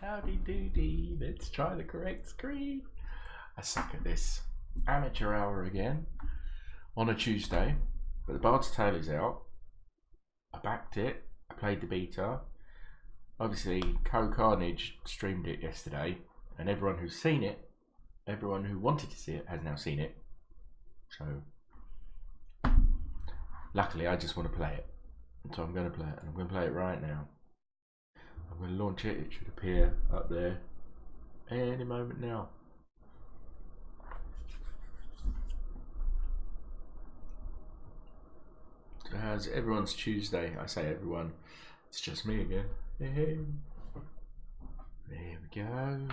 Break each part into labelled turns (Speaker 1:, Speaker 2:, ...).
Speaker 1: Howdy doody, let's try the correct screen. I suck at this. Amateur hour again on a Tuesday, but the Bard's Tale is out. I backed it, I played the beta. Obviously, Carnage streamed it yesterday, and everyone who's seen it, everyone who wanted to see it, has now seen it. So, luckily, I just want to play it. So I'm going to play it, and I'm going to play it right now. I'm going to launch it, it should appear up there any moment now. So how's everyone's Tuesday? I say everyone, it's just me again. There we go.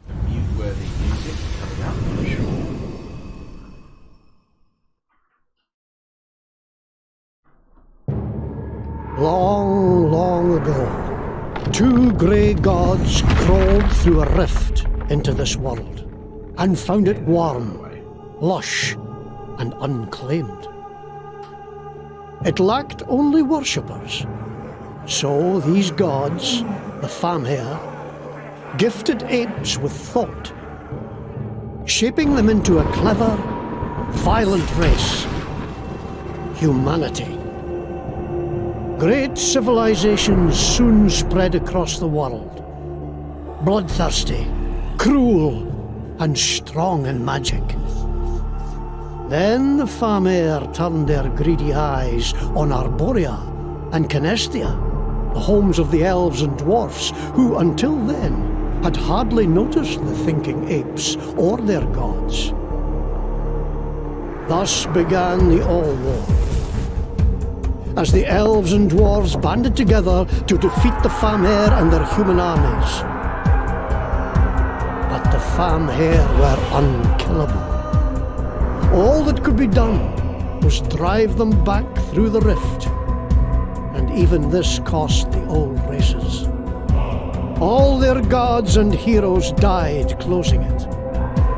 Speaker 1: The mute-worthy music coming up, I'm sure.
Speaker 2: Long, long ago, two grey gods crawled through a rift into this world and found it warm, lush, and unclaimed. It lacked only worshippers, so these gods, the Famhair, gifted apes with thought, shaping them into a clever, violent race, humanity. Great civilizations soon spread across the world, bloodthirsty, cruel, and strong in magic. Then the Famhair turned their greedy eyes on Arborea and Canestia, the homes of the elves and dwarfs, who until then had hardly noticed the thinking apes or their gods. Thus began the All-War, as the elves and dwarves banded together to defeat the Famhair and their human armies. But the Famhair were unkillable. All that could be done was drive them back through the rift, and even this cost the old races. All their gods and heroes died closing it.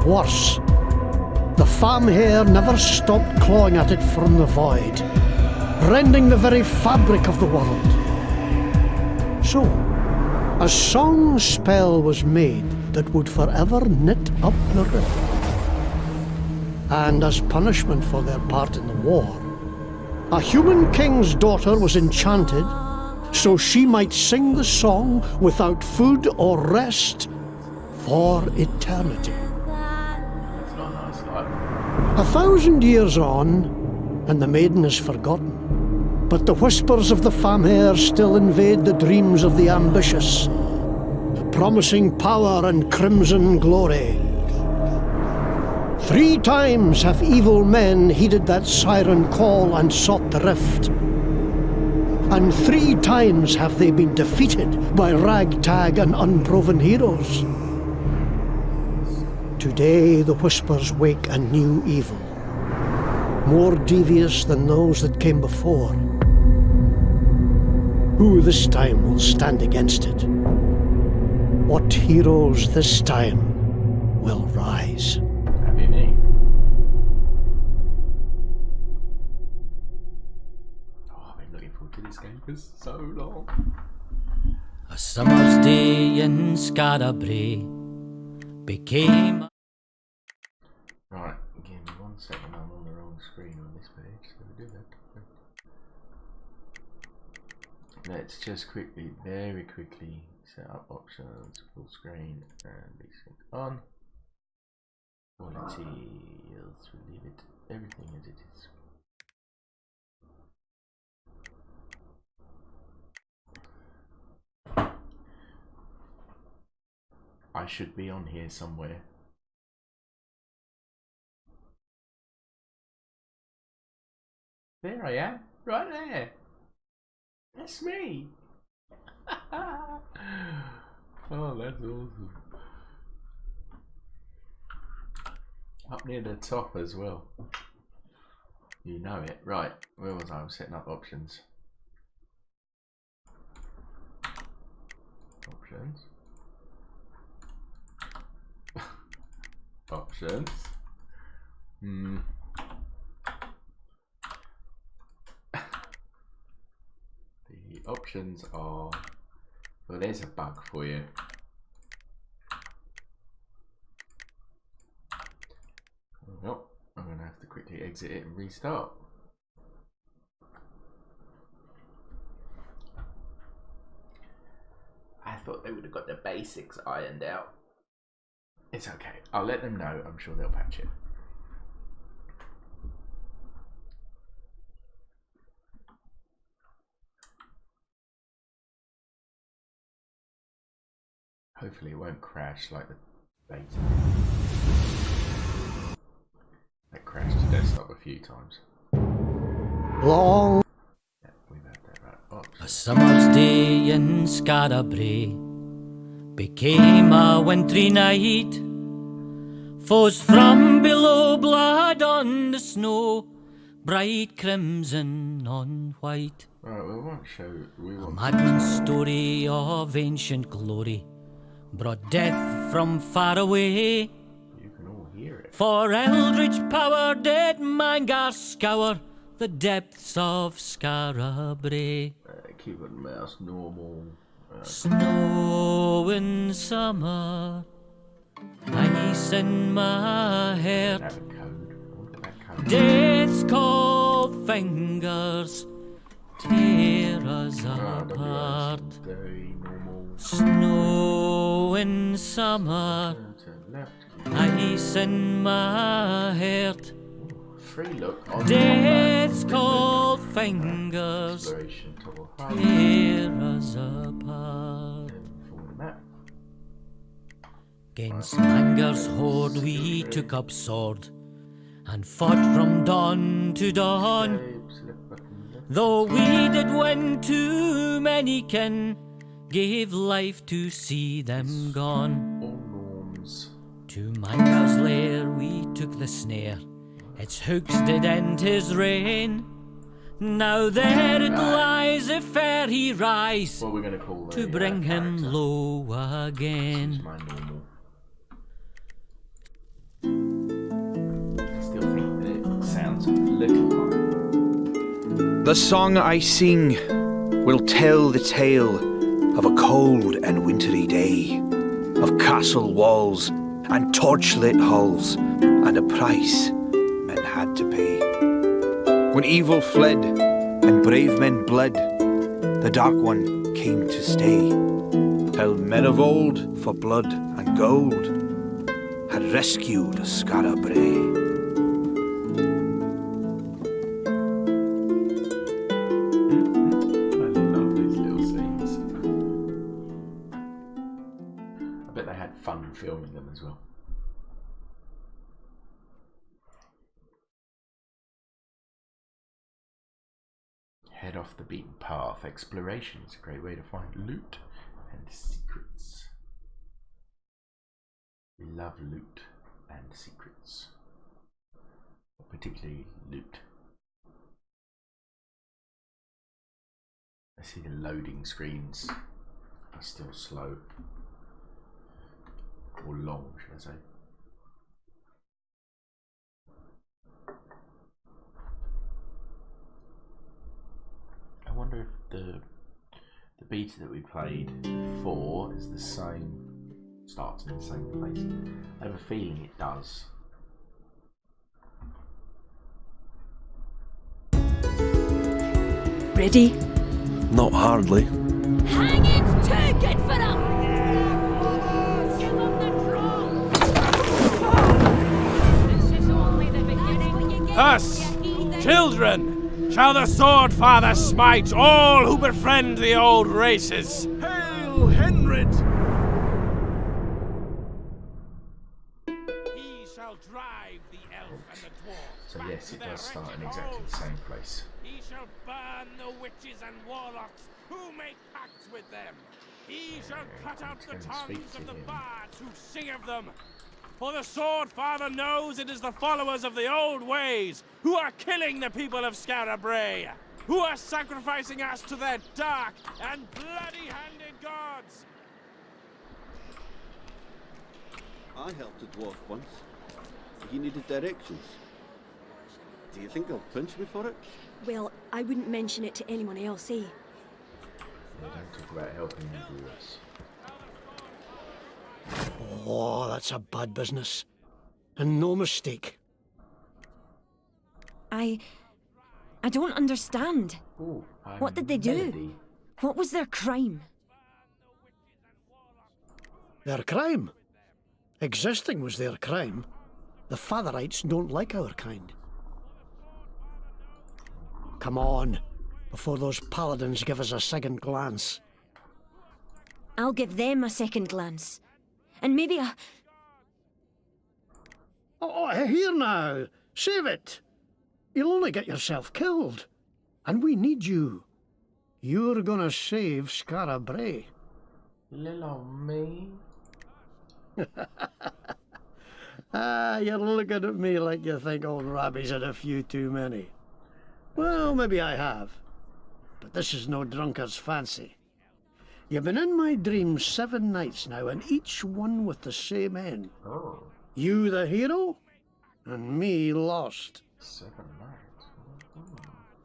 Speaker 2: Worse, the Famhair never stopped clawing at it from the void, rending the very fabric of the world. So, a song spell was made that would forever knit up the rift. And as punishment for their part in the war, a human king's daughter was enchanted so she might sing the song without food or rest for eternity. 1,000 years on, and the maiden is forgotten. But the whispers of the Famhair still invade the dreams of the ambitious, promising power and crimson glory. 3 times have evil men heeded that siren call and sought the rift. And 3 times have they been defeated by ragtag and unproven heroes. Today the whispers wake a new evil, more devious than those that came before. Who this time will stand against it? What heroes this time will rise?
Speaker 1: That'd be me. Oh, I've been looking forward to this game for so long.
Speaker 3: A summer's day in Scarabray became...
Speaker 1: Right, give me 1 second, I'm on the wrong screen on this page, so we do that. Let's just quickly, very quickly, set up options, full screen, and desync on. Quality, let's leave it, everything as it is. I should be on here somewhere. There I am, right there. That's me. Oh, that's awesome. Up near the top as well. You know it. Right, where was I? I was setting up options. Options. Options. options are... Well, there's a bug for you. Well, I'm going to have to quickly exit it and restart. I thought they would have got the basics ironed out. It's okay. I'll let them know. I'm sure they'll patch it. Hopefully it won't crash like the beta. That crashed to desktop a few times.
Speaker 2: Long.
Speaker 1: Yeah, we've had that right. Oops.
Speaker 3: A summer's day in Scarabray became a wintry night. Foes from below, blood on the snow, bright crimson on white.
Speaker 1: Right, we won't show.
Speaker 3: A madman's story of ancient glory brought death from far away.
Speaker 1: You can all hear it.
Speaker 3: For eldritch power did Mangar scour the depths of Scarabray.
Speaker 1: Keyboard and mouse normal.
Speaker 3: Snow in summer, ice in my
Speaker 1: Have
Speaker 3: heart,
Speaker 1: a code. Look at that code.
Speaker 3: death's cold fingers tear us apart.
Speaker 1: Very normal.
Speaker 3: Snow in summer,
Speaker 1: Turn left.
Speaker 3: ice in my heart,
Speaker 1: Free look on
Speaker 3: death's
Speaker 1: combat.
Speaker 3: cold fingers
Speaker 1: Exploration total height.
Speaker 3: tear us apart.
Speaker 1: And forward the map.
Speaker 3: Against Mangar's horde we took up sword and fought from dawn to dawn.
Speaker 1: Save, select button left.
Speaker 3: Though we did win too many kin, gave life to see them gone.
Speaker 1: All norms.
Speaker 3: To Mangar's lair we took the snare, its hooks did end his reign. Now there it lies if e'er he rise,
Speaker 1: What we're going to call
Speaker 3: to bring him
Speaker 1: character.
Speaker 3: low
Speaker 1: This is
Speaker 3: again.
Speaker 1: my normal. I still think that it sounds a little high.
Speaker 4: The song I sing will tell the tale of a cold and wintry day, of castle walls and torchlit halls, and a price men had to pay. When evil fled and brave men bled, the Dark One came to stay, till men of old, for blood and gold, had rescued Scarabray.
Speaker 1: I love these little scenes. I bet they had fun filming them as well. Head off the beaten path. Exploration is a great way to find loot and secrets. We love loot and secrets. Particularly loot. I see the loading screens are still slow. Or long, should I say. I wonder if the beta that we played before is the same, starts in the same place. I have a feeling it does.
Speaker 5: Ready?
Speaker 6: Not hardly.
Speaker 5: Hang it! Too good for them! Give them the draw! This is only the beginning.
Speaker 7: Thus, children, shall the Sword Father smite all who befriend the old races.
Speaker 6: Hail, Henrid!
Speaker 7: He shall drive the elf and the dwarf.
Speaker 1: So
Speaker 7: back
Speaker 1: yes,
Speaker 7: to
Speaker 1: it
Speaker 7: their
Speaker 1: does start in
Speaker 7: wretched
Speaker 1: exactly
Speaker 7: holes.
Speaker 1: the same place.
Speaker 7: He shall burn the witches and warlocks who make pacts with them. He shall cut out the
Speaker 1: It's gonna speak
Speaker 7: tongues
Speaker 1: to
Speaker 7: of the
Speaker 1: him.
Speaker 7: bards who sing of them. For the Sword Father knows it is the followers of the old ways who are killing the people of Scarabray, who are sacrificing us to their dark and bloody-handed gods.
Speaker 6: I helped a dwarf once. He needed directions. Do you think they'll punch me for it?
Speaker 5: Well, I wouldn't mention it to anyone else, eh?
Speaker 1: Yeah, don't talk about helping the brewers.
Speaker 2: Oh, that's a bad business. And no mistake.
Speaker 8: I don't understand.
Speaker 1: Ooh,
Speaker 8: What did they do?
Speaker 1: Melody.
Speaker 8: What was their crime?
Speaker 2: Their crime? Existing was their crime. The Fatherites don't like our kind. Come on, before those paladins give us a second glance.
Speaker 8: I'll give them a second glance. And maybe a...
Speaker 2: Oh, here now! Save it! You'll only get yourself killed. And we need you. You're gonna save Skara Brae.
Speaker 1: Little me.
Speaker 2: You're looking at me like you think old Rabbie's had a few too many. Well, maybe I have. But this is no drunkard's fancy. You've been in my dreams 7 nights now, and each one with the same end.
Speaker 1: Oh,
Speaker 2: You the hero, and me lost.
Speaker 1: 7 nights.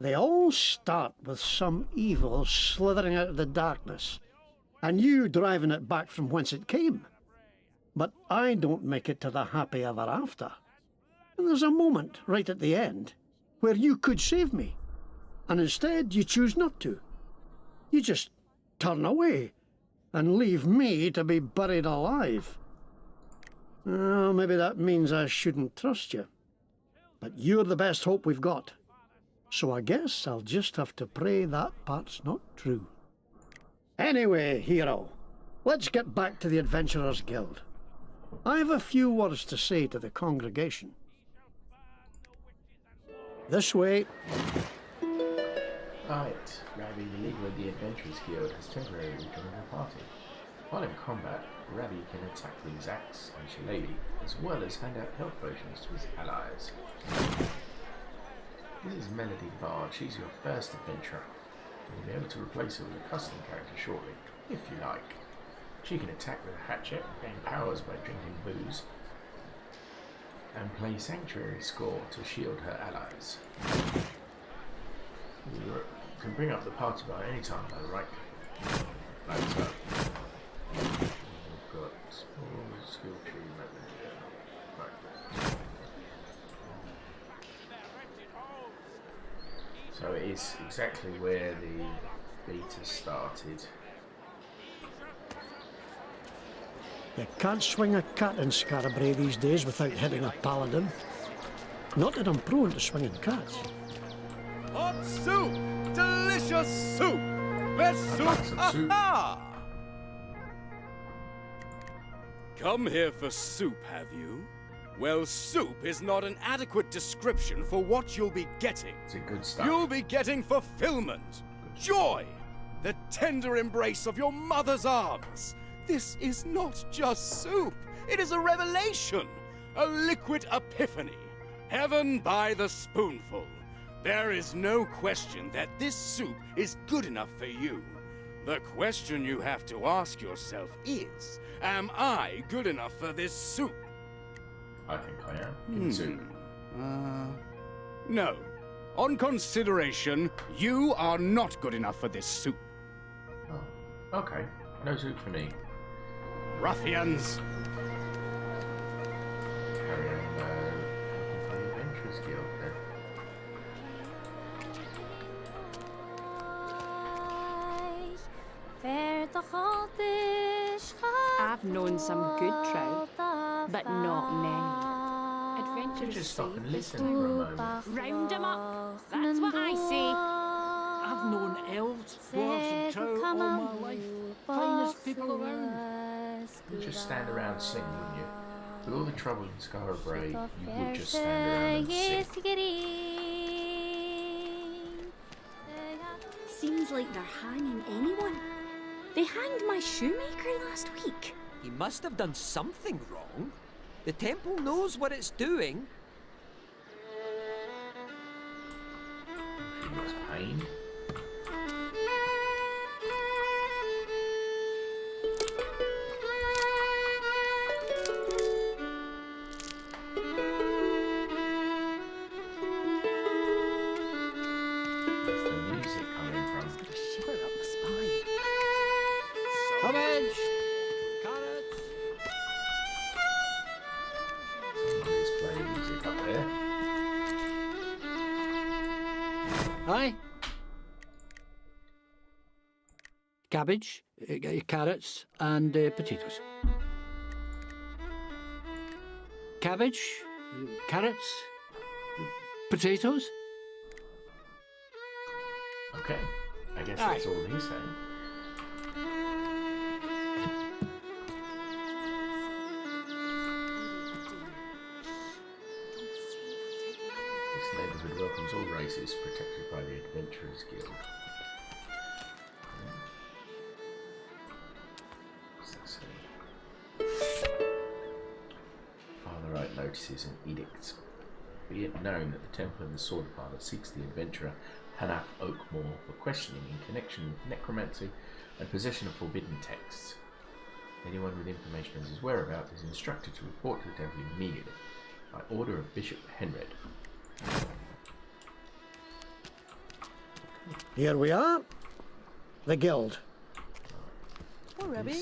Speaker 2: They all start with some evil slithering out of the darkness, and you driving it back from whence it came. But I don't make it to the happy ever after. And there's a moment right at the end where you could save me, and instead you choose not to. You just turn away and leave me to be buried alive. Well, maybe that means I shouldn't trust you. But you're the best hope we've got. So I guess I'll just have to pray that part's not true. Anyway, hero, let's get back to the Adventurers Guild. I have a few words to say to the congregation. This way.
Speaker 1: Right, Ravi, the leader of the Adventurers Guild, has temporarily joined the party. While in combat, Ravi can attack with his axe and shillelagh, as well as hand out health potions to his allies. This is Melody Bard. She's your first adventurer. You'll be able to replace her with a custom character shortly, if you like. She can attack with a hatchet, gain powers by drinking booze, and play Sanctuary Score to shield her allies. You can bring up the party bar anytime by the right click. Like so. We've got small skill tree manager. Right. So it is exactly where the beta started.
Speaker 2: You can't swing a cat in Skara Brae these days without hitting a paladin. Not that I'm prone to swinging cats.
Speaker 9: Hot soup! Delicious soup! Best soup!
Speaker 1: Soup.
Speaker 9: Aha! Come here for soup, have you? Well, soup is not an adequate description for what you'll be getting.
Speaker 1: It's a good stuff.
Speaker 9: You'll be getting fulfillment, joy, the tender embrace of your mother's arms. This is not just soup. It is a revelation, a liquid epiphany. Heaven by the spoonful. There is no question that this soup is good enough for you. The question you have to ask yourself is, am I good enough for this soup?
Speaker 1: I think I am. Give me soup.
Speaker 9: No. On consideration, you are not good enough for this soup.
Speaker 1: Oh, okay. No soup for me.
Speaker 9: Ruffians!
Speaker 1: Carry on the Adventurers Guild then.
Speaker 5: I've known some good trout, but not many. Adventurers
Speaker 1: Just stop and
Speaker 5: say
Speaker 1: listen for a moment.
Speaker 5: round 'em up. That's what I say.
Speaker 10: I've known elves, dwarves and trout all my life. Finest people around.
Speaker 1: You'd just stand around and sing, wouldn't you? With all the trouble in Skara Brae, you would just stand around and sing.
Speaker 5: Seems like they're hanging anyone. They hanged my shoemaker last week.
Speaker 11: He must have done something wrong. The temple knows what it's doing.
Speaker 1: He looks pained. Where's the music coming from?
Speaker 5: Got a shiver up my spine.
Speaker 10: Cabbage! Carrots!
Speaker 1: Somebody's playing music up there.
Speaker 10: Aye? Cabbage, carrots, and potatoes. Cabbage, carrots, potatoes.
Speaker 1: Okay, I guess that's all he's saying. This neighbourhood welcomes all races, protected by the Adventurers Guild. What's that say? Father Right notices an edict. Be it known that the Temple of the Swordfather seeks the adventurer Hanath Oakmore for questioning in connection with necromancy and possession of forbidden texts. Anyone with information of his whereabouts is instructed to report to the temple immediately, by order of Bishop Henred.
Speaker 2: Here we are. The guild.
Speaker 5: Oh, Rebbe.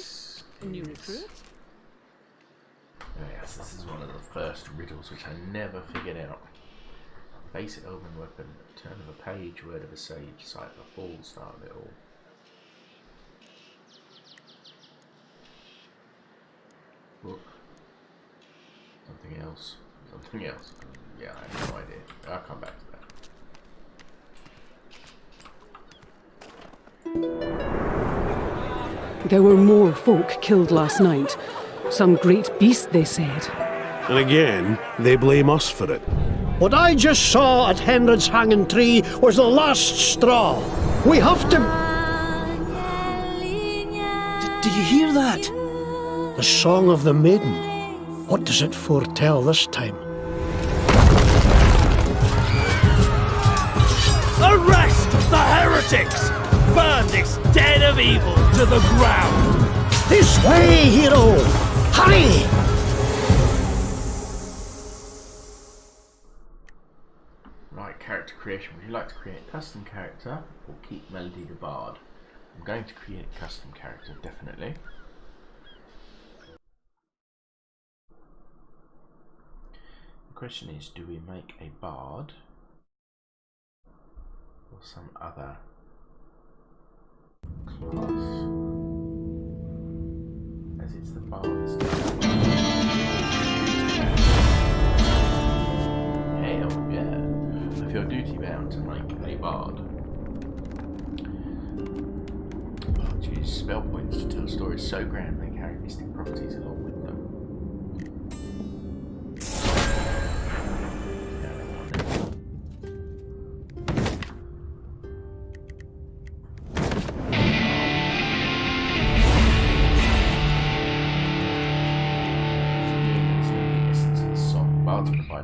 Speaker 5: A new recruit?
Speaker 1: Oh yes, this is one of the first riddles which I never figured out. Basic elven weapon, turn of a page, word of a sage, sight of a fool, start of it all. Book. Something else. Something else. Yeah, I have no idea. I'll come back to that.
Speaker 12: There were more folk killed last night. Some great beast, they said.
Speaker 13: And again, they blame us for it.
Speaker 2: What I just saw at Henred's hanging tree was the last straw. We have to...
Speaker 4: Do you hear that?
Speaker 2: The song of the maiden. What does it foretell this time?
Speaker 14: Arrest the heretics! Burn this den of evil to the ground!
Speaker 2: This way, hero! Hurry!
Speaker 1: Right, character creation. Would you like to create a custom character or keep Melody the Bard? I'm going to create a custom character, definitely. The question is, do we make a Bard or some other class? As it's the Bard's Hell yeah. I feel duty bound to make a Bard. Bards use spell points to tell stories so grand they carry mystic properties along with them.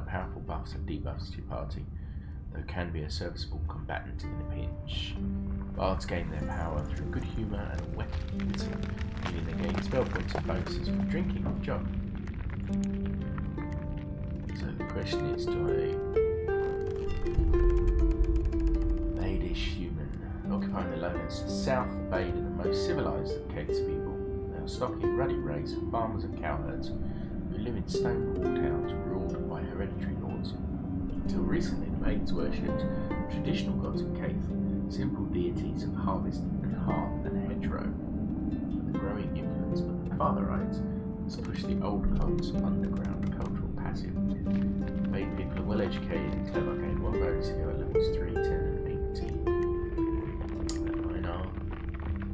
Speaker 1: Powerful buffs and debuffs to your party, though can be a serviceable combatant in a pinch. Bards gain their power through good humour and weapons, meaning they gain spell points and bonuses from drinking on the job. So the question is, do I Badish human, occupying the lowlands south of Bade are the most civilised of Kate's people. They are stocky, ruddy race of farmers and cowherds who live in stone walled towns ruled by hereditary lords. Until recently, the Maids worshipped traditional gods of Caith, simple deities of harvest and hearth and hedgerow. But the growing influence of the Fatherites has pushed the old cult's underground cultural passive. The Maid people are well educated and clever, gained one bonus here at levels 3, 10 and 18. Einar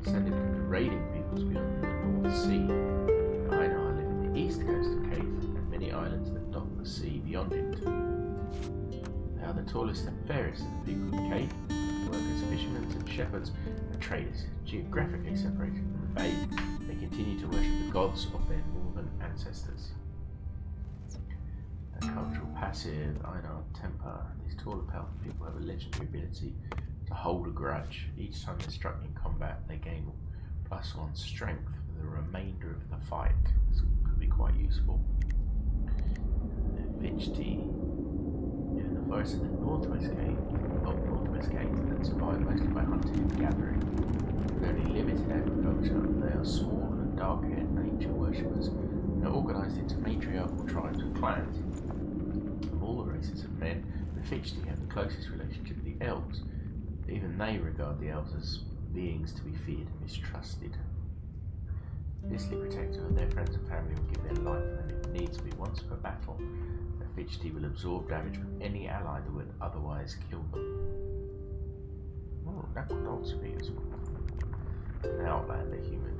Speaker 1: ascended through raiding peoples beyond the North Sea. Einar live in the east coast of Caith and many islands that dot the sea beyond it. They are the tallest and fairest of the people of Caith. They work as fishermen and shepherds and traders, geographically separated from the Bay. They continue to worship the gods of their northern ancestors. A cultural passive, Einar temper. These taller, powerful people have a legendary ability to hold a grudge. Each time they're struck in combat, they gain +1 strength for the remainder of the fight. This could be quite useful. Vijti. In the forest in the northwest gate that survive mostly by hunting and gathering. with only limited agriculture. They are small and dark-haired nature worshippers. They are organised into matriarchal tribes and clans. Of all the races of men, the Fichti have the closest relationship to the elves. Even they regard the elves as beings to be feared and mistrusted. Fiercely protective of their friends and family will give their life, and if needs be once per battle, the Fichti will absorb damage from any ally that would otherwise kill them. Oh, that could also be useful. An outlander human.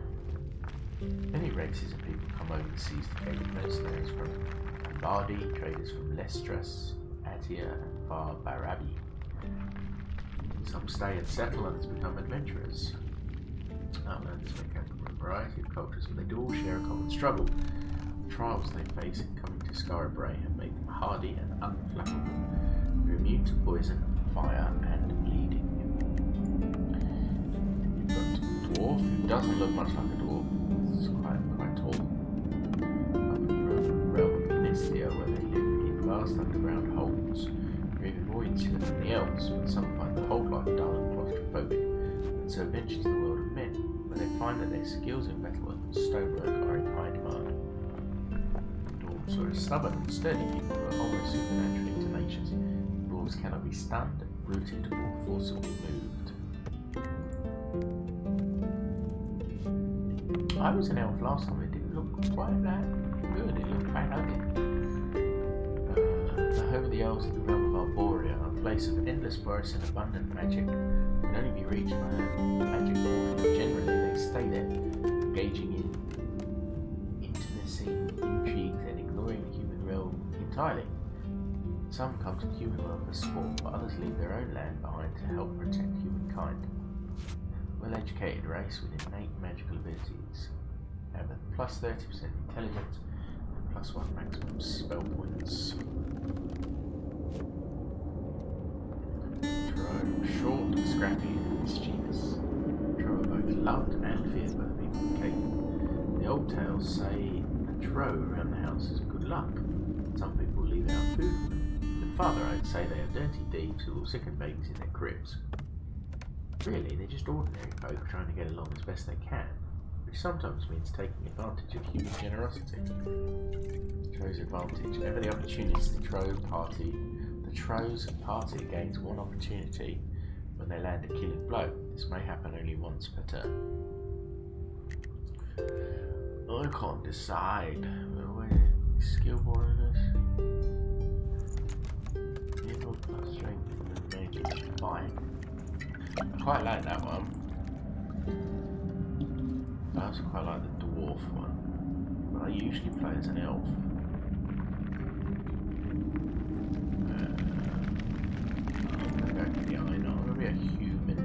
Speaker 1: Many races of people come over the seas to trade with mercenaries from Lombardy, traders from Lestras, Atia, and Far Barabi. Some stay and settle, others become adventurers. Outlanders may come from a variety of cultures, but they do all share a common struggle. The trials they face in coming to Skara Brae have made them hardy and unflappable. They're immune to poison, fire, and bleeding. You've got a dwarf who doesn't look much like a dwarf. He's quite tall. Up in the realm of Mystia, where they live in vast underground holes. They're even more insular than the elves, but some find the whole life dull and claustrophobic, and so venture to the world of men, where they find that their skills in metalwork and stonework are in high demand. Dwarves are stubborn and sturdy people who are almost supernaturally tenacious. Dwarves cannot be stunned, rooted, or forcibly moved. I was an elf last time. It didn't look quite that good. It looked bad. The home of the elves in the realm of Arborea, a place of endless forests and abundant magic, can only be reached by a magic portal. Generally, they stay there, engaging in intimacy, intrigues, and ignoring the human realm entirely. Some come to the human world for sport, but others leave their own land behind to help protect humankind. Well-educated race with innate magical abilities. Have a plus 30% intelligence and plus 1 maximum spell points. Trove, short, scrappy, and mischievous. Trove are both loved and feared by the people of Cape. The old tales say a trove around the house is good luck. Some people leave out food for them. The father, I'd say they are dirty thieves who will sicken babies in their cribs. Really, they're just ordinary folk trying to get along as best they can, which sometimes means taking advantage of human generosity. Trove's advantage. Whenever the opportunities the Trove's party gains one opportunity when they land a killing blow. This may happen only once per turn. I can't decide. Skill bonus. Evil plus strength and magic combined. I quite like that one. I also quite like the dwarf one, but I usually play as an elf. I'm gonna go for the Einar. I'm gonna be a human.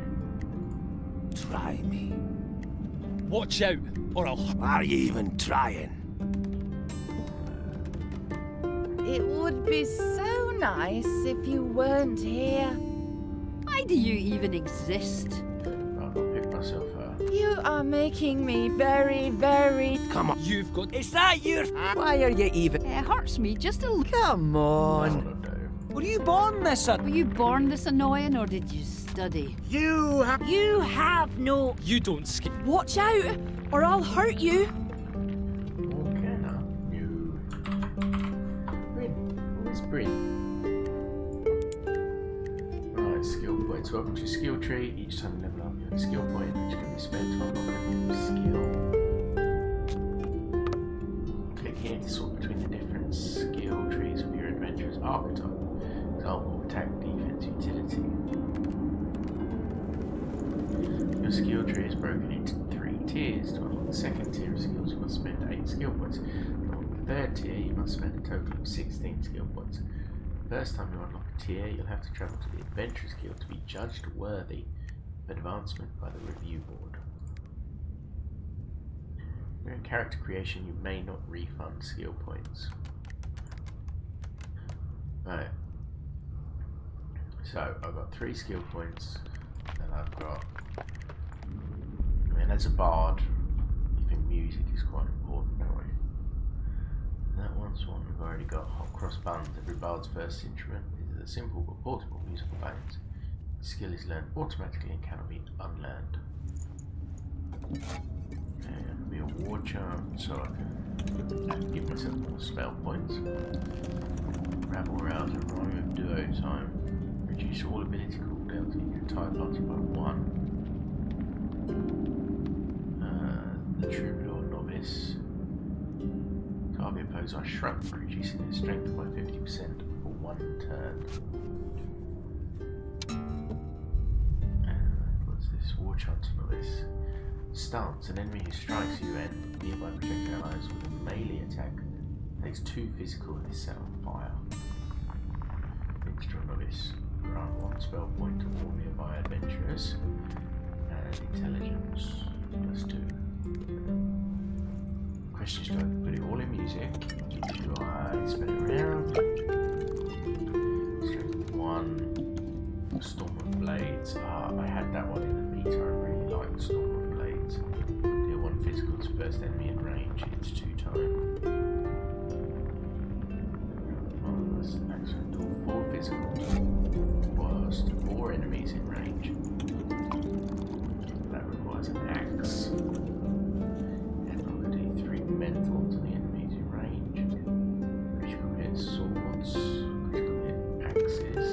Speaker 14: Try me. Watch out, or I'll. Are you even trying?
Speaker 15: It would be so nice if you weren't here. Why do you even exist?
Speaker 1: I'll pick myself up.
Speaker 15: You are making me very, very...
Speaker 14: Come on. You've got... Is that your... Why are you even...
Speaker 15: It hurts me just a little.
Speaker 14: Come on. Were you born this...
Speaker 15: Were you born this annoying or did you study? You have no...
Speaker 14: You don't skip...
Speaker 15: Watch out or I'll hurt you.
Speaker 1: Okay, now. You... Bryn. Where's Bryn? Skill points. Welcome to your skill tree. Each time you level up, you have a skill point which can be spent to unlock a new skill. Click here to sort between the different skill trees of your adventurer's archetype. Example: attack, defense, utility. Your skill tree is broken into 3 tiers. To unlock the second tier of skills, you must spend 8 skill points. To unlock the third tier, you must spend a total of 16 skill points. First time you unlock a tier, you'll have to travel to the Adventurer's Guild to be judged worthy of advancement by the review board. During character creation, you may not refund skill points. Right. So, I've got 3 skill points, and I've got... I mean, as a bard, you think music is quite important, don't we? That one's one we've already got. Hot cross buns. Every bard's first instrument is a simple but portable musical bones. The skill is learned automatically and cannot be unlearned. And be a war chant so I can give myself more spell points. Rabble rouse and rhyme of duo time. Reduce all ability cooldowns in your entire party by 1. The troubadour novice. Target foes are shrunk, reducing their strength by 50% for 1 turn. What's this? War chant novice. Stance. An enemy who strikes you and nearby projectile allies with a melee attack takes 2 physical and is set on fire. Minstrel novice. Grant 1 spell point to all nearby adventurers. And intelligence +2. Question is, do I put it all in music? Do I spin it around? Strength 1. Storm of Blades. I had that one in the beta. I really liked Storm of Blades. Deal 1 physical to first enemy in range. It's 2 times. Excellent. Do 4 physical whilst 4 enemies in range. That requires an axe. And I'm going to do 3 mental to the enemies in range. Critical hit swords. Critical hit axes.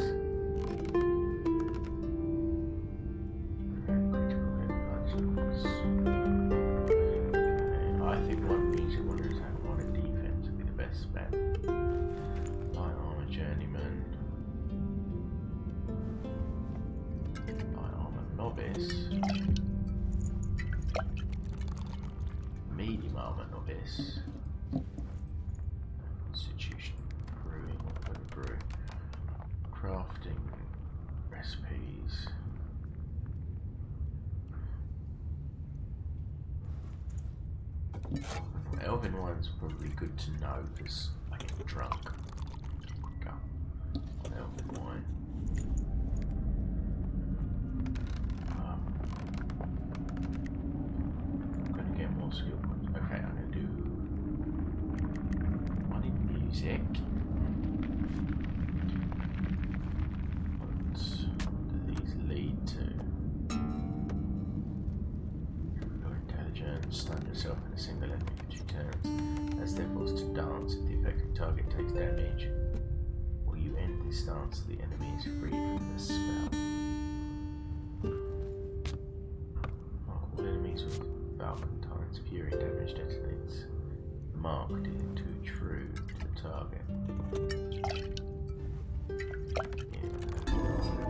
Speaker 1: And critical hit bludgeons. Okay. I think one music, one attack, one in defense would be the best bet. Light armor journeyman. Light armor novice. Medium armor novice. Constitution brewing, brew. Crafting recipes. Elven wine's probably good to know because I get drunk. Go. Elven wine. I'm going to get more skill points. Okay, I'm going to do 1 in music. What do these lead to? Your intelligence. Stun yourself in a single enemy for 2 turns. As they're forced to dance, if the affected target takes damage, or you end this stance, the enemy is freed from the spell. Mark all enemies with Valentine's Fury damage detonates. Marked into true to the target.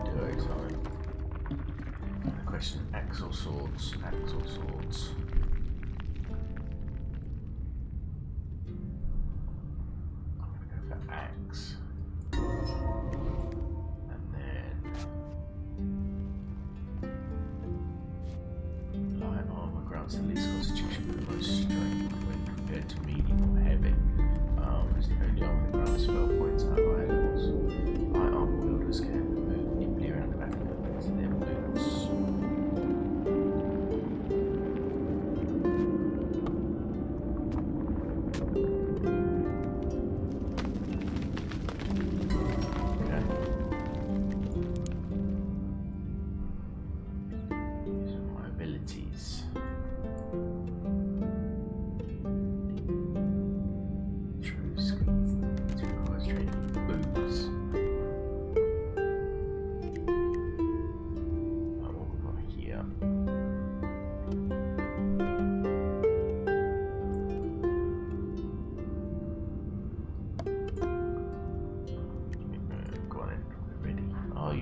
Speaker 1: Duo time. And the question: axe or swords? Axe or swords? Axe. And then light armor grants the least constitution but the most strength when compared to medium or heavy. It's the only armor that grants spell points at higher levels. Light armor wielders can move nimbly around the battlefield thanks to their boots.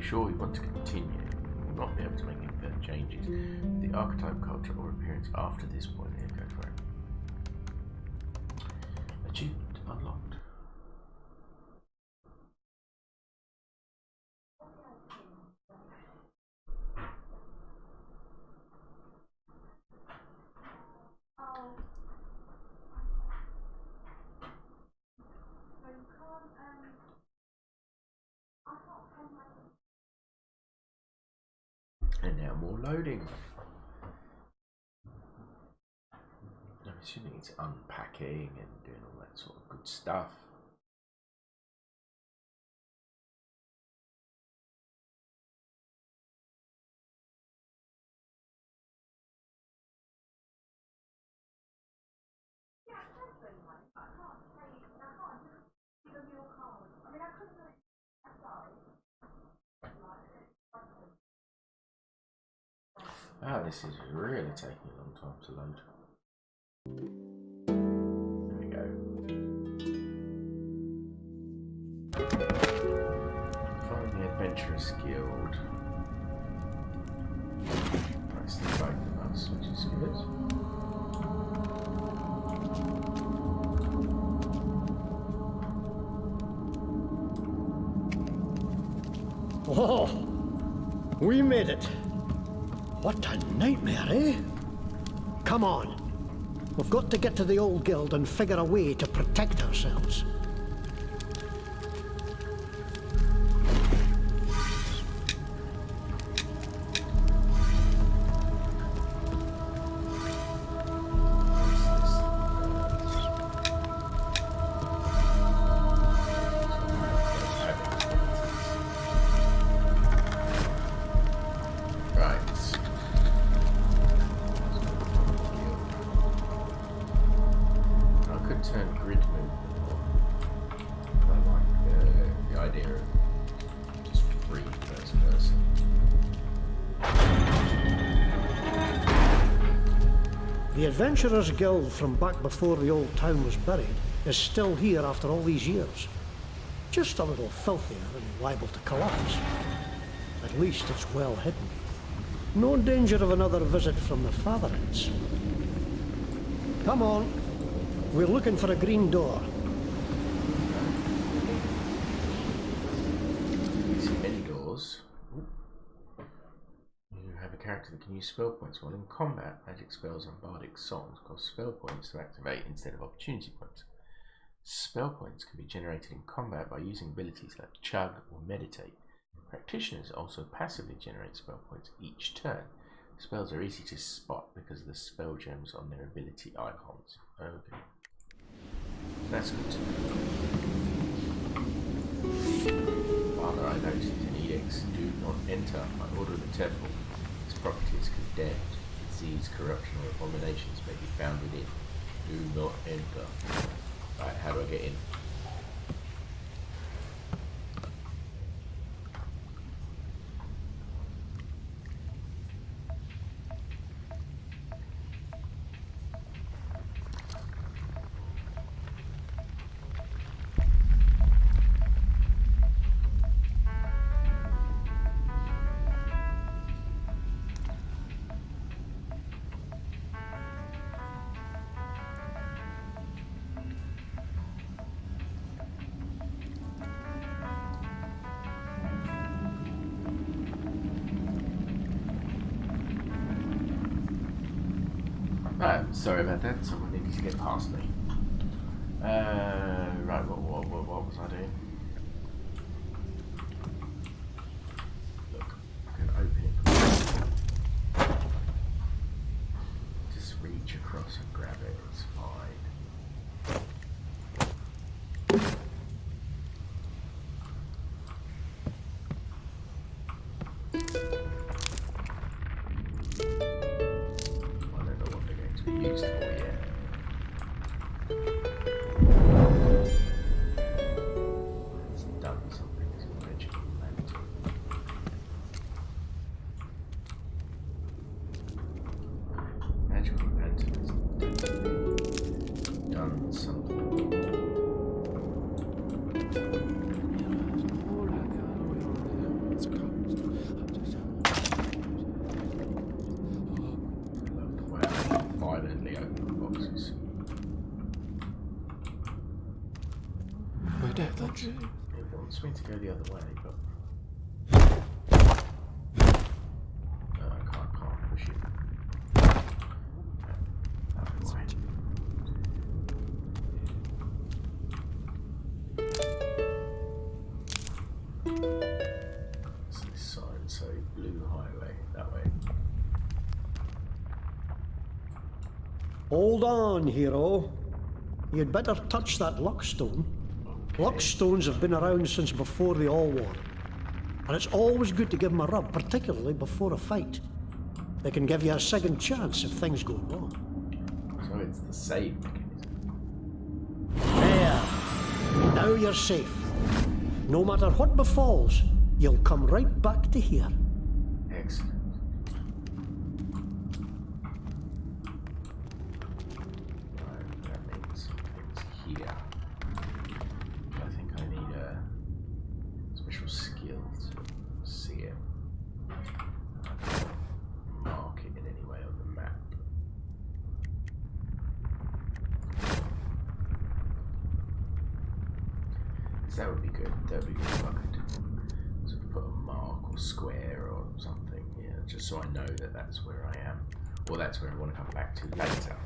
Speaker 1: Sure we want to continue, we won't be able to make any further changes. The archetype culture or appearance after this point, here, go for it. Achievement unlocked. And now more loading. I'm assuming it's unpacking and doing all that sort of good stuff. Ah, this is really taking a long time to load. There we go. Find the Adventurers Guild. That's the both of us, which is good.
Speaker 2: Oh, we made it. What a nightmare, eh? Come on. We've got to get to the old guild and figure a way to protect ourselves. The Adventurers Guild from back before the old town was buried is still here after all these years. Just a little filthier and liable to collapse. At least it's well hidden. No danger of another visit from the Fatherheads. Come on. We're looking for a green door.
Speaker 1: See many doors. You have a character that can use spell points while in combat. Magic spells and bardic songs cost spell points to activate instead of opportunity points. Spell points can be generated in combat by using abilities like chug or meditate. Practitioners also passively generate spell points each turn. Spells are easy to spot because of the spell gems on their ability icons. Okay. That's good to know. Father, I noticed in edicts, do not enter by order of the temple. Its property is condemned. Disease, corruption, or abominations may be found within. Do not enter. Right, how do I get in? Sorry about that, someone needed to get past me. Right, what was I doing? Look, I can open it from here. Just reach across and grab it, it's fine. Used for yet. It's done something as a magical lantern. Magical lantern has done something. Violently open the boxes.
Speaker 14: We're dead,
Speaker 1: It wants me to go the other way, but no, I can't push it. That's right. What's this sign say? Blue highway, that way.
Speaker 2: Hold on, hero. You'd better touch that luckstone. Okay. Luckstones have been around since before the All War. And it's always good to give them a rub, particularly before a fight. They can give you a second chance if things go wrong.
Speaker 1: So it's the save mechanism.
Speaker 2: There. Now you're safe. No matter what befalls, you'll come right back to here.
Speaker 1: Excellent. Because that would be good. That would be good if I could sort of put a mark or square or something here, just so I know that that's where I am, or that's where I want to come back to later.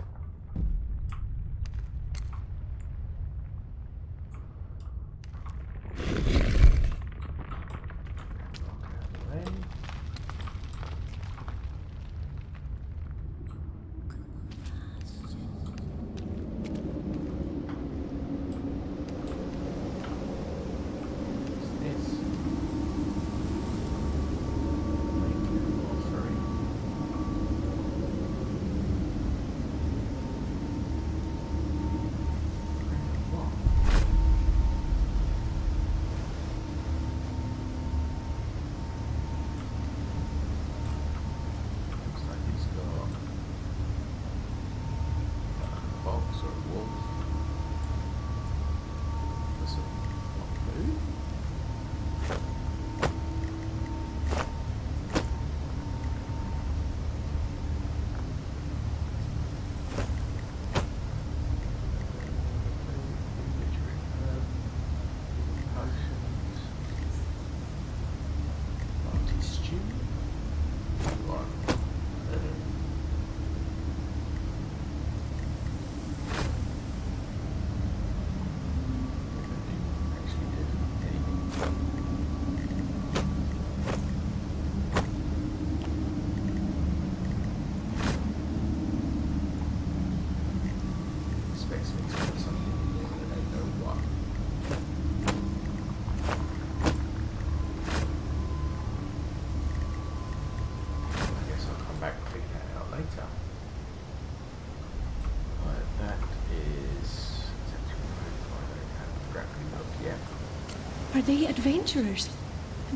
Speaker 16: Are they adventurers?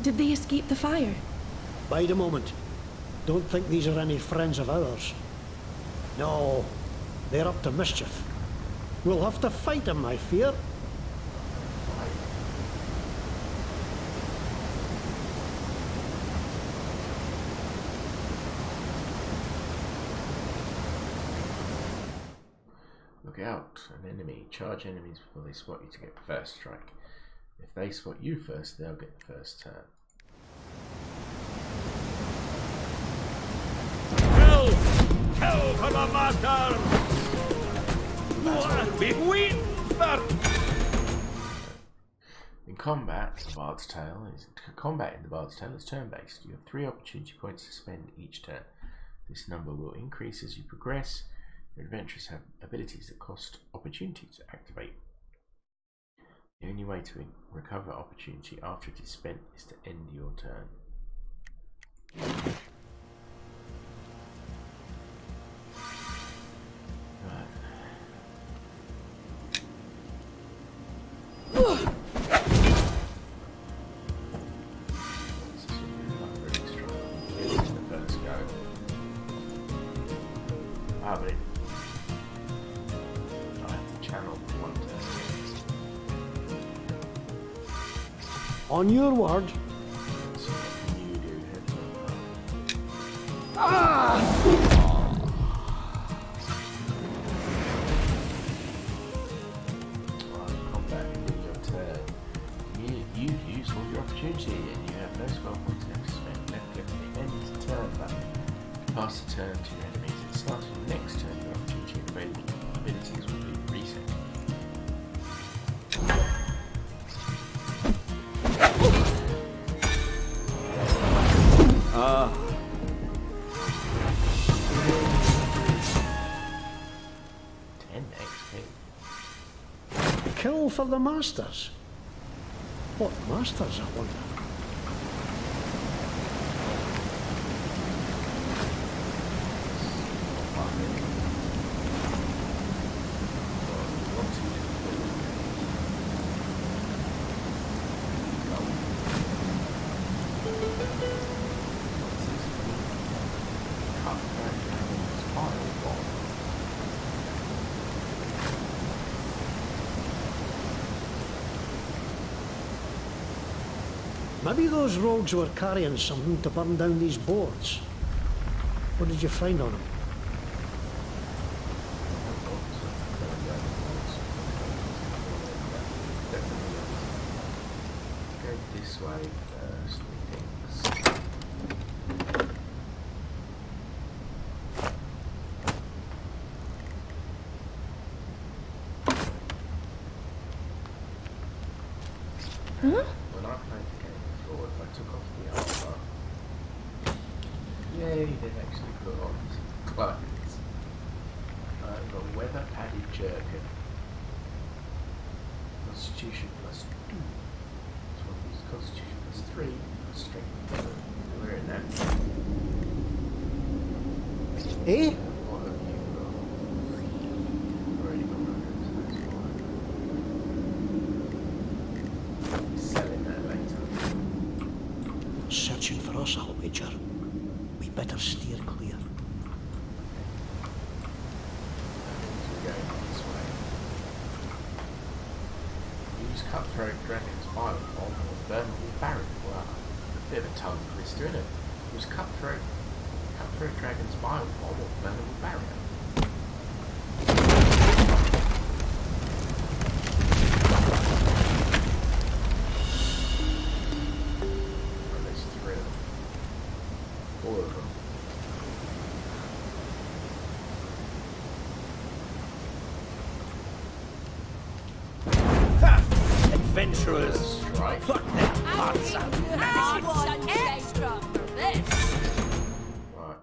Speaker 16: Did they escape the fire?
Speaker 2: Bide a moment. Don't think these are any friends of ours. No, they're up to mischief. We'll have to fight them, I fear.
Speaker 1: Look out, an enemy. Charge enemies before they spot you to get first strike. If they spot you first, they'll get the first turn.
Speaker 14: Kill! Kill for the master! What? We wait for...
Speaker 1: In combat, the Bard's Tale is turn-based. You have 3 opportunity points to spend each turn. This number will increase as you progress. Your adventurers have abilities that cost opportunity to activate. The only way to recover opportunity after it is spent is to end your turn.
Speaker 2: On your word.
Speaker 1: Combat in your turn. You've used all your opportunity and you have no spell points left to spend. Left click the end turn button. Pass the turn to your enemies. At the start of the next turn, your opportunity and available abilities will be reset.
Speaker 2: Kill for the masters. What masters, I wonder? Maybe those rogues were carrying something to burn down these boards. What did you find on them?
Speaker 1: first, methinks.
Speaker 16: Huh?
Speaker 1: When I played the game before, if I took off the armor, yay, they've actually put on some clothes. I've got weather padded jerkin. Constitution plus 2. This one is Constitution plus 3. Strength plus 7. We're in that.
Speaker 2: Eh?
Speaker 1: What have you got? I've already got one of those, that's fine. Selling that later.
Speaker 2: Searching for us, I'll wager. We better steer clear.
Speaker 1: Use cutthroat dragon's violent bomb or burnable barrier. Wow, a bit of a tongue twister, isn't it? Use cutthroat dragon's violent bomb or burnable barrier. Oh, there's 3 of them. 4 of them.
Speaker 14: Adventurers,
Speaker 1: right.
Speaker 14: Pluck their hearts out.
Speaker 5: Extra for this.
Speaker 1: Right.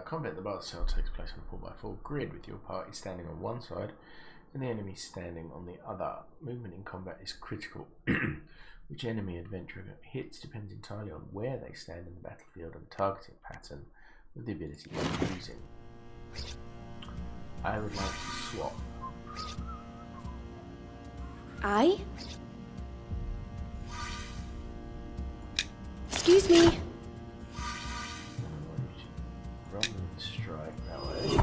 Speaker 1: Combat at the bar cell takes place on a 4x4 grid with your party standing on one side and the enemy standing on the other. Movement in combat is critical. Which enemy adventurer hits depends entirely on where they stand in the battlefield and targeting pattern with the ability you're using. I would like to swap.
Speaker 16: Aye? Excuse me.
Speaker 1: Rumble and strike that way.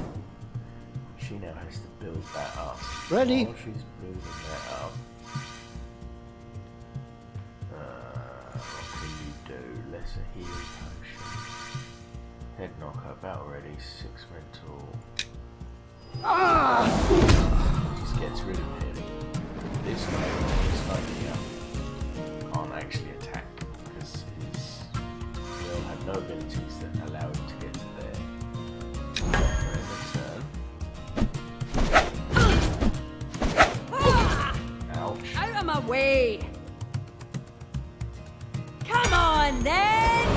Speaker 1: She now has to build that up.
Speaker 2: Ready?
Speaker 1: While she's building that up. What can you do? Lesser healing potion. Head knocker, battle ready, 6 mental. Just gets rid of him. This guy here can't actually attack because he'll have no abilities that allow him to get to there. Ouch.
Speaker 5: Out of my way! Come on then!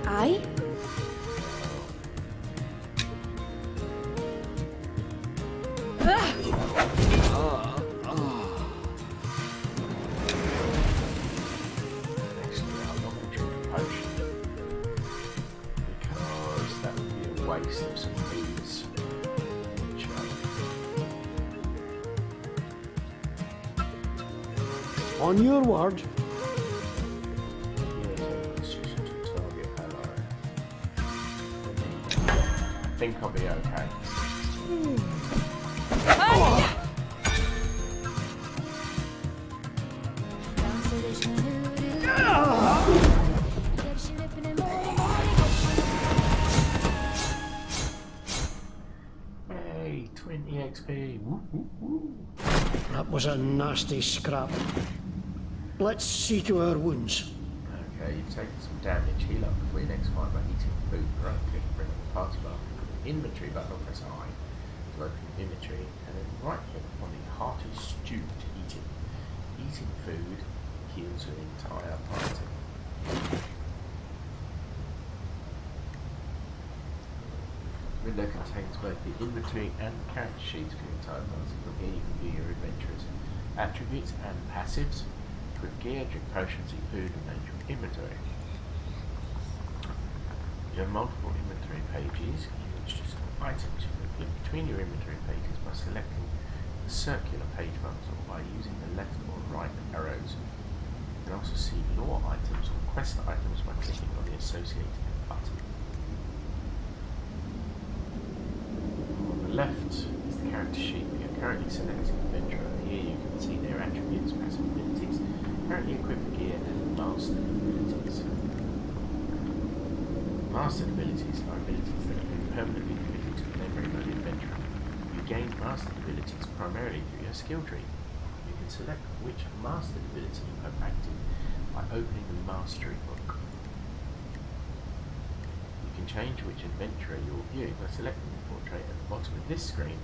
Speaker 16: Aye?
Speaker 1: Actually, I'm not going to drink a potion because that would be a waste of some foods.
Speaker 2: On your word.
Speaker 1: I think I'll be okay. Hey, 20 XP. Woo, woo, woo.
Speaker 2: That was a nasty scrap. Let's see to our wounds.
Speaker 1: Okay, you've taken some damage. Heal up before your next fight by eating food. Right click, bring up the party bar. Inventory button, or press I to open inventory, and then right click on the hearty stew to eat it. Eating food heals your entire party. Window contains both the inventory and character sheets for your entire party. From here you can view your adventurers' attributes and passives. Equip gear, drink potions, eat food, and manage your inventory. You have multiple inventory pages in which to store items. You can flip between your inventory pages by selecting the circular page buttons or by using the left or right arrows. You can also see lore items or quest items by clicking on the associated button. On the left is the character sheet for your currently selected adventurer. Here you can see their attributes, passive abilities, currently equipped gear, and mastered abilities. Mastered abilities are abilities that have been permanently committed to the memory mode adventure. You gain mastered abilities primarily through your skill tree. You can select which mastered ability you have active by opening the mastery book. You can change which adventurer you will view by selecting the portrait at the bottom of this screen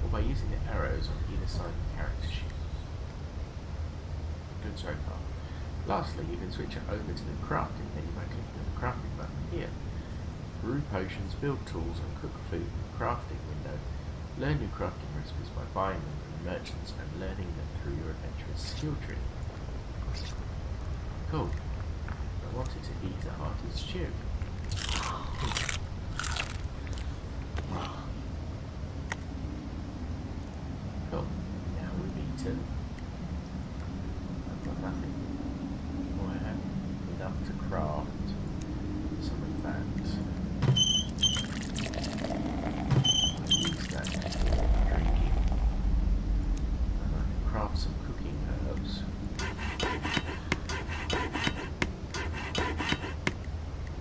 Speaker 1: or by using the arrows on either side of the character sheet. Good so far. Lastly, you can switch it over to the crafting menu by clicking on the crafting button here. Brew potions, build tools and cook food in the crafting window. Learn new crafting recipes by buying them from the merchants and learning them through your adventurer's skill tree. Cool. I wanted to eat a hearty stew. Cool. Now we've eaten. I've got nothing. Oh, I have enough to craft some of that. I use that for drinking. And I can craft some cooking herbs.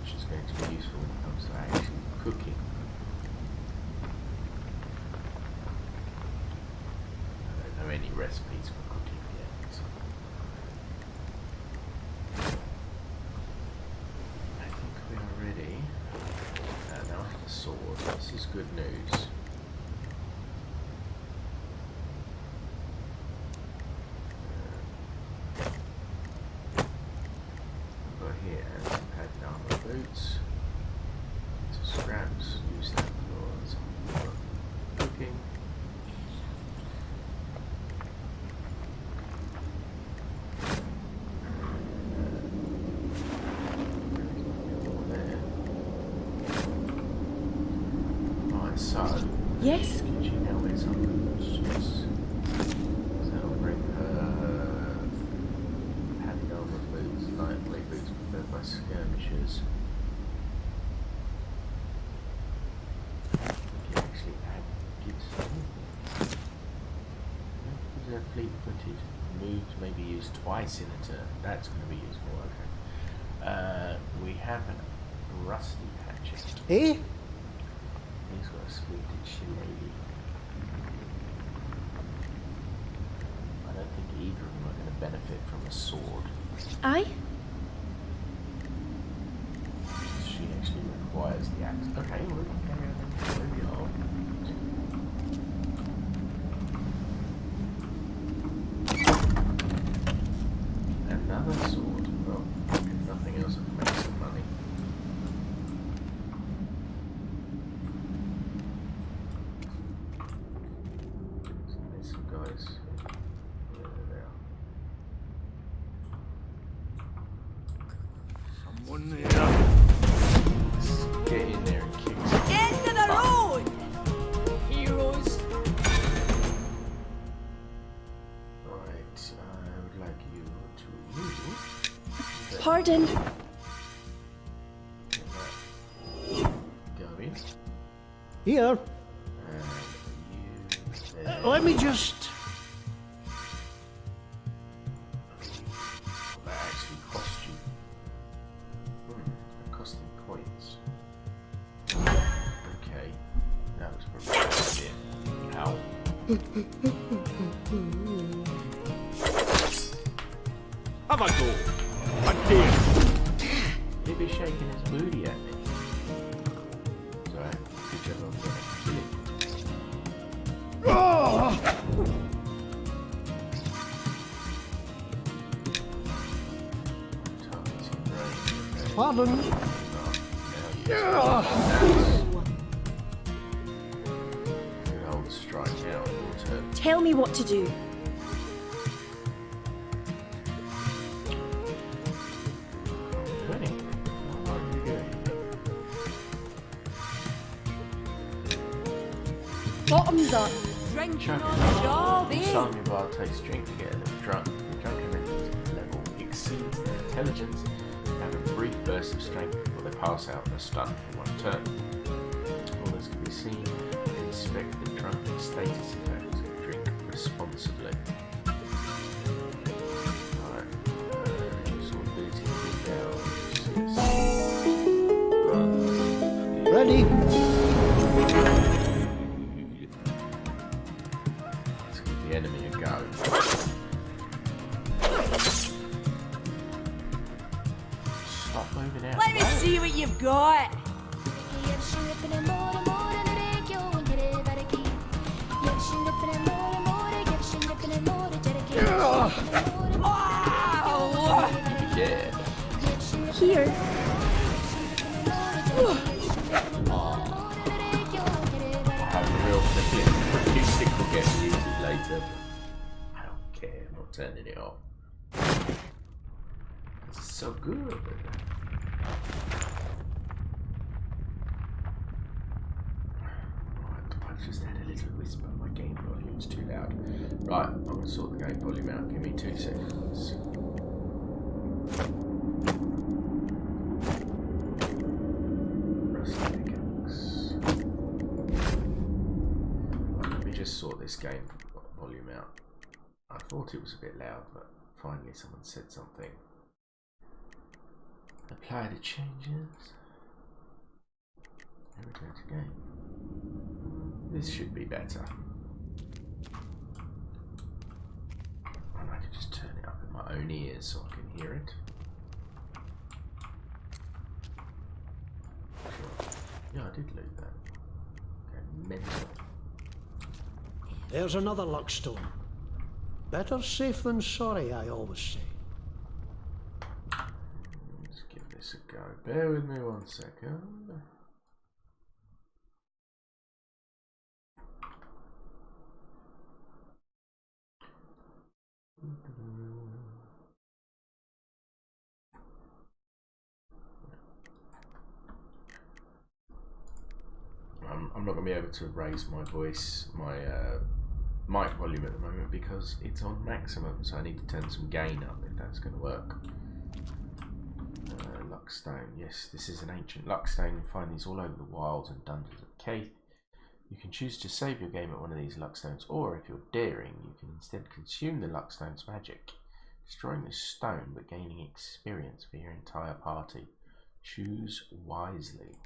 Speaker 1: Which is going to be useful when it comes to actually cooking. I don't know any recipes for cooking yet. So. I think we are ready. Now I have a sword. This is good news. I've got here some padded armor boots. Some scraps. Use that for cooking.
Speaker 16: Yes?
Speaker 1: She now wears some boots. Yes. So I'll bring her padded armor boots, lightweight boots preferred by skirmishers. We can actually add Gibson. These are fleet-footed. Moved, maybe used twice in a turn. That's going to be useful, okay. We have a rusty hatchet.
Speaker 2: Eh?
Speaker 1: He's got a splintered shillelagh. I don't think either of them are going to benefit from a sword.
Speaker 16: Aye?
Speaker 1: She actually requires the axe. Okay, we'll carry on then. There we are. Another sword. Well, if nothing else, it makes some money.
Speaker 9: Someone there.
Speaker 1: Get in there and kick some.
Speaker 5: End of the road! Heroes!
Speaker 1: Right, I would like you to move.
Speaker 16: Pardon?
Speaker 1: Go in.
Speaker 2: Here. Let me just...
Speaker 1: That actually cost you. That cost them points. Okay. That was probably a bit. Ow.
Speaker 9: Have a go. A dear.
Speaker 1: He'd be shaking his booty at me. Sorry. Good job on that.
Speaker 2: Pardon?
Speaker 1: Good old strike out your turn.
Speaker 16: Tell me what to do. Bottoms up.
Speaker 5: Drinking on the job, eh?
Speaker 1: Some of our takes drink to get a little drunk. The drunken level exceeds their intelligence and have a brief burst of strength before they pass out in a stun for one turn. All this can be seen and inspect the drunken status effects and drink responsibly. Alright, use all ability to be down.
Speaker 2: Ready?
Speaker 1: the enemy a go. Stop moving out.
Speaker 5: Let me see what you've got.
Speaker 1: Yeah.
Speaker 16: Here.
Speaker 1: Have a real flipping music will get muted later, but I don't care, I'm not turning it off. This is so good. I've just had a little whisper, my game volume's too loud. Right, I'm going to sort the game volume out, give me 2 seconds. Let me just sort this game volume out. I thought it was a bit loud, but finally someone said something. Apply the changes. And return to game. This should be better. And I can just turn it up in my own ears so I can hear it. Yeah, I did loot that. Okay, mental.
Speaker 2: There's another luckstone. Better safe than sorry, I always say.
Speaker 1: Let's give this a go. Bear with me 1 second. I'm not going to be able to raise my voice, my mic volume at the moment because it's on maximum, so I need to turn some gain up if that's going to work. Luckstone, yes, this is an ancient luckstone. You find these all over the wilds and dungeons of Caith. You can choose to save your game at one of these luckstones, or if you're daring, you can instead consume the luckstone's magic, destroying the stone but gaining experience for your entire party. Choose wisely.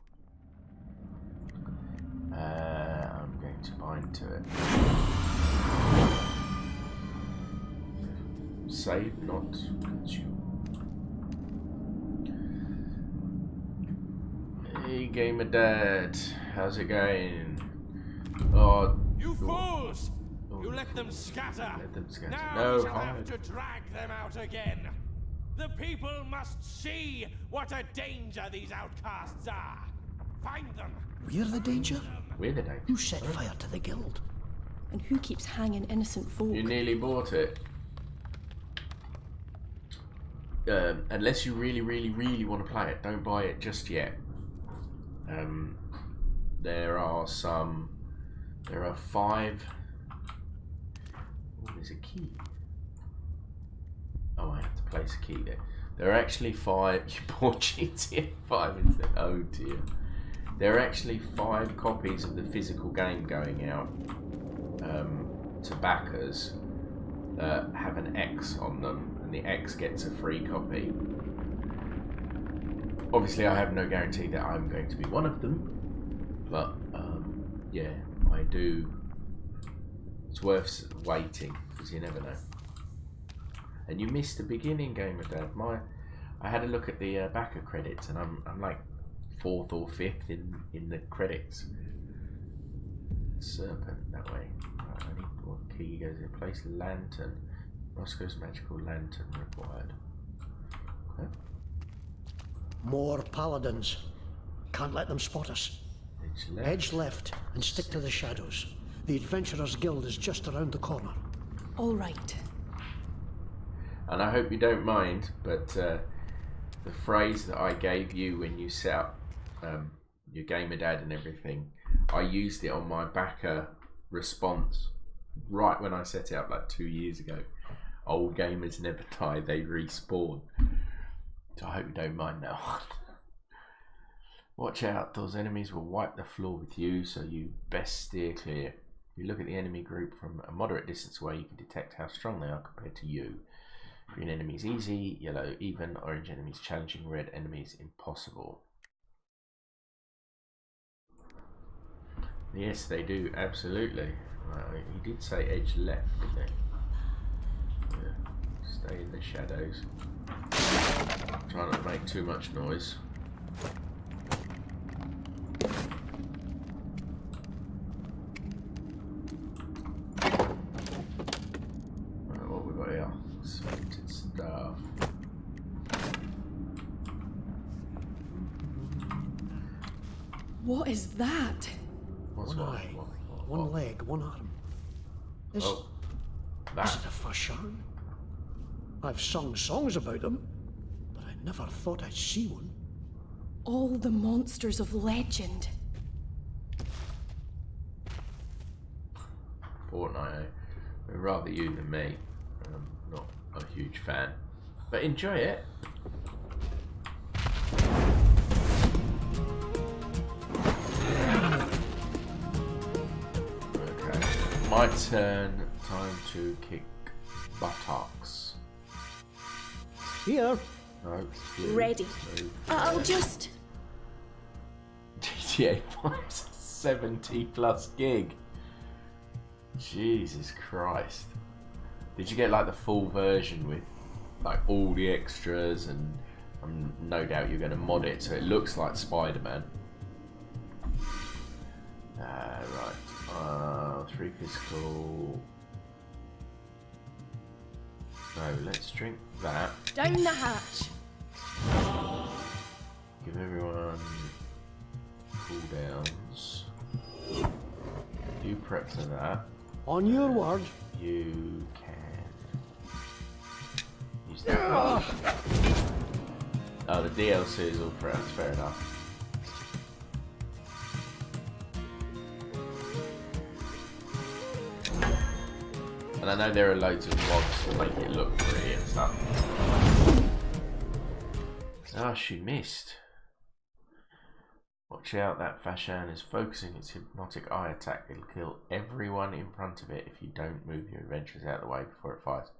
Speaker 1: I'm going to bind to it. Save, not consume. Hey, Gamer Dad, how's it going? Oh,
Speaker 7: you fools! You let them scatter.
Speaker 1: Let them scatter.
Speaker 7: Now
Speaker 1: no,
Speaker 7: we shall have to drag them out again. The people must see what a danger these outcasts are. Find them.
Speaker 2: We're the danger?
Speaker 1: We're the danger.
Speaker 2: Who set fire to the guild?
Speaker 16: And who keeps hanging innocent folk?
Speaker 1: You nearly bought it. Unless you really, really, really want to play it, don't buy it just yet. There are 5. Oh, there's a key. Oh, I have to place a key there. There are actually 5. You bought GTA 5 instead. Oh dear. There are actually 5 copies of the physical game going out to backers that have an X on them, and the X gets a free copy. Obviously, I have no guarantee that I'm going to be one of them, but yeah, I do. It's worth waiting because you never know. And you missed the beginning, Gamer Dad. I had a look at the backer credits, and I'm like 4th or 5th in the credits. Serpent that way. Right, I need what key goes in place. Lantern. Roscoe's magical lantern required. Okay.
Speaker 2: More paladins. Can't let them spot us. Edge left and stick to the shadows. The Adventurers Guild is just around the corner.
Speaker 16: All right.
Speaker 1: And I hope you don't mind, but the phrase that I gave you when you set up your Gamer Dad and everything, I used it on my backer response right when I set it up like 2 years ago. Old gamers never die, they respawn. So I hope you don't mind now. Watch out, those enemies will wipe the floor with you, so you best steer clear. If you look at the enemy group from a moderate distance away, you can detect how strong they are compared to you. Green enemies easy, yellow even, orange enemies challenging, red enemies impossible. Yes, they do, absolutely. He did say edge left, didn't he? Yeah. Stay in the shadows. Try not to make too much noise. Right, what we got here? Smelted stuff.
Speaker 16: What is that?
Speaker 1: What's
Speaker 2: one eye, one leg, one arm. Is it a fashan? I've sung songs about them, but I never thought I'd see one.
Speaker 16: All the monsters of legend.
Speaker 1: Fortnite, rather you than me. I'm not a huge fan, but enjoy it. Okay, my turn. Time to kick buttocks.
Speaker 2: Here.
Speaker 1: No, you.
Speaker 8: Ready. I'll just...
Speaker 1: GTA 5's 70 plus gig. Jesus Christ. Did you get like the full version with like all the extras, and no doubt you're going to mod it so it looks like Spider-Man. Right. 3 physical. No, let's drink that.
Speaker 16: Down the hatch.
Speaker 1: Give everyone cooldowns. You prep for that.
Speaker 2: On your word.
Speaker 1: You can use that. Oh, the DLC is all prepped. Fair enough. And I know there are loads of mods to make it look pretty and stuff. Ah, she missed. Watch out, that Fashan is focusing its hypnotic eye attack. It'll kill everyone in front of it if you don't move your adventurers out of the way before it fires.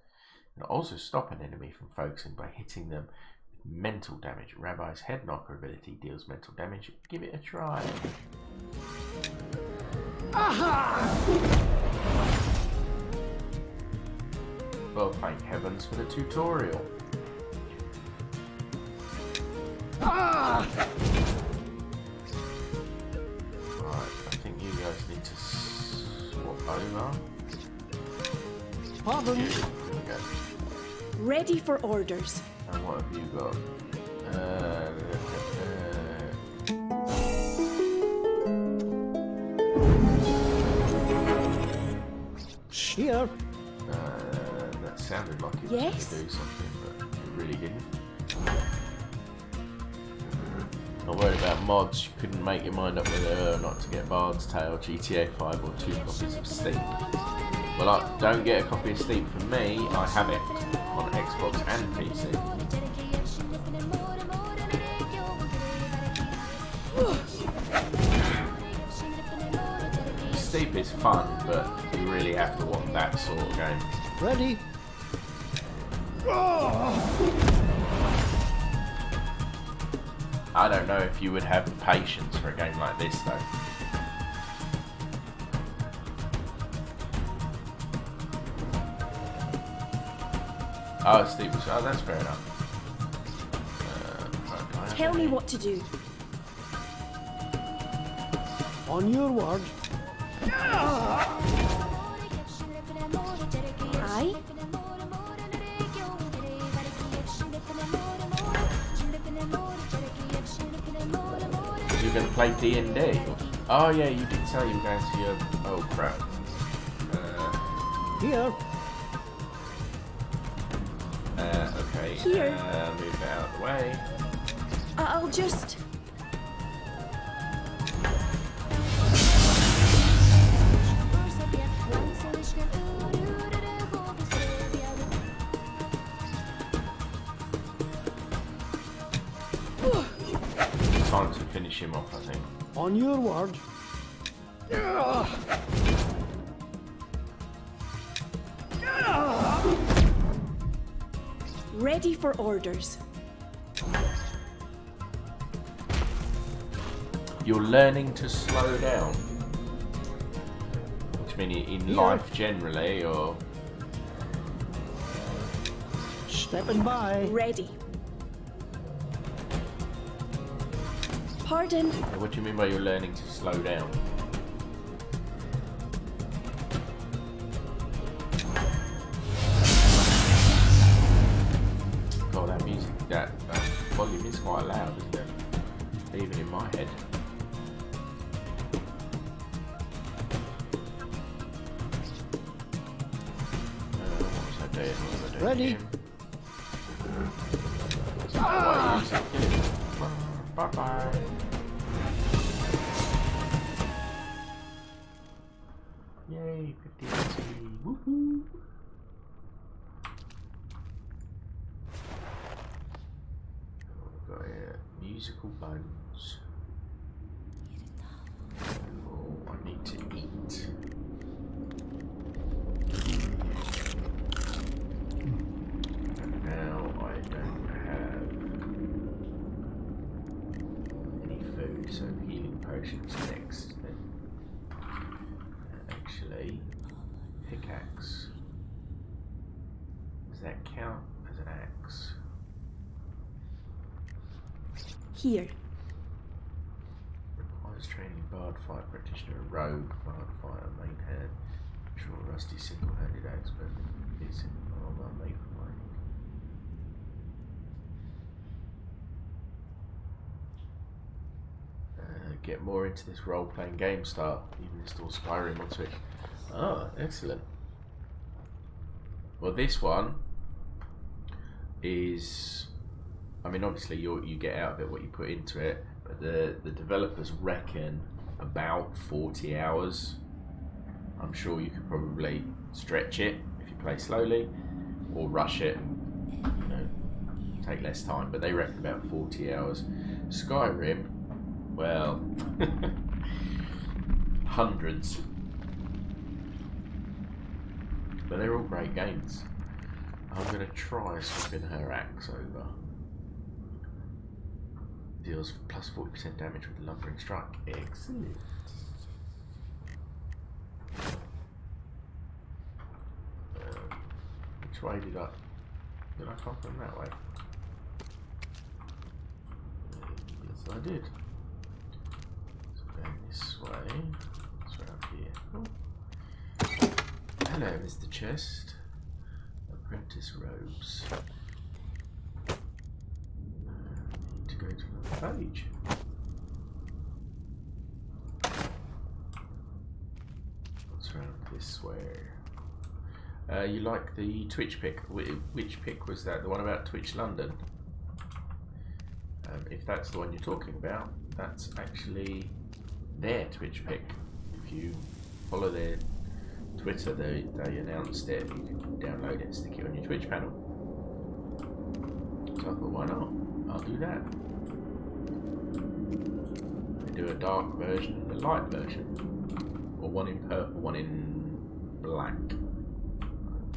Speaker 1: It'll also stop an enemy from focusing by hitting them with mental damage. Rabbi's head knocker ability deals mental damage. Give it a try. Aha! Well, thank heavens for the tutorial. Ah! Right, I think you guys need to swap over.
Speaker 2: Pardon.
Speaker 1: Here we go.
Speaker 8: Ready for orders.
Speaker 1: And what have you got?
Speaker 2: Here.
Speaker 1: That sounded like it was
Speaker 8: Yes?
Speaker 1: going to do something, but it really didn't. Not worried about mods. You couldn't make your mind up whether or not to get Bard's Tale, GTA 5 or 2 copies of Steep. Well, don't get a copy of Steep from me. I have it on Xbox and PC. Steep is fun, but you really have to want that sort of game.
Speaker 2: Ready.
Speaker 1: I don't know if you would have the patience for a game like this, though. Oh, Steve was. Oh, that's fair enough. Okay.
Speaker 8: Tell me what to do.
Speaker 2: On your word.
Speaker 8: Aye?
Speaker 1: You're going to play D&D? Oh yeah, you did say you were going to your... Oh crap.
Speaker 2: Here.
Speaker 1: Okay.
Speaker 8: Here.
Speaker 1: Move it out of the way.
Speaker 8: I'll just...
Speaker 1: Time to finish him off, I think.
Speaker 2: On your word.
Speaker 8: Ready for orders.
Speaker 1: You're learning to slow down. just mean in life generally, or?
Speaker 2: Stepping by.
Speaker 16: Ready. Pardon.
Speaker 1: What do you mean by you're learning to slow down? God, that music, that volume is quite loud, isn't it? Even in my head. What was I doing?
Speaker 2: Ready.
Speaker 1: Bye-bye. Yay, 50 woohoo! We've got musical bones. Oh, I need to eat. And now I don't have any food, so healing potions next. Then actually, pickaxe. Does that count as an axe?
Speaker 16: Here.
Speaker 1: Requires training bard fight practitioner, rogue, bard fighter, main hand, short rusty single-handed axe, but is armor made for mining. Get more into this role-playing game start. Even install Skyrim on Switch. Oh, excellent. Well, this one is, I mean, obviously you get out of it what you put into it, but the developers reckon about 40 hours. I'm sure you could probably stretch it if you play slowly, or rush it and, you know, take less time, but they reckon about 40 hours. Skyrim, well, hundreds. But they're all great games. I'm going to try swapping her axe over. Deals plus 40% damage with the lumbering strike. Excellent. Which way did I come from? That way? Yes, I did. So going this way. It's around here. Oh. Hello, Mr. Chest. Apprentice robes. Need to go to another page. What's around this way? You like the Twitch pick? Which pick was that? The one about Twitch London? If that's the one you're talking about, that's actually their Twitch pick. If you follow their Twitter, they announced it. You can download it and stick it on your Twitch panel. So I thought, why not? I'll do that. They do a dark version and a light version, or one in purple, one in black.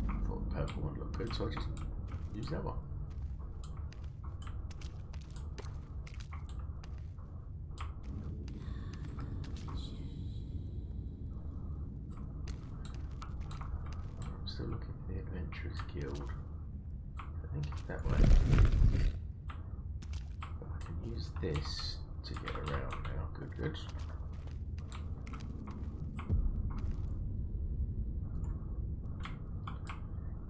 Speaker 1: I thought the purple one looked good, so I just used that one. Still looking for the Adventurers Guild. I think it's that way. But I can use this to get around now. Good, good.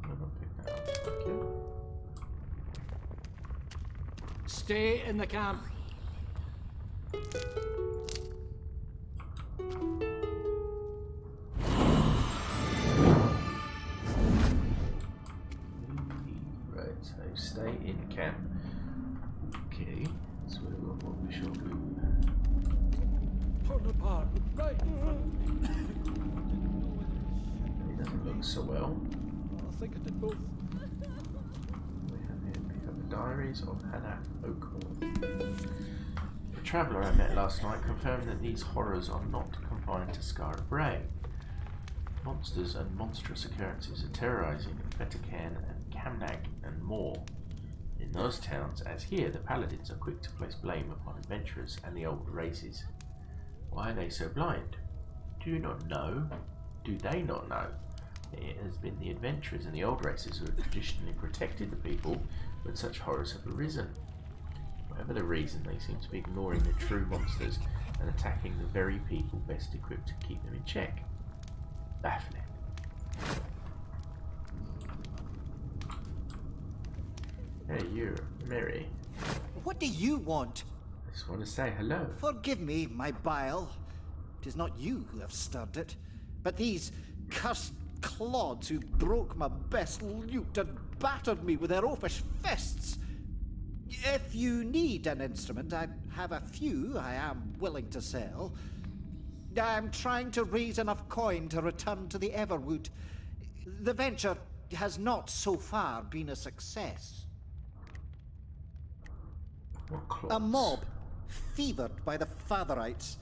Speaker 1: I'm gonna pick that up. Okay.
Speaker 10: Stay in the camp.
Speaker 1: Stay in camp. Okay, so what we shall do.
Speaker 10: Turn apart, right in front of me.
Speaker 1: He doesn't look so well.
Speaker 10: I think I did both.
Speaker 1: We have here pick up the diaries of Hannah Oakmore. The traveller I met last night confirmed that these horrors are not confined to Skara Brae. Monsters and monstrous occurrences are terrorising Fetacan and Camnag and more. In those towns, as here, the paladins are quick to place blame upon adventurers and the old races. Why are they so blind? Do you not know? do they not know? It has been the adventurers and the old races who have traditionally protected the people when such horrors have arisen. Whatever the reason, they seem to be ignoring the true monsters and attacking the very people best equipped to keep them in check. Baffling. Hey, you, Mary.
Speaker 17: What do you want?
Speaker 1: I just want to say hello.
Speaker 17: Forgive me, my bile. It is not you who have stirred it, but these cursed clods who broke my best lute and battered me with their oafish fists. If you need an instrument, I have a few I am willing to sell. I'm trying to raise enough coin to return to the Everwood. The venture has not so far been a success. A mob fevered by the Fatherites.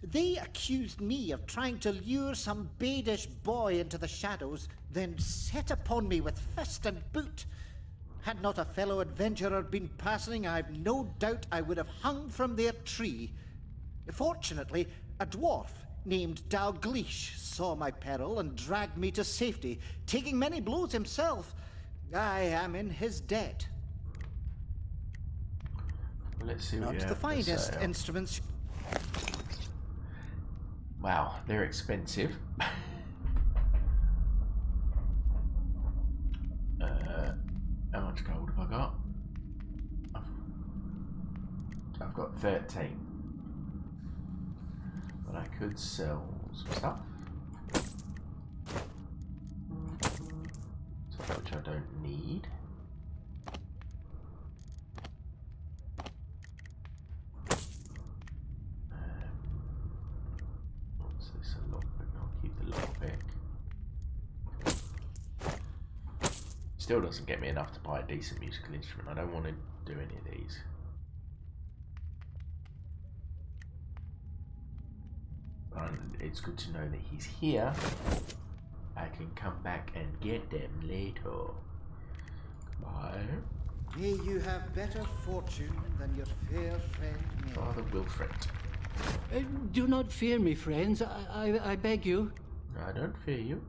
Speaker 17: They accused me of trying to lure some badish boy into the shadows, then set upon me with fist and boot. Had not a fellow adventurer been passing, I've no doubt I would have hung from their tree. Fortunately, a dwarf named Dalgleish saw my peril and dragged me to safety, taking many blows himself. I am in his debt.
Speaker 1: Let's see what
Speaker 17: Not
Speaker 1: you
Speaker 17: the
Speaker 1: have to
Speaker 17: finest
Speaker 1: say.
Speaker 17: instruments.
Speaker 1: Wow, they're expensive. How much gold have I got? I've got 13. But I could sell some stuff. Stuff which I don't need. What's this? A lockpick? I'll keep the lockpick. Still doesn't get me enough to buy a decent musical instrument. I don't want to do any of these. And it's good to know that he's here. I can come back and get them later. Goodbye.
Speaker 17: May you have better fortune than your fair friend Mary.
Speaker 1: Father Wilfred.
Speaker 10: Do not fear me, friends. I beg you.
Speaker 1: I don't fear you.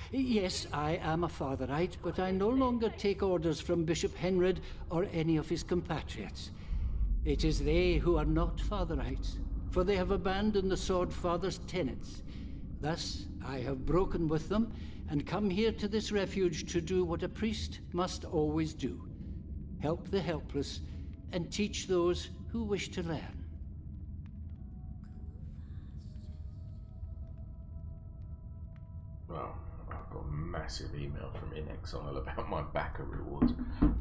Speaker 10: Yes, I am a Fatherite, but I no longer take orders from Bishop Henred or any of his compatriots. It is they who are not Fatherites, for they have abandoned the Sword Father's tenets. Thus, I have broken with them and come here to this refuge to do what a priest must always do: help the helpless and teach those who wish to learn.
Speaker 1: Well, I've got a massive email from In Exile about my backer rewards.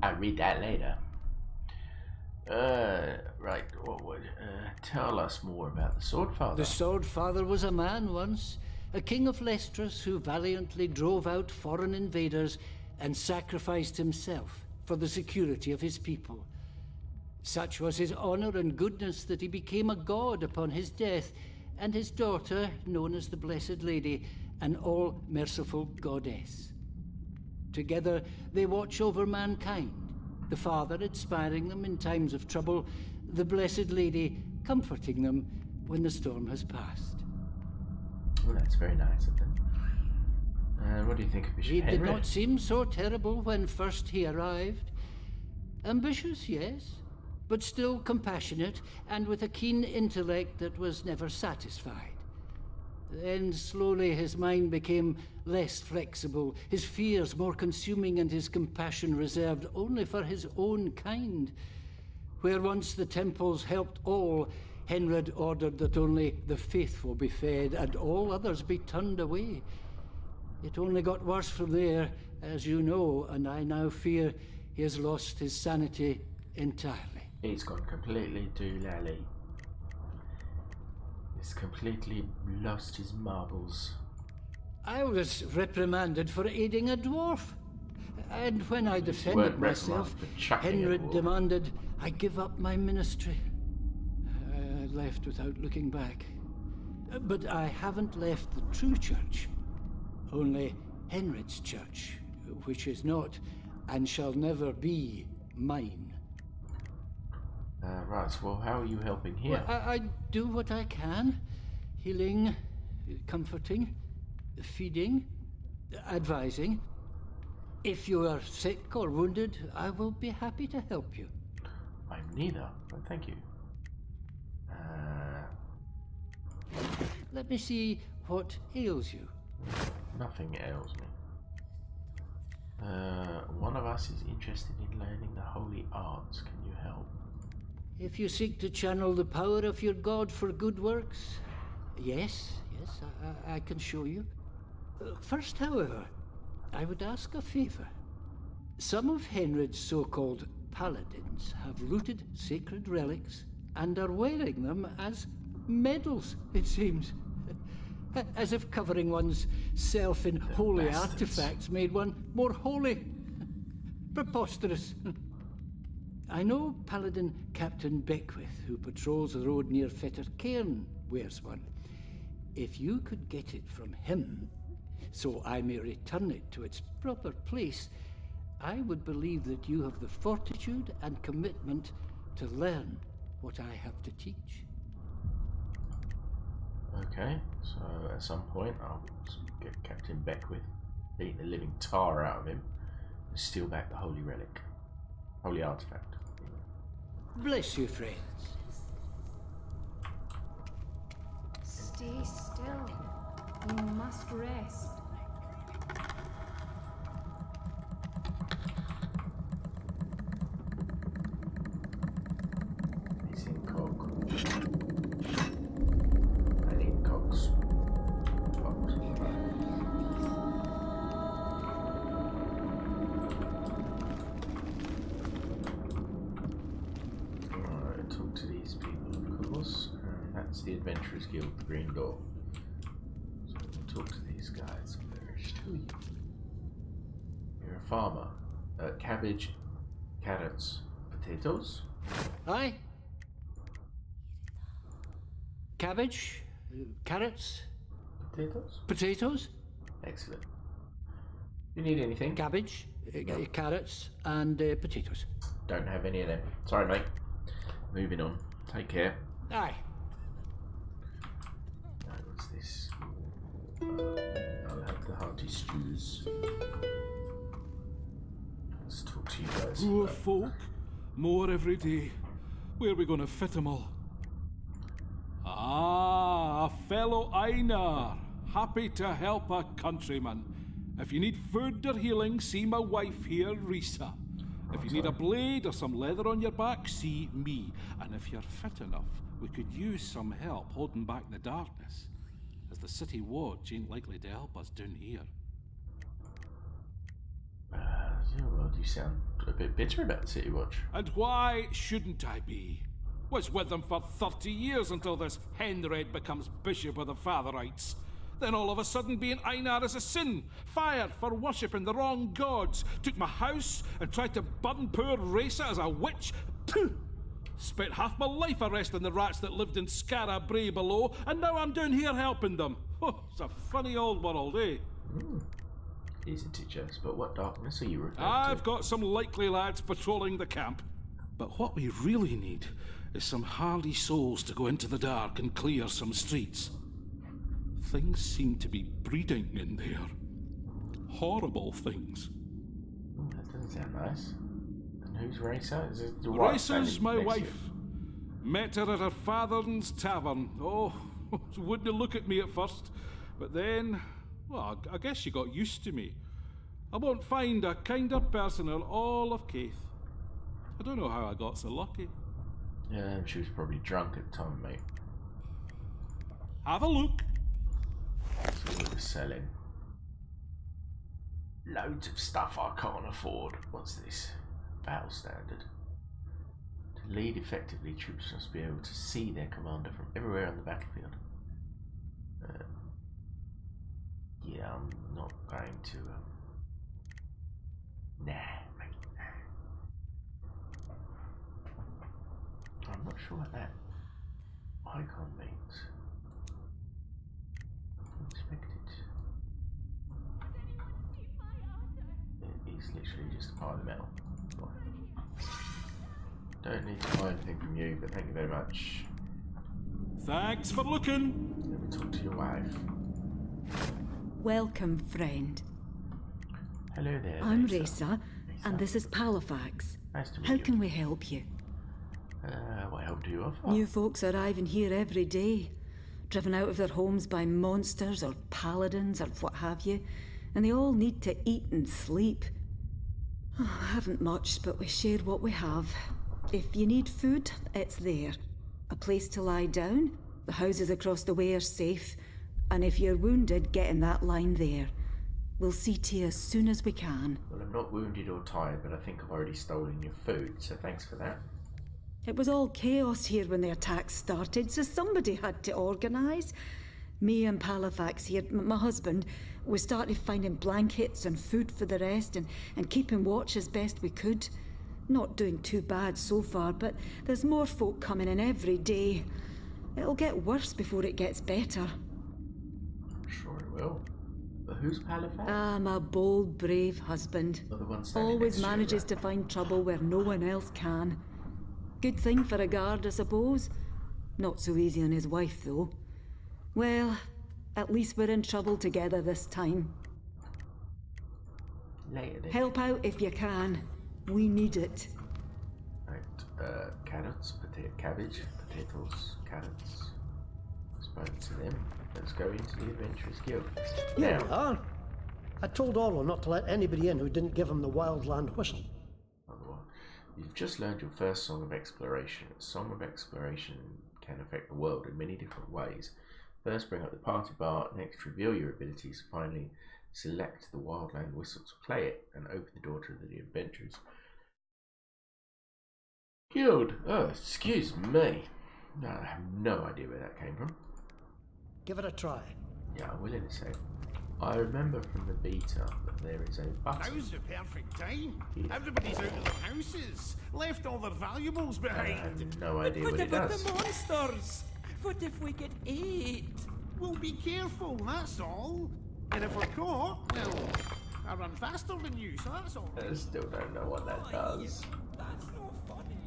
Speaker 1: I'll read that later. Right, what would tell us more about the Sword Father?
Speaker 10: The Sword Father was a man once, a king of Lestras who valiantly drove out foreign invaders and sacrificed himself for the security of his people. Such was his honor and goodness that he became a god upon his death, and his daughter, known as the Blessed Lady, an all-merciful goddess. Together, they watch over mankind, the Father inspiring them in times of trouble, the Blessed Lady comforting them when the storm has passed.
Speaker 1: Well, that's very nice of them. What do you think of Bishop Henry?
Speaker 10: He did not seem so terrible when first he arrived. Ambitious, yes, but still compassionate and with a keen intellect that was never satisfied. Then slowly his mind became less flexible, his fears more consuming and his compassion reserved only for his own kind. Where once the temples helped all, Henred ordered that only the faithful be fed and all others be turned away. It only got worse from there, as you know, and I now fear he has lost his sanity entirely.
Speaker 1: He's gone completely doolally. He's completely lost his marbles.
Speaker 10: I was reprimanded for aiding a dwarf. And when I defended myself, Henred demanded I give up my ministry. I left without looking back. But I haven't left the true church. Only Henred's church, which is not and shall never be mine.
Speaker 1: Right, so, well, how are you helping here?
Speaker 10: Well, I do what I can. Healing, comforting, feeding, advising. If you are sick or wounded, I will be happy to help you.
Speaker 1: I'm neither, but thank you.
Speaker 10: Let me see what ails you.
Speaker 1: Nothing ails me. One of us is interested in learning the holy arts. Can you help?
Speaker 10: If you seek to channel the power of your god for good works, yes, I can show you. First, however, I would ask a favour. Some of Henrid's so-called paladins have looted sacred relics and are wearing them as medals, it seems. As if covering one's self in holy artifacts made one more holy. Preposterous. I know Paladin Captain Beckwith, who patrols the road near Fetter Cairn, wears one. If you could get it from him, so I may return it to its proper place, I would believe that you have the fortitude and commitment to learn what I have to teach.
Speaker 1: Okay, so at some point I'll get Captain Beckwith, beat the living tar out of him, and steal back the holy relic. Holy artifact.
Speaker 10: Bless you, friends.
Speaker 16: Stay still. You must rest.
Speaker 1: Missing cog. I need cogs. Alright, talk to these people, of course. That's the Adventurers Guild, the Green Door. So we'll talk to these guys first. Who are you? You're a farmer. Cabbage, carrots, potatoes?
Speaker 10: Aye. Cabbage, carrots,
Speaker 1: potatoes.
Speaker 10: Potatoes.
Speaker 1: Excellent. You need anything?
Speaker 10: Cabbage, carrots, and potatoes.
Speaker 1: Don't have any of them. Sorry, mate. Moving on. Take care.
Speaker 10: Aye.
Speaker 1: What's this? I'll have the hearty stews. Let's talk to you guys.
Speaker 18: Poor folk. More every day. Where are we going to fit them all? Ah, a fellow Einar. Happy to help a countryman. If you need food or healing, see my wife here, Risa. If you need a blade or some leather on your back, see me. And if you're fit enough, we could use some help holding back the darkness, as the city watch ain't likely to help us down here.
Speaker 1: Yeah, well, you sound a bit bitter about the city watch.
Speaker 18: And why shouldn't I be? Was with them for 30 years until this Henred becomes bishop of the Fatherites. Then all of a sudden being Einar is a sin, fired for worshipping the wrong gods, took my house and tried to burn poor Risa as a witch. Pooh! Spent half my life arresting the rats that lived in Skara Brae below, and now I'm down here helping them. Oh, it's a funny old world, eh?
Speaker 1: Isn't it just? But what darkness are you referring to?
Speaker 18: I've got some likely lads patrolling the camp. But what we really need is some hardy souls to go into the dark and clear some streets. Things seem to be breeding in there. Horrible things.
Speaker 1: That doesn't sound nice. And who's Raisa? Is it the wife?
Speaker 18: Raissa's my wife. Met her at her father's tavern. Oh, she wouldn't look at me at first. But then, well, I guess she got used to me. I won't find a kinder person in all of Keith. I don't know how I got so lucky.
Speaker 1: Yeah, she was probably drunk at the time, mate.
Speaker 18: Have a look.
Speaker 1: That's what we were selling. Loads of stuff I can't afford. What's this? Battle standard. To lead effectively, troops must be able to see their commander from everywhere on the battlefield. Yeah, I'm not going to. Nah, mate. I'm not sure what that icon means. Inspect it. It is literally just a pile of metal. don't need to buy anything from you, but thank you very much.
Speaker 18: Thanks for looking.
Speaker 1: Let me talk to your wife.
Speaker 19: Welcome, friend.
Speaker 1: Hello there.
Speaker 19: I'm Risa, and this is Palafax.
Speaker 1: Nice to meet
Speaker 19: How
Speaker 1: you.
Speaker 19: can we help you?
Speaker 1: What help do you offer?
Speaker 19: New folks arriving here every day, driven out of their homes by monsters or paladins or what have you, and they all need to eat and sleep. Oh, I haven't much, but we share what we have. If you need food, it's there. A place to lie down, the houses across the way are safe, and if you're wounded, get in that line there. We'll see to you as soon as we can.
Speaker 1: Well, I'm not wounded or tired, but I think I've already stolen your food, so thanks for that.
Speaker 19: It was all chaos here when the attack started, so somebody had to organise. Me and Palafax here, my husband, we started finding blankets and food for the rest and keeping watch as best we could. Not doing too bad so far, but there's more folk coming in every day. It'll get worse before it gets better.
Speaker 1: I'm sure it will. But who's Palafax?
Speaker 19: Ah, my bold, brave husband.
Speaker 1: Oh, the one standing
Speaker 19: Always
Speaker 1: next to you,
Speaker 19: manages
Speaker 1: right?
Speaker 19: to find trouble where no one else can. Good thing for a guard, I suppose. Not so easy on his wife, though. Well, at least we're in trouble together this time.
Speaker 1: Later then.
Speaker 19: Help out if you can. We need it.
Speaker 1: Right, carrots, cabbage, potatoes, carrots. Spoken to them. Let's go into the Adventurers Guild.
Speaker 2: Here we are. I told Orlo not to let anybody in who didn't give him the Wildland whistle.
Speaker 1: You've just learned your first Song of Exploration. A Song of Exploration can affect the world in many different ways. First, bring up the party bar. Next, reveal your abilities. Finally, select the Wildland whistle to play it and open the door to the Adventurers Guild. Oh, excuse me. No, I have no idea where that came from.
Speaker 2: Give it a try.
Speaker 1: Yeah, I'm willing to say. I remember from the beta that there is a button.
Speaker 9: Now's the perfect time. Everybody's out of their houses, left all their valuables
Speaker 1: I
Speaker 9: behind.
Speaker 1: have no idea
Speaker 11: What
Speaker 1: what it
Speaker 11: about
Speaker 1: does.
Speaker 11: the monsters? What if we get ate?
Speaker 9: We'll be careful, that's all. And if we're caught, well, I run faster than you, so that's all.
Speaker 1: I still don't know what that does.
Speaker 11: That's no funny.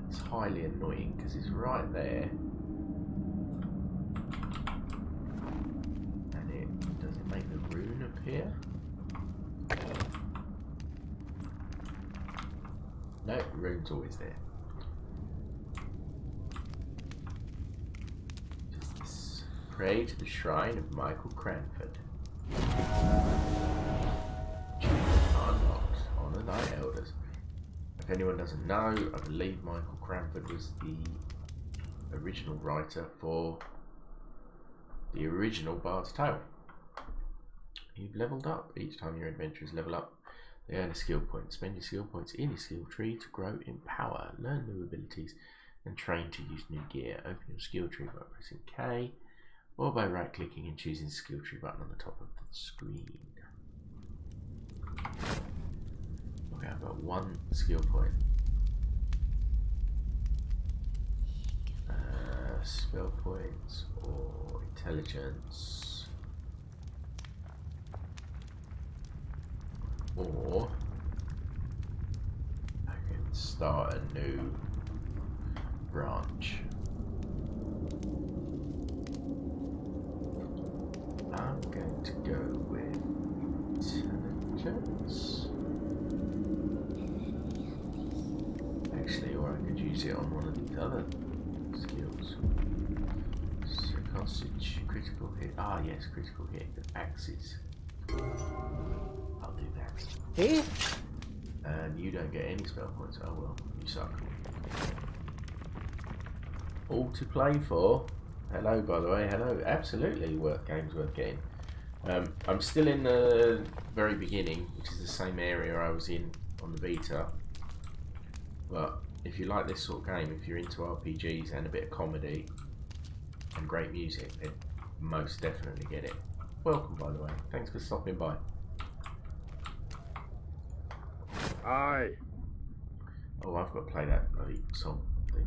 Speaker 1: It's highly annoying because it's right there. And it doesn't make the rune appear. No, the rune's always there. Just this. Pray to the shrine of Michael Cranford. Unlocked. Honor thy elders. If anyone doesn't know, I believe Michael Cranford was the original writer for the original Bard's Tale. You've leveled up. Each time your adventurers level up, they earn a skill point. Spend your skill points in your skill tree to grow in power, learn new abilities, and train to use new gear. Open your skill tree by pressing K, or by right-clicking and choosing the skill tree button on the top of the screen. Okay, I've got one skill point. Spell points or intelligence, or I can start a new branch. I'm going to go with intelligence. Actually, or I could use it on one of these other skills. So constitute critical hit. Ah, yes, critical hit with axes. I'll do that.
Speaker 2: Hey?
Speaker 1: And you don't get any spell points. Oh well, you suck. All to play for. Hello, by the way. Hello. Absolutely, games worth getting. I'm still in the very beginning, which is the same area I was in on the beta. But if you like this sort of game, if you're into RPGs and a bit of comedy and great music, then most definitely get it. Welcome, by the way. Thanks for stopping by.
Speaker 20: Aye.
Speaker 1: Oh, I've got to play that bloody song thing.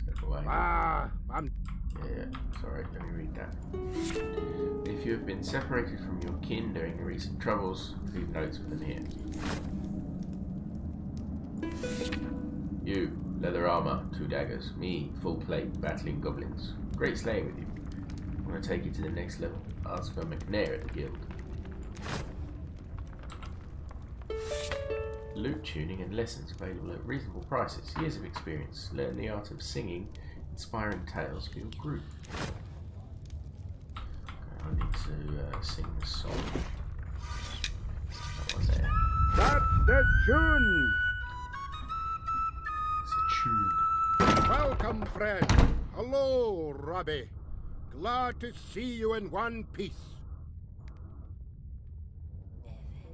Speaker 1: Step away.
Speaker 20: Ah, I'm
Speaker 1: Yeah, sorry, let me read that. If you have been separated from your kin during the recent troubles, leave notes for them here. You, leather armor, 2 daggers. Me, full plate, battling goblins. Great slaying with you. I want to take you to the next level. Ask for McNair at the guild. Lute tuning and lessons available at reasonable prices. Years of experience. Learn the art of singing inspiring tales for your group. Okay, I need to sing the song. That one there.
Speaker 20: That's the tune!
Speaker 1: It's a tune.
Speaker 20: Welcome, friend. Hello, Robbie. Glad to see you in one piece.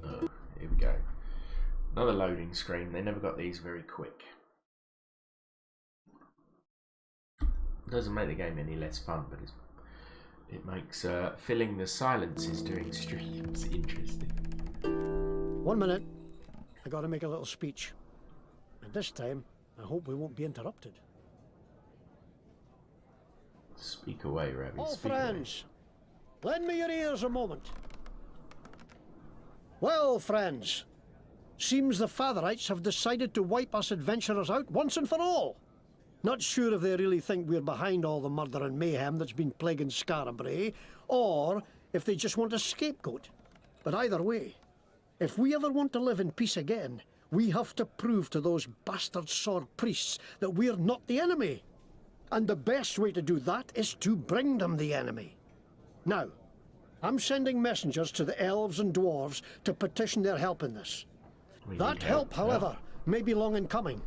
Speaker 1: Here we go. Another loading screen. They never got these very quick. Doesn't make the game any less fun, but it makes filling the silences during streams interesting.
Speaker 2: 1 minute. I gotta make a little speech. And this time, I hope we won't be interrupted.
Speaker 1: Speak away, Ravi.
Speaker 2: All
Speaker 1: Speak
Speaker 2: friends, lend me your ears a moment. Well, friends, seems the Fatherites have decided to wipe us adventurers out once and for all. Not sure if they really think we're behind all the murder and mayhem that's been plaguing Scarabray, or if they just want a scapegoat. But either way, if we ever want to live in peace again, we have to prove to those bastard sword priests that we're not the enemy. And the best way to do that is to bring them the enemy. Now, I'm sending messengers to the elves and dwarves to petition their help in this. That help, however, may be long in coming.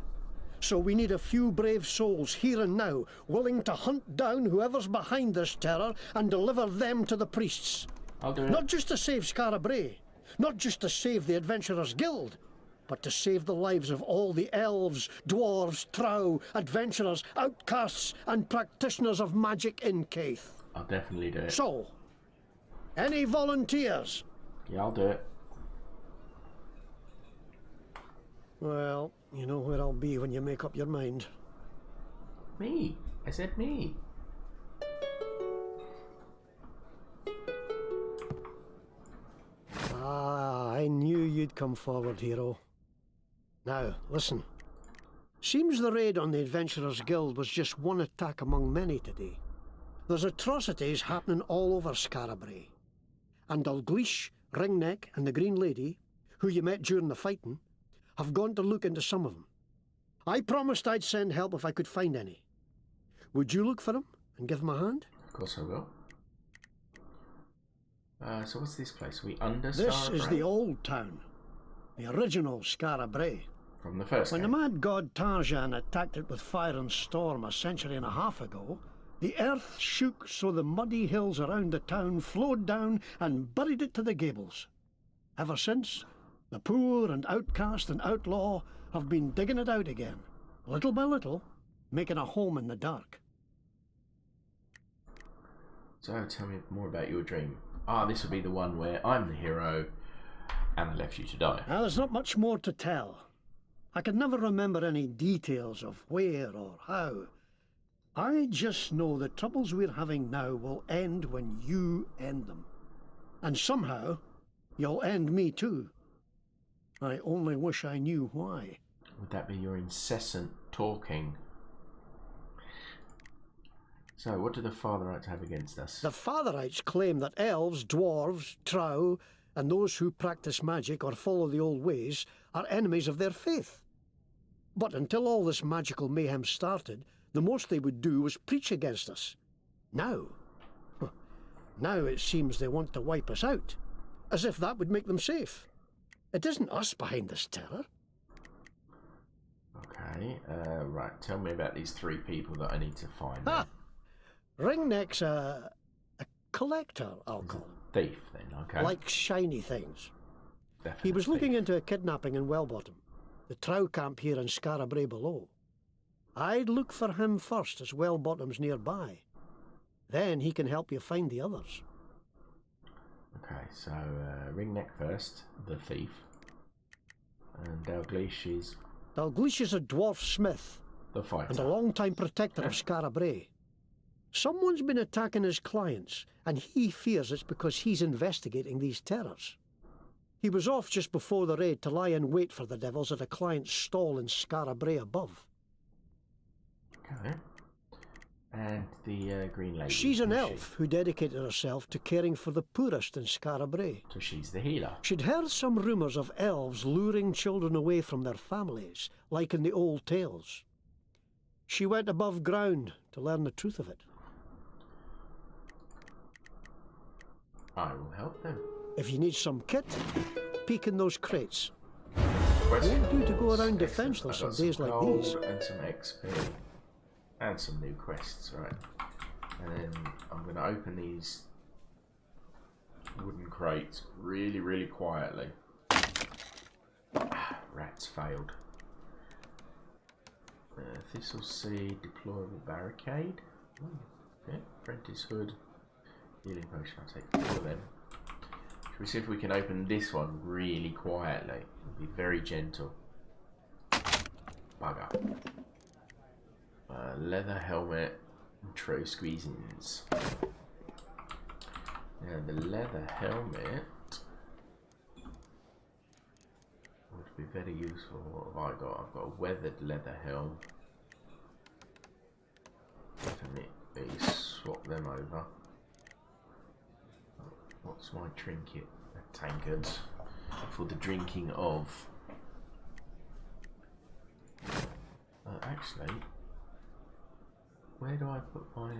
Speaker 2: So we need a few brave souls here and now, willing to hunt down whoever's behind this terror and deliver them to the priests.
Speaker 1: I'll do it.
Speaker 2: Not just to save Scarabray, not just to save the Adventurers Guild, but to save the lives of all the elves, dwarves, trow, adventurers, outcasts, and practitioners of magic in Caith.
Speaker 1: I'll definitely do it.
Speaker 2: So, any volunteers?
Speaker 1: Yeah, I'll do it.
Speaker 2: Well, you know where I'll be when you make up your mind.
Speaker 1: Me. I said me.
Speaker 2: Ah, I knew you'd come forward, hero. Now, listen. Seems the raid on the Adventurers Guild was just one attack among many today. There's atrocities happening all over Scarabray. And Dalgleish, Ringneck, and the Green Lady, who you met during the fighting, have gone to look into some of them. I promised I'd send help if I could find any. Would you look for them and give them a hand?
Speaker 1: Of course I will. So what's this place? We under
Speaker 2: This
Speaker 1: Scarabray?
Speaker 2: is the old town. The original Scarabray.
Speaker 1: From the first
Speaker 2: When
Speaker 1: game.
Speaker 2: the mad god Tarjan attacked it with fire and storm a century and a half ago, the earth shook so the muddy hills around the town flowed down and buried it to the gables. Ever since, the poor and outcast and outlaw have been digging it out again, little by little, making a home in the dark.
Speaker 1: So tell me more about your dream. Ah, this will be the one where I'm the hero and I left you to die.
Speaker 2: Now, there's not much more to tell. I can never remember any details of where or how. I just know the troubles we're having now will end when you end them. And somehow, you'll end me too. I only wish I knew why.
Speaker 1: Would that be your incessant talking? So, what do the Fatherites have against us?
Speaker 2: The Fatherites claim that elves, dwarves, trow, and those who practice magic or follow the old ways are enemies of their faith. But until all this magical mayhem started, the most they would do was preach against us. Now it seems they want to wipe us out, as if that would make them safe. It isn't us behind this terror.
Speaker 1: Okay, right, tell me about these 3 people that I need to find.
Speaker 2: Ah! Ringneck's a collector, I'll call him.
Speaker 1: Thief, then, okay.
Speaker 2: Like shiny things.
Speaker 1: Definitely
Speaker 2: He was looking into a kidnapping in Wellbottom, the trow camp here in Scarabray below. I'd look for him first, as Wellbottom's nearby. Then he can help you find the others.
Speaker 1: Okay, so Ringneck first, the thief. And Dalgleish is...
Speaker 2: Dalgleish is a dwarf smith.
Speaker 1: The fighter.
Speaker 2: And a long-time protector of Scarabray. Someone's been attacking his clients, and he fears it's because he's investigating these terrors. He was off just before the raid to lie in wait for the devils at a client's stall in Skara Brae above.
Speaker 1: Okay. And the Green Lady.
Speaker 2: She's an elf who dedicated herself to caring for the poorest in Skara Brae.
Speaker 1: So she's the healer.
Speaker 2: She'd heard some rumours of elves luring children away from their families, like in the old tales. She went above ground to learn the truth of it.
Speaker 1: I will help them.
Speaker 2: If you need some kit, peek in those crates.
Speaker 1: Question.
Speaker 2: Won't do to go around defenceless on days like these.
Speaker 1: And some XP. And some new quests, right. And then I'm going to open these wooden crates really, really quietly. Rats failed. Thistle seed, deployable barricade. Okay, apprentice hood, healing potion. I'll take all of them. Should we see if we can open this one really quietly? Be very gentle. Bugger. Leather helmet and true squeezings. Now the leather helmet would be very useful. What have I got? I've got a weathered leather helm. Definitely swap them over. What's my trinket? A tankard for the drinking of. Actually, where do I put my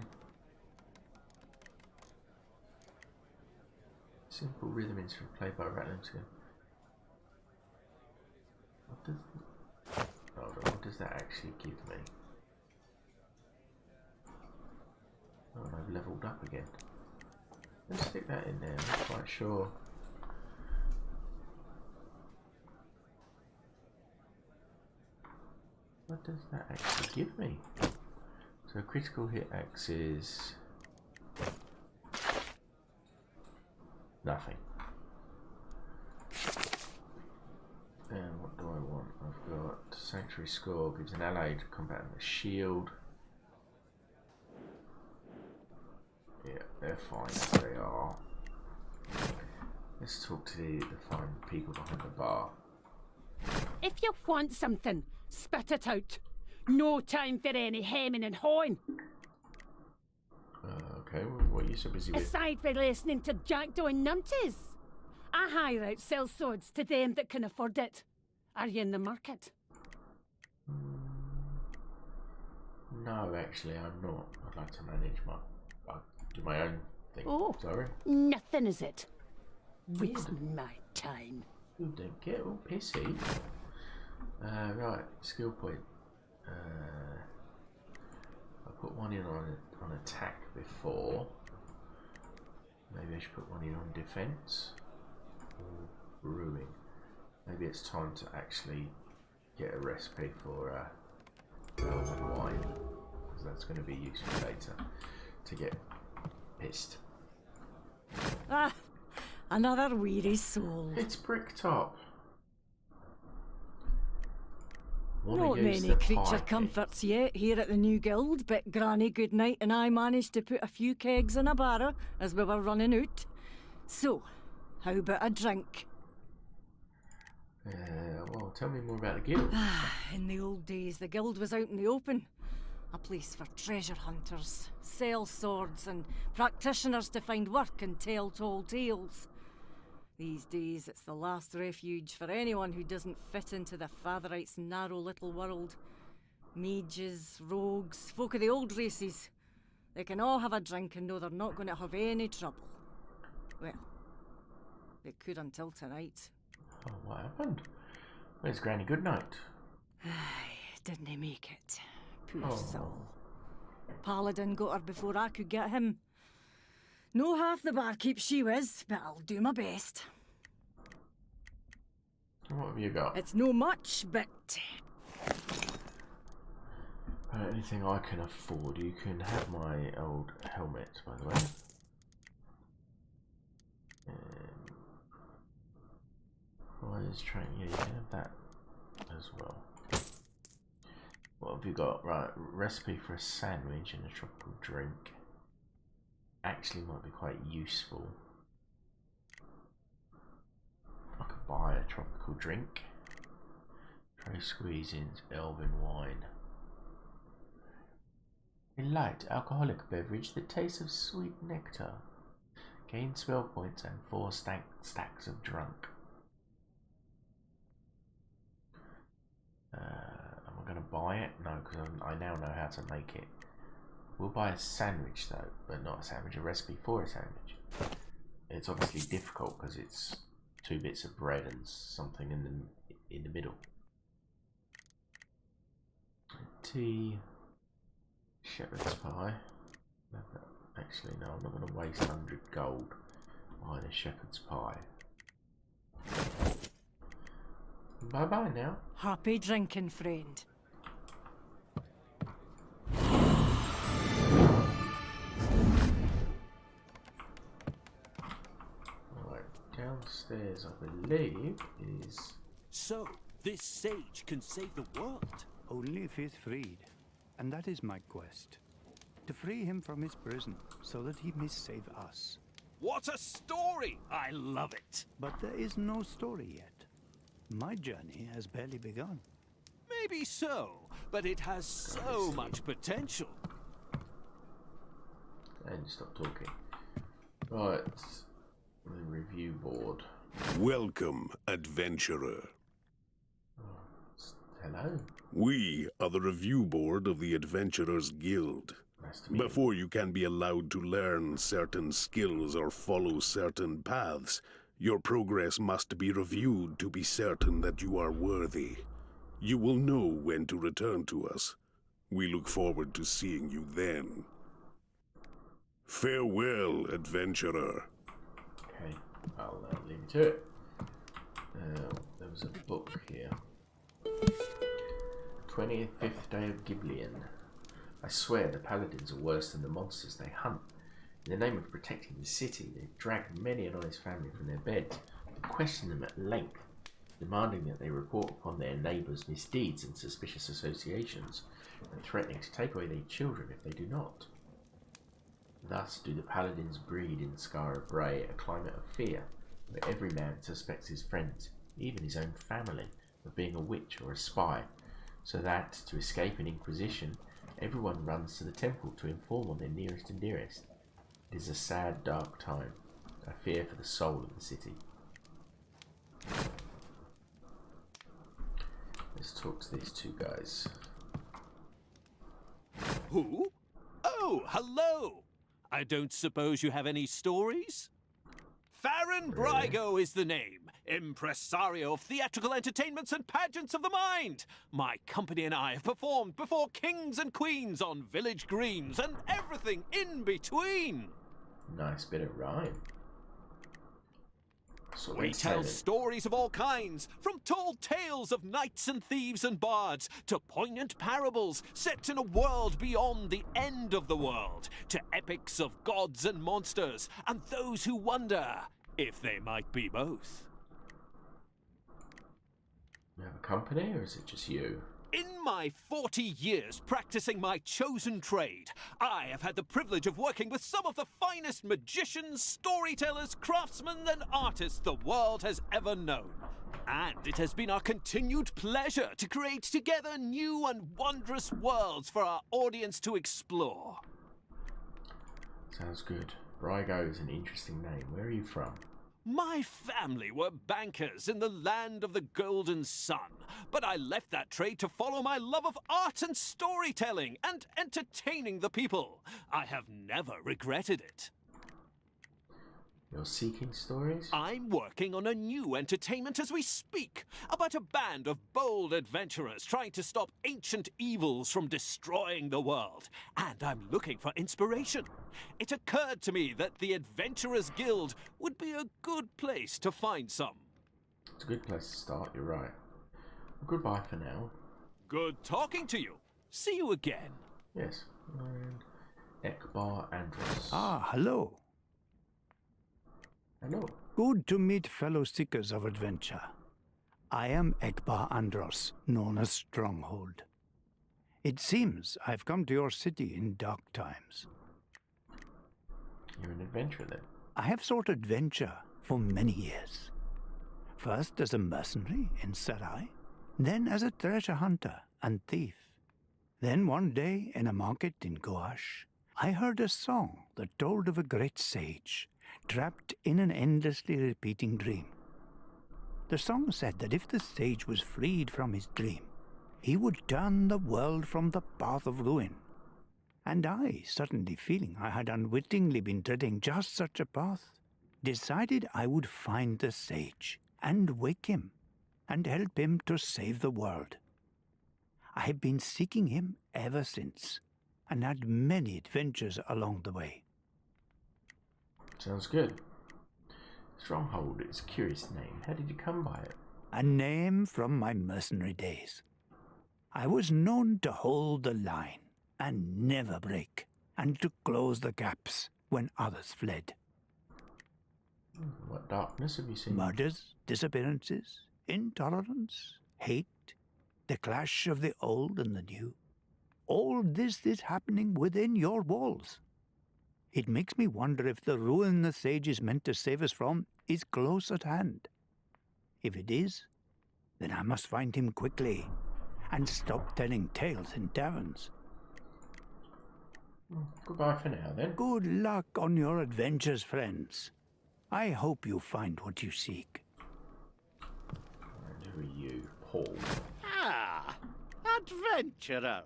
Speaker 1: simple rhythm instrument played by rattling skin? What does that actually give me? Oh, and I've leveled up again. Let's stick that in there. I'm not quite sure. What does that actually give me? So critical hit X is nothing. And what do I want? I've got Sanctuary Score, gives an allied combatant a shield. Yeah, they're fine as they are. Let's talk to the fine people behind the bar.
Speaker 5: If you want something, spit it out. No time for any hemming and hawing.
Speaker 1: Okay, well, what are you so busy with?
Speaker 5: Aside from listening to Jackdaw and Numpties, I hire out sell swords to them that can afford it. Are you in the market?
Speaker 1: No, actually, I'm not. I'd like to manage do my own thing.
Speaker 5: Oh,
Speaker 1: sorry.
Speaker 5: Nothing is it? Wasting my time.
Speaker 1: You don't get all pissy. Right, skill point. I put one in on attack before. Maybe I should put one in on defense or brewing. Maybe it's time to actually get a recipe for velvet wine, because that's going to be useful later to get pissed.
Speaker 5: Ah, another weary soul.
Speaker 1: It's Bricktop.
Speaker 21: Not many creature comforts yet here at the new guild, but Granny Goodnight and I managed to put a few kegs in a barrow as we were running out. So, how about a drink?
Speaker 1: Well, tell me more about the guild.
Speaker 21: In the old days, the guild was out in the open. A place for treasure hunters, sell swords, and practitioners to find work and tell tall tales. These days, it's the last refuge for anyone who doesn't fit into the Fatherites' narrow little world. Mages, rogues, folk of the old races. They can all have a drink and know they're not going to have any trouble. Well, they could until tonight.
Speaker 1: Oh, what happened? Where's Granny Goodnight?
Speaker 21: Didn't he make it? Poor soul. Paladin got her before I could get him. No half the barkeep she was, but I'll do my best.
Speaker 1: What have you got?
Speaker 21: It's no much, but...
Speaker 1: anything I can afford. You can have my old helmet, by the way. Prize train, yeah, you can have that as well. What have you got? Right, recipe for a sandwich and a tropical drink. actually might be quite useful. I could buy a tropical drink. Try squeezing elven wine. A light alcoholic beverage that tastes of sweet nectar. Gain spell points and 4 stacks of drunk. Am I going to buy it? No, because I now know how to make it. We'll buy a sandwich though, but not a sandwich, a recipe for a sandwich. It's obviously difficult because it's 2 bits of bread and something in the middle. Tea, shepherd's pie. Actually, no, I'm not going to waste 100 gold buying a shepherd's pie. Bye bye now.
Speaker 21: Happy drinking, friend.
Speaker 1: Alright, downstairs I believe is...
Speaker 3: So, this sage can save the world?
Speaker 22: Only if he's freed. And that is my quest. To free him from his prison, so that he may save us.
Speaker 3: What a story! I love it!
Speaker 22: But there is no story yet. My journey has barely begun.
Speaker 3: Maybe so, but it has so much potential.
Speaker 1: And stop talking. Right, the review board.
Speaker 13: Welcome, adventurer.
Speaker 1: Hello.
Speaker 13: We are the review board of the Adventurers Guild.
Speaker 1: Nice to meet you.
Speaker 13: Before you can be allowed to learn certain skills or follow certain paths, your progress must be reviewed to be certain that you are worthy. You will know when to return to us. We look forward to seeing you then. Farewell, adventurer.
Speaker 1: Okay, I'll leave you to it. There was a book here. 25th day of Giblion. I swear the paladins are worse than the monsters they hunt. In the name of protecting the city, they drag many an honest family from their beds and question them at length, demanding that they report upon their neighbours' misdeeds and suspicious associations, and threatening to take away their children if they do not. Thus do the paladins breed in Skara Brae a climate of fear, where every man suspects his friends, even his own family, of being a witch or a spy, so that, to escape an inquisition, everyone runs to the temple to inform on their nearest and dearest. It is a sad, dark time. I fear for the soul of the city. Let's talk to these 2 guys.
Speaker 3: Who? Oh, hello! I don't suppose you have any stories? Farron Brygo is the name, impresario of theatrical entertainments and pageants of the mind. My company and I have performed before kings and queens on village greens and everything in between.
Speaker 1: Nice bit of rhyme. So
Speaker 3: we tell stories of all kinds, from tall tales of knights and thieves and bards, to poignant parables set in a world beyond the end of the world, to epics of gods and monsters, and those who wonder if they might be both.
Speaker 1: You have a company, or is it just you?
Speaker 3: In my 40 years practicing my chosen trade, I have had the privilege of working with some of the finest magicians, storytellers, craftsmen, and artists the world has ever known. And it has been our continued pleasure to create together new and wondrous worlds for our audience to explore.
Speaker 1: Sounds good. Brygo is an interesting name. Where are you from?
Speaker 3: My family were bankers in the land of the golden sun, but I left that trade to follow my love of art and storytelling and entertaining the people. I have never regretted it.
Speaker 1: You're seeking stories?
Speaker 3: I'm working on a new entertainment as we speak, about a band of bold adventurers trying to stop ancient evils from destroying the world. And I'm looking for inspiration. It occurred to me that the Adventurers Guild would be a good place to find some.
Speaker 1: It's a good place to start, you're right. Goodbye for now.
Speaker 3: Good talking to you. See you again.
Speaker 1: Yes. And Ekbar Andros.
Speaker 22: Ah, hello.
Speaker 1: Hello.
Speaker 22: Good to meet fellow seekers of adventure. I am Ekbar Andros, known as Stronghold. It seems I've come to your city in dark times.
Speaker 1: You're an adventurer then?
Speaker 22: I have sought adventure for many years. First as a mercenary in Sarai, then as a treasure hunter and thief. Then one day in a market in Gouache, I heard a song that told of a great sage trapped in an endlessly repeating dream. The song said that if the sage was freed from his dream, he would turn the world from the path of ruin. And I, suddenly feeling I had unwittingly been treading just such a path, decided I would find the sage and wake him and help him to save the world. I have been seeking him ever since and had many adventures along the way.
Speaker 1: Sounds good. Stronghold is a curious name. How did you come by it?
Speaker 22: A name from my mercenary days. I was known to hold the line and never break, and to close the gaps when others fled.
Speaker 1: What darkness have you seen?
Speaker 22: Murders, disappearances, intolerance, hate, the clash of the old and the new. All this is happening within your walls. It makes me wonder if the ruin the sage is meant to save us from is close at hand. If it is, then I must find him quickly and stop telling tales in taverns.
Speaker 1: Goodbye for now, then.
Speaker 22: Good luck on your adventures, friends. I hope you find what you seek.
Speaker 1: And who are you, Paul?
Speaker 6: Ah, adventurers.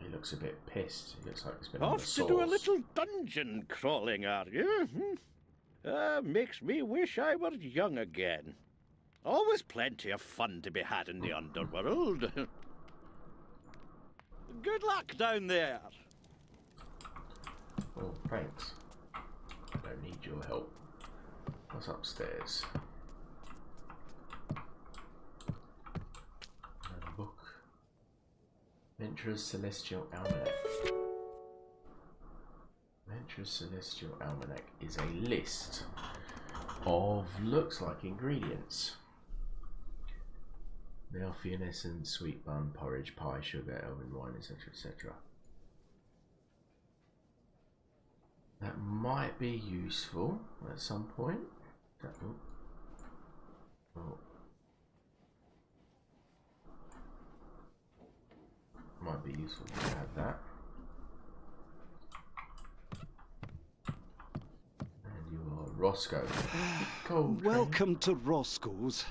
Speaker 1: He looks a bit pissed. He looks like he's been on the
Speaker 6: Off to do a
Speaker 1: sauce.
Speaker 6: little dungeon crawling, are you? Makes me wish I were young again. Always plenty of fun to be had in the underworld. Good luck down there.
Speaker 1: Oh, thanks. I don't need your help. What's upstairs? Another book. Venturer's Celestial Almanac. Venturer's Celestial Almanac is a list of, looks like, ingredients. Melfian essence, sweet bun, porridge, pie, sugar, elven wine, etc., etc. That might be useful at some point. Might be useful to have that. And you are Roscoe.
Speaker 12: Welcome to Roscoe's.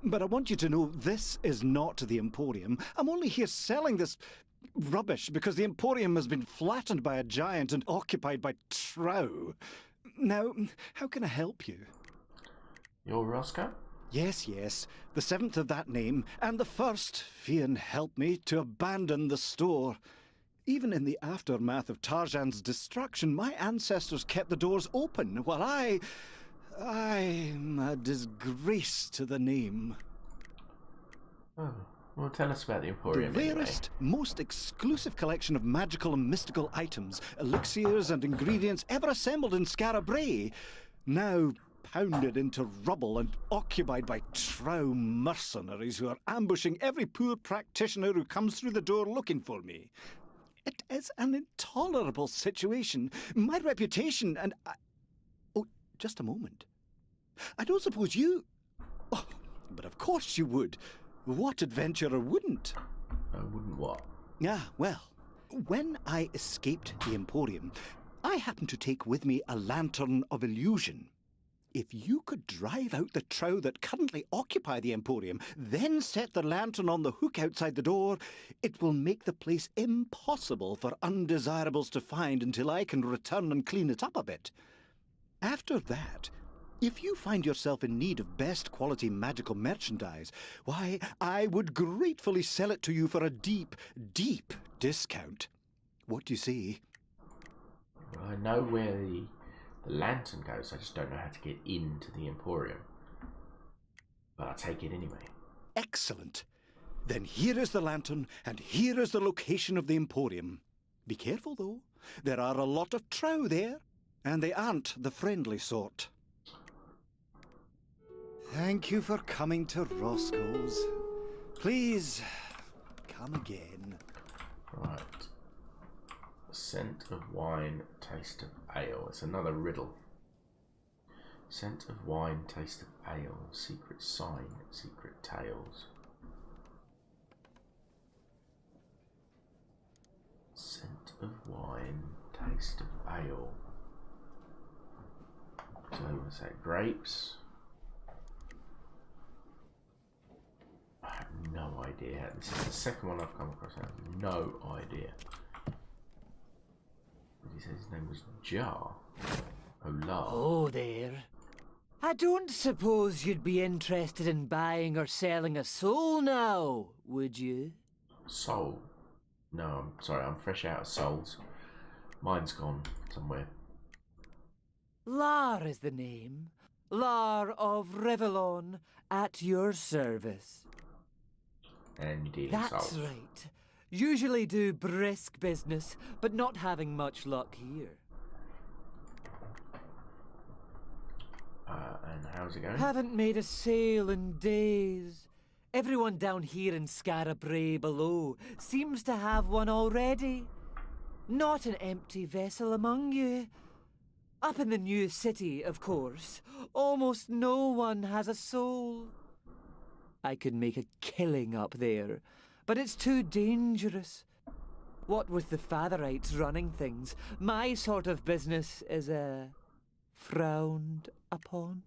Speaker 12: But I want you to know this is not the Emporium. I'm only here selling this rubbish because the Emporium has been flattened by a giant and occupied by Trow. Now, how can I help you?
Speaker 1: You're Roscoe?
Speaker 12: Yes, yes. The seventh of that name, and the first, Fian helped me, to abandon the store. Even in the aftermath of Tarjan's destruction, my ancestors kept the doors open, while I'm a disgrace to the name.
Speaker 1: Oh, well, tell us about the Emporium.
Speaker 12: The rarest, most exclusive collection of magical and mystical items, elixirs and ingredients ever assembled in Scarabray, now pounded into rubble and occupied by Trow mercenaries who are ambushing every poor practitioner who comes through the door looking for me. It is an intolerable situation. My reputation and... Oh, just a moment. I don't suppose you... Oh, but of course you would. What adventurer wouldn't?
Speaker 1: Wouldn't what?
Speaker 12: Ah, well, when I escaped the Emporium, I happened to take with me a lantern of illusion. If you could drive out the Trow that currently occupy the Emporium, then set the lantern on the hook outside the door, it will make the place impossible for undesirables to find until I can return and clean it up a bit. After that, if you find yourself in need of best quality magical merchandise, why, I would gratefully sell it to you for a deep, deep discount. What do you say?
Speaker 1: Well, I know where the lantern goes, I just don't know how to get into the Emporium. But I'll take it anyway.
Speaker 12: Excellent. Then here is the lantern, and here is the location of the Emporium. Be careful, though. There are a lot of Trow there, and they aren't the friendly sort. Thank you for coming to Roscoe's. Please, come again.
Speaker 1: Right. Scent of wine, taste of ale. It's another riddle. Scent of wine, taste of ale. Secret sign, secret tales. Scent of wine, taste of ale. So what's that? Grapes? I have no idea. This is the second one I've come across. I have no idea. He said his name was Jar. Hola.
Speaker 4: Oh there. I don't suppose you'd be interested in buying or selling a soul now, would you?
Speaker 1: Soul? No, I'm sorry, I'm fresh out of souls. Mine's gone somewhere.
Speaker 4: Lar is the name. Lar of Revellon, at your service.
Speaker 1: And you're dealing
Speaker 4: That's
Speaker 1: souls.
Speaker 4: right. Usually do brisk business, but not having much luck here.
Speaker 1: And how's it going?
Speaker 4: Haven't made a sale in days. Everyone down here in Skara Brae below seems to have one already. Not an empty vessel among you. Up in the new city, of course, almost no one has a soul. I could make a killing up there, but it's too dangerous. What with the Fatherites running things, my sort of business is frowned upon.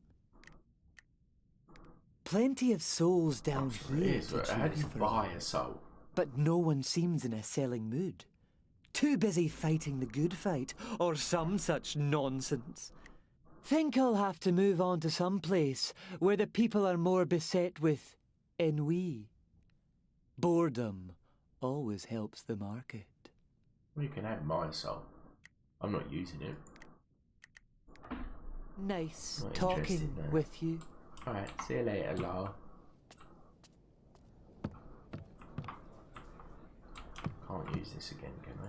Speaker 4: Plenty of souls down here.
Speaker 1: How do you buy a soul?
Speaker 4: But no one seems in a selling mood. Too busy fighting the good fight, or some such nonsense. Think I'll have to move on to some place where the people are more beset with ennui. Boredom always helps the market.
Speaker 1: Well, you can have my soul. I'm not using it.
Speaker 4: Nice
Speaker 1: Not
Speaker 4: talking
Speaker 1: interested, no.
Speaker 4: with you.
Speaker 1: Alright, see you later, Lar. Can't use this again, can I?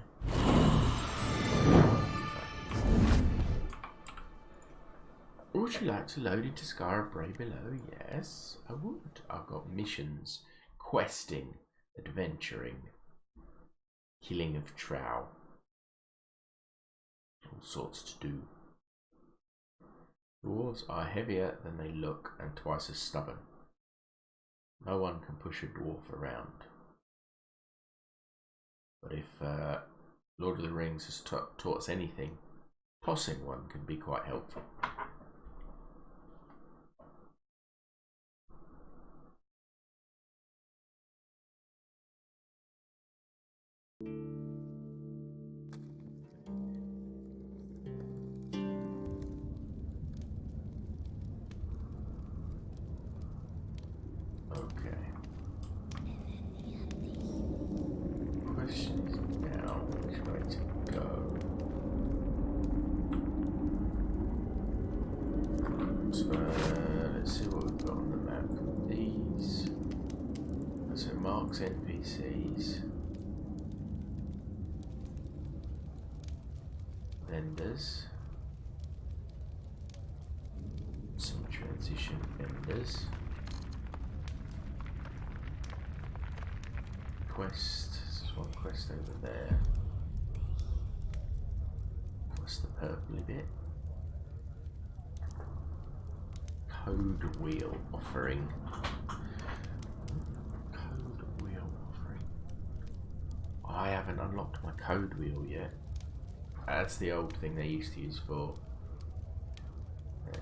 Speaker 1: Would you like to load into Skara Brae below? Yes, I would. I've got missions, questing, adventuring, killing of trow. All sorts to do. Dwarves are heavier than they look and twice as stubborn. No one can push a dwarf around. But if Lord of the Rings has taught us anything, tossing one can be quite helpful. NPCs, vendors, some transition vendors, quest, there's one quest over there, what's the purpley bit? Code wheel offering. I haven't unlocked my code wheel yet. That's the old thing they used to use for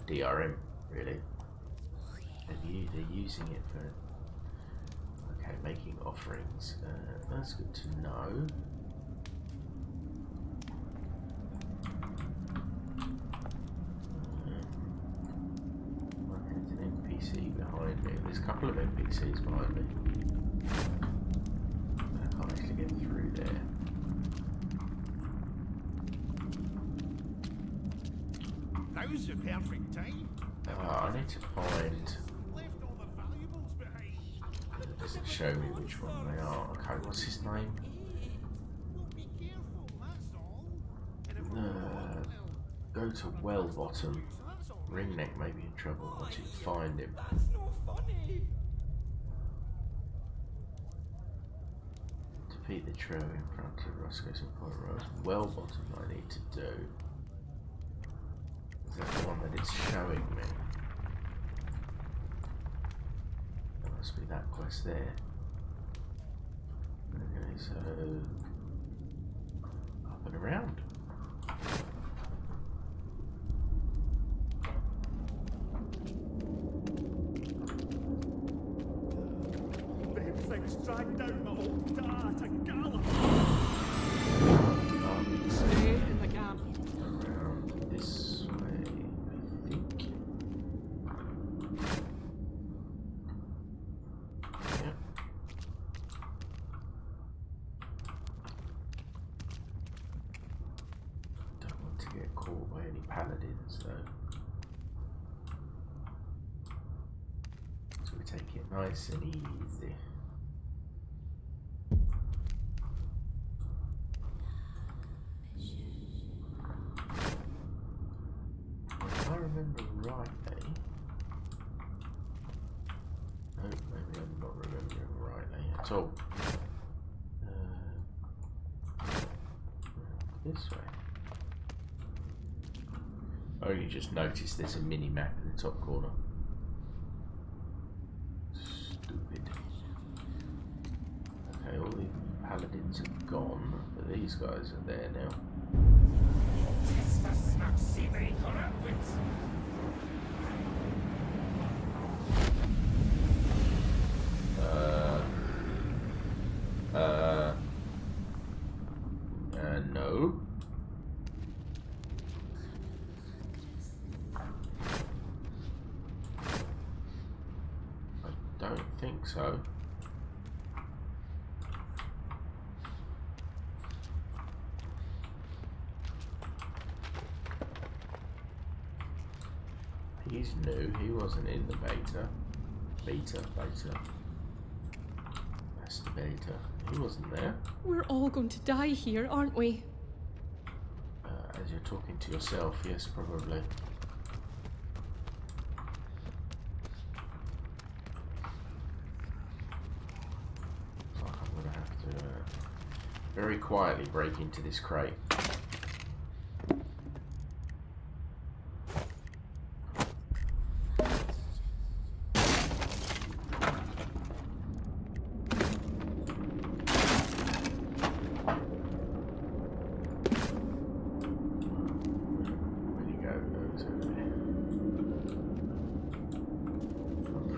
Speaker 1: DRM, really. They're using it for making offerings. That's good to know. There's an NPC behind me. There's a couple of NPCs behind me. To get through there.
Speaker 9: Now's the perfect time.
Speaker 1: I need to find. It doesn't show me which one they are. Okay, what's his name? Go to Wellbottom. Ringneck may be in trouble once you find him. Defeat the trio in front of Roscoe's and Point Rose. Well bottom I need to do. Is that the one that it's showing me? There must be that quest there. Okay, so up and around.
Speaker 14: Them things dragged down my old dad to gallop.
Speaker 10: Stay in the camp.
Speaker 1: Around this way, I think. Yep. Don't want to get caught by any paladins though. So we take it nice and easy. If I remember rightly, no, maybe I'm not remembering rightly at all. This way. I only just noticed there's a mini map in the top corner. Stupid. Okay, all the paladins are gone, but these guys are there now. No. I don't think so. He's new, he wasn't in the beta. Beta. That's the beta. He wasn't there.
Speaker 16: We're all going to die here, aren't we?
Speaker 1: As you're talking to yourself, yes, probably. Looks like I'm gonna have to very quietly break into this crate.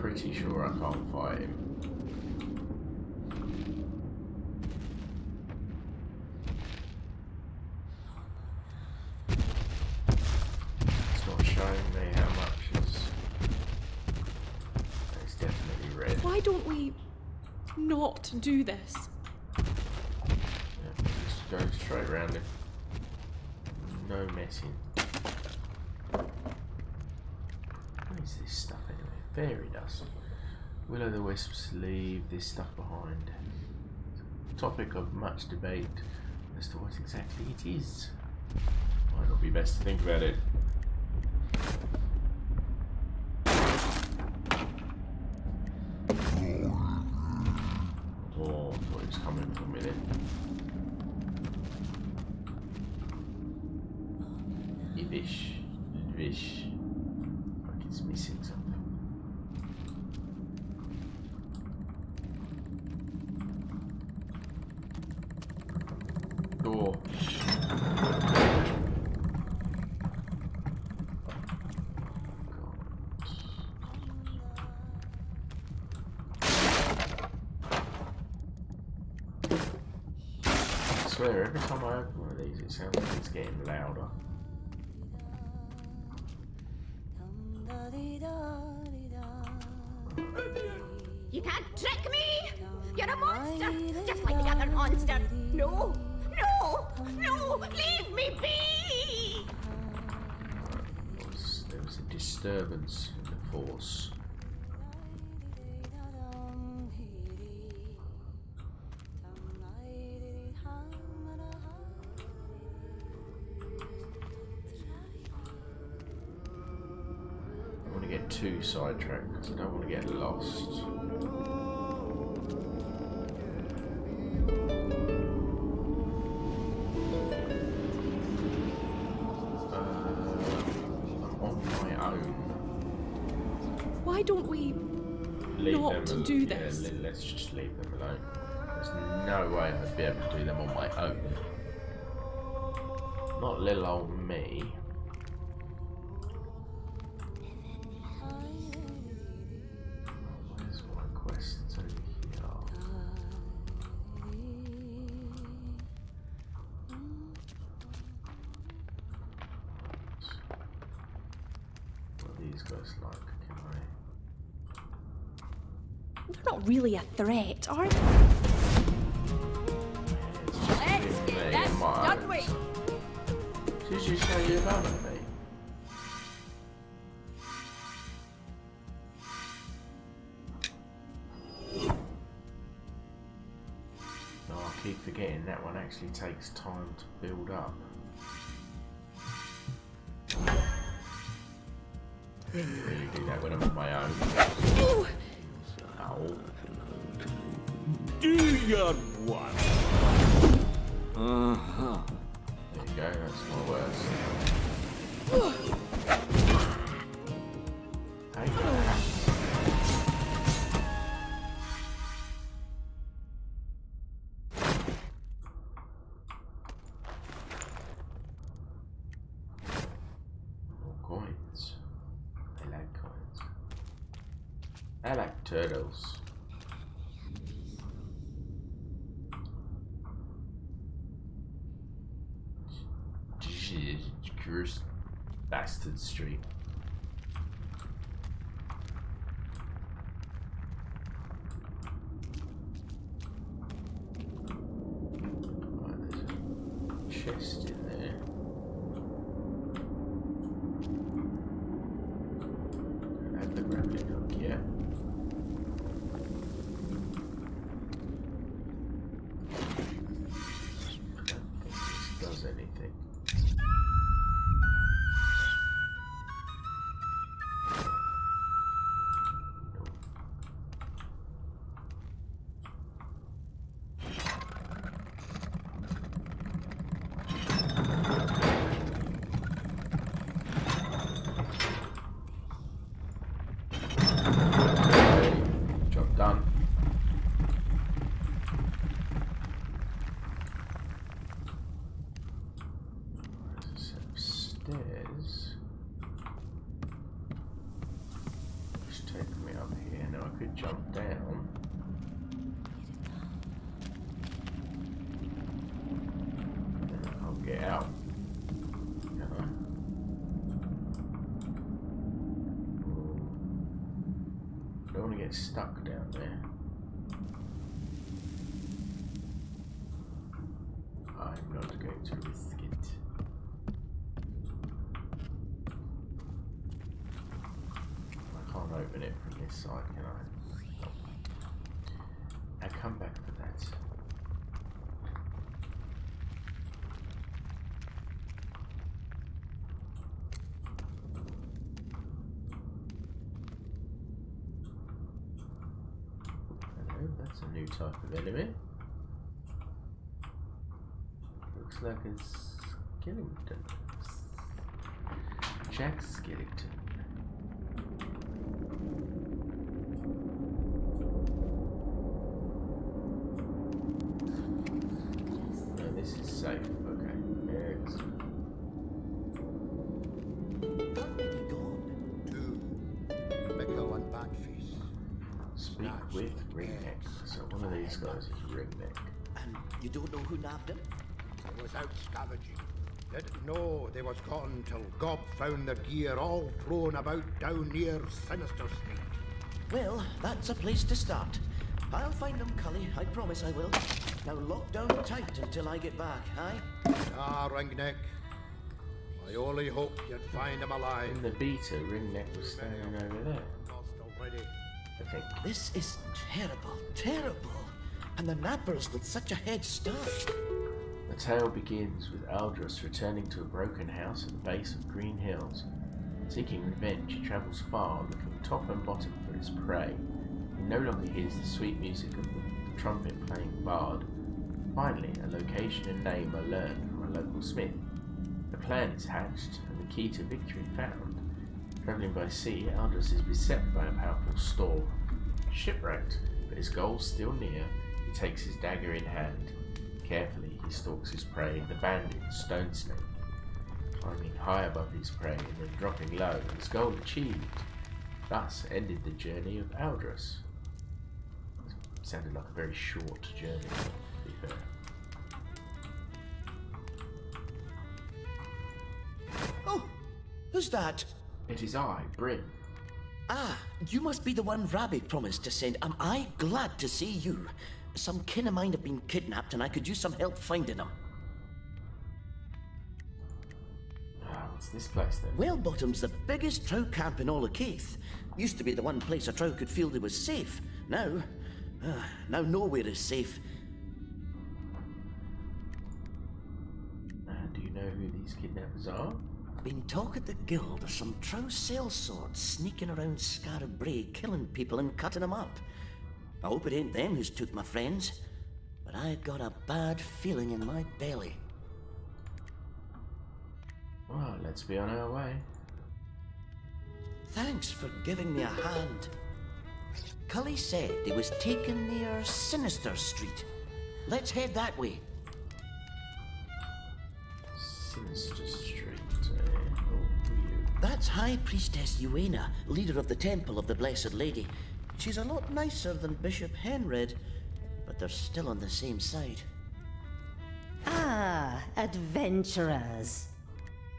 Speaker 1: Pretty sure I can't fight him. It's not showing me how much is. It's definitely red.
Speaker 16: Why don't we not do this?
Speaker 1: Yeah, just go straight around him. No messing. What is this stuff anyway? Fairy dust. Will-o'-the-wisps leave this stuff behind. Topic of much debate as to what exactly it is. Might not be best to think about it. Oh, I thought it was coming for a minute. Yiddish. Like it's missing something. Door. I swear, every time I open one of these, it sounds like it's getting louder.
Speaker 15: You can't trick me! You're a monster! Just like the other monster! No! No! No! Leave me be!
Speaker 1: There was a disturbance in the force. I want to get too sidetracked because I don't want to get lost.
Speaker 16: Why don't we
Speaker 1: Leave
Speaker 16: not
Speaker 1: them
Speaker 16: do
Speaker 1: yeah,
Speaker 16: this?
Speaker 1: let's just leave them alone. There's no way I'd be able to do them on my own. Not little old me. Where's my quest to here? What are these guys like? Can I?
Speaker 16: They're not really a threat, are they?
Speaker 5: Let's get this done with.
Speaker 1: Did you say you're done with me? No, I keep forgetting that one actually takes time to build up. Really do that when I'm on my own. Ow.
Speaker 6: Do your one.
Speaker 1: There you go, that's my worst. Take that. More coins. I like coins. I like turtles. Curse Bastard Street. Right, there's a chest in there. Don't have the grappling hook yet. I don't think this does anything. Job done. There's a set of stairs. Just take me up here. Now I could jump down. And I'll get out. Can I? I don't want to get stuck down there. I'm not going to risk it. I can't open it from this side, can I? No. I'll come back for that. Hello, that's a new type of enemy. Looks like a skeleton. Jack Skellington. No, this is safe. Okay. Excellent.
Speaker 20: Mickle and Batface.
Speaker 1: Speak with Ringneck. So one of these guys is Ringneck.
Speaker 17: And you don't know who nabbed him?
Speaker 20: They was out scavenging. Didn't know they was gone till Gob found their gear all thrown about down near Sinister Street.
Speaker 7: Well, that's a place to start. I'll find them, Cully. I promise I will. Now lock down tight until I get back, aye?
Speaker 20: Ah, Ringneck. I only hope you'd find him alive.
Speaker 1: In the beta, Ringneck was standing over there.
Speaker 20: Lost already.
Speaker 1: I think.
Speaker 7: This is terrible, terrible. And the nappers with such a head start.
Speaker 1: The tale begins with Aldous returning to a broken house at the base of Green Hills. Seeking revenge, he travels far, looking top and bottom for his prey. He no longer hears the sweet music of the trumpet-playing bard. Finally, a location and name are learned from a local smith. The plan is hatched, and the key to victory found. Travelling by sea, Aldous is beset by a powerful storm. Shipwrecked, but his goal still near, he takes his dagger in hand. Carefully, he stalks his prey, the bandit, Stone Snake, climbing high above his prey and then dropping low, his goal achieved. Thus ended the journey of Aldous. Sounded like a very short journey, to be fair.
Speaker 7: Oh, who's that?
Speaker 1: It is I, Bryn.
Speaker 7: Ah, you must be the one Rabbit promised to send. Am I glad to see you? Some kin of mine have been kidnapped and I could use some help finding them.
Speaker 1: What's this place then?
Speaker 7: Wellbottom's the biggest trout camp in all of Keith. Used to be the one place a trout could feel they was safe. Now nowhere is safe.
Speaker 1: Do you know who these kidnappers are?
Speaker 7: Been talk at the guild of some trow sellswords sneaking around Scarab Brae, killing people and cutting them up. I hope it ain't them who's took my friends, but I got a bad feeling in my belly.
Speaker 1: Well, let's be on our way.
Speaker 7: Thanks for giving me a hand. Cully said they was taken near Sinister Street. Let's head that way.
Speaker 1: Sinister Street,
Speaker 7: That's High Priestess Uena, leader of the Temple of the Blessed Lady. She's a lot nicer than Bishop Henred, but they're still on the same side.
Speaker 8: Ah, adventurers.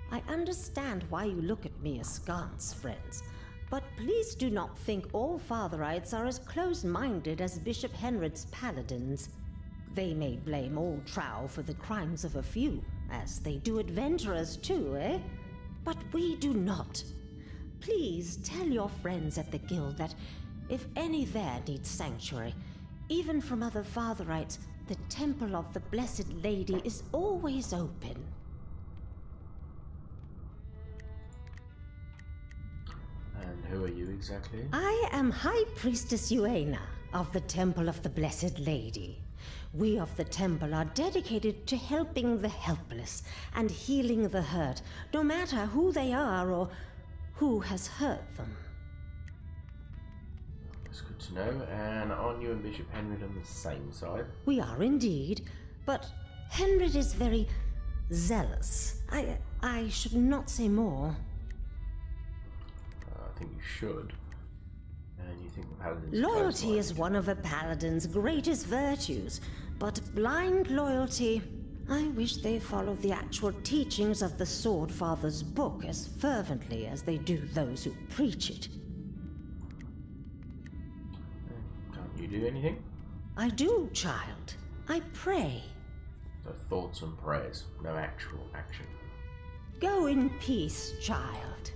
Speaker 8: I understand why you look at me askance, friends, but please do not think all Fatherites are as close-minded as Bishop Henred's paladins. They may blame old Trow for the crimes of a few, as they do adventurers too, eh? But we do not. Please tell your friends at the guild that if any there needs sanctuary, even from other Fatherites, the Temple of the Blessed Lady is always open.
Speaker 1: And who are you exactly?
Speaker 8: I am High Priestess Uena of the Temple of the Blessed Lady. We of the temple are dedicated to helping the helpless and healing the hurt, no matter who they are or who has hurt them.
Speaker 1: That's good to know. And aren't you and Bishop Henry on the same side?
Speaker 8: We are indeed, but Henry is very zealous. I should not say more.
Speaker 1: I think you should. And you think the paladins...
Speaker 8: Loyalty is one of a paladin's greatest virtues, but blind loyalty... I wish they followed the actual teachings of the Sword Father's book as fervently as they do those who preach it.
Speaker 1: Can't you do anything?
Speaker 8: I do, child. I pray.
Speaker 1: So thoughts and prayers, no actual action.
Speaker 8: Go in peace, child.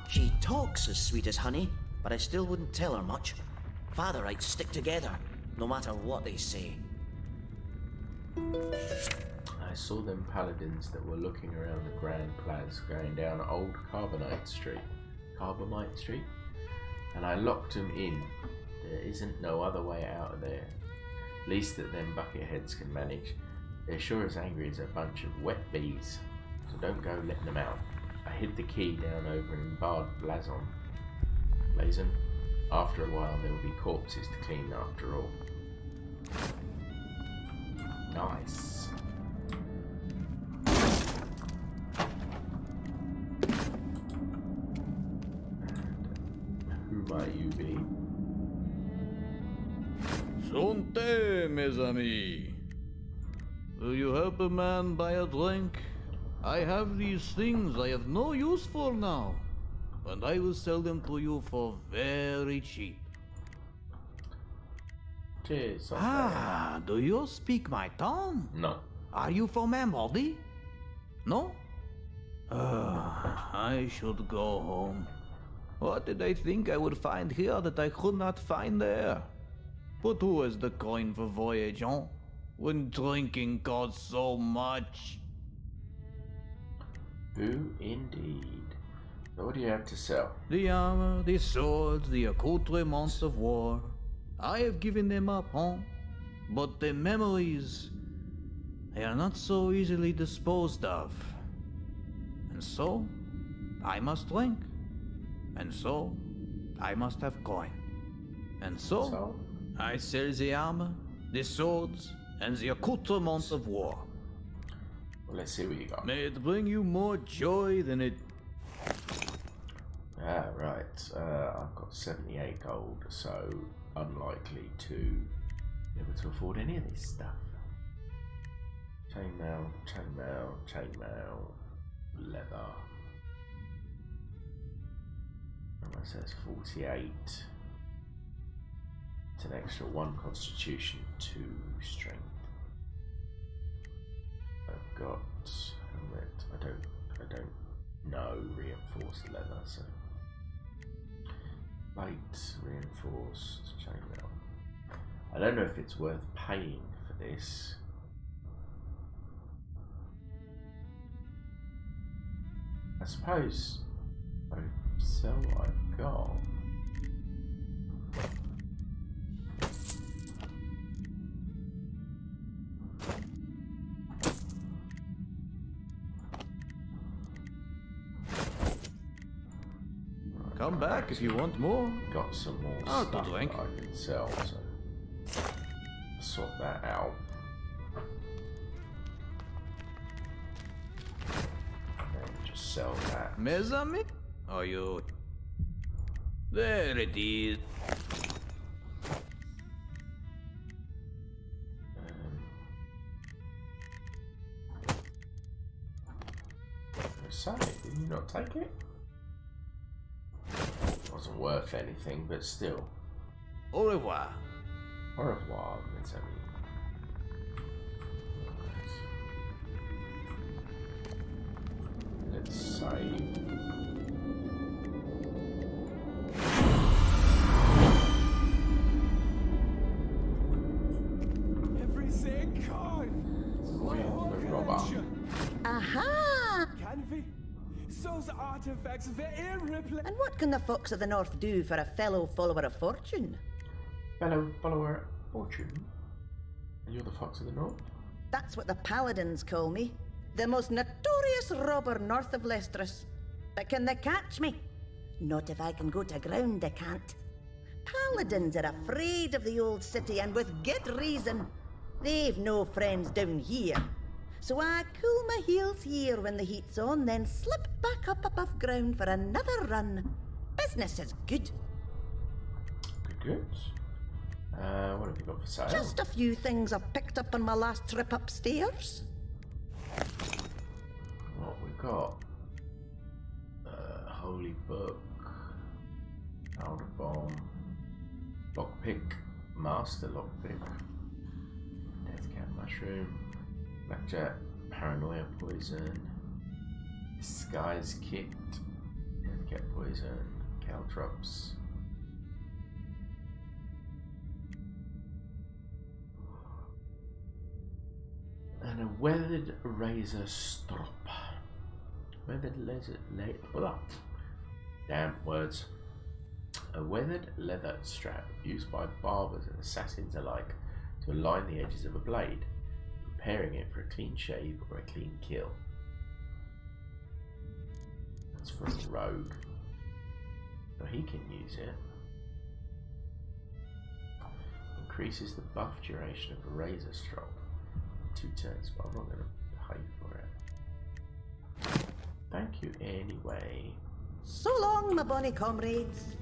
Speaker 7: She talks as sweet as honey, but I still wouldn't tell her much. Fatherites stick together, no matter what they say.
Speaker 1: I saw them paladins that were looking around the Grand Plaza going down Old Carbonite Street, and I locked them in. There isn't no other way out of there. Least that them bucketheads can manage. They're sure as angry as a bunch of wet bees, so don't go letting them out. I hid the key down over in Bard Blazon. After a while there will be corpses to clean after all. Nice. And who might you be?
Speaker 18: Santé, mes amis. Will you help a man buy a drink? I have these things I have no use for now, and I will sell them to you for very cheap.
Speaker 1: Cheers.
Speaker 18: Ah, do you speak my tongue?
Speaker 1: No.
Speaker 18: Are you from Amody? No? I should go home. What did I think I would find here that I could not find there? But who has the coin for voyage, huh? When drinking costs so much.
Speaker 1: Who indeed? What do you have to sell?
Speaker 18: The armor, the swords, the accoutrements of war. I have given them up, huh? But the memories, they are not so easily disposed of. And so, I must drink. And so, I must have coin. And so, I sell the armor, the swords, and the accoutrements of war.
Speaker 1: Well, let's see what you got.
Speaker 18: May it bring you more joy than it...
Speaker 1: Ah, right. I've got 78 gold, so unlikely to be able to afford any of this stuff. Chainmail, chainmail, chainmail, leather. And that says 48. It's an extra 1 constitution, 2 strength. I've got helmet. I don't know reinforced leather, so light reinforced chainmail. I don't know if it's worth paying for this. I suppose I sell what I've got.
Speaker 18: Come back if you want more.
Speaker 1: Got some more
Speaker 18: I'll
Speaker 1: stuff that
Speaker 18: drink.
Speaker 1: I can sell, so sort that out. And just sell that.
Speaker 18: Mes amis? Are you... There it is.
Speaker 1: Say, did you not take it? Wasn't worth anything, but still.
Speaker 18: Au revoir.
Speaker 1: Au revoir, mes amis. Let's save.
Speaker 14: Everything gone.
Speaker 1: Will the robber.
Speaker 11: Aha!
Speaker 14: Can we? Those artifacts were irreplaceable.
Speaker 11: And what can the Fox of the North do for a fellow follower of fortune?
Speaker 1: Fellow follower of fortune? And you're the Fox of the North?
Speaker 11: That's what the paladins call me. The most notorious robber north of Lestris. But can they catch me? Not if I can go to ground, they can't. Paladins are afraid of the old city, and with good reason. They've no friends down here. So I cool my heels here when the heat's on, then slip back up above ground for another run. Business is good.
Speaker 1: Good. What have you got for sale?
Speaker 11: Just a few things I've picked up on my last trip upstairs.
Speaker 1: What we got? Holy Book, Powder Bomb, Lockpick, Master Lockpick, Death Cat Mushroom, Blackjack, Paranoia Poison, Disguise Kit, Death Cat Poison, Caltrops. And a weathered razor strop. Weathered damn words. A weathered leather strap used by barbers and assassins alike to align the edges of a blade, preparing it for a clean shave or a clean kill. That's for a rogue. So he can use it. Increases the buff duration of a razor strop. 2 turns, but I'm not going to pay for it. Thank you anyway.
Speaker 11: So long, my bonny comrades.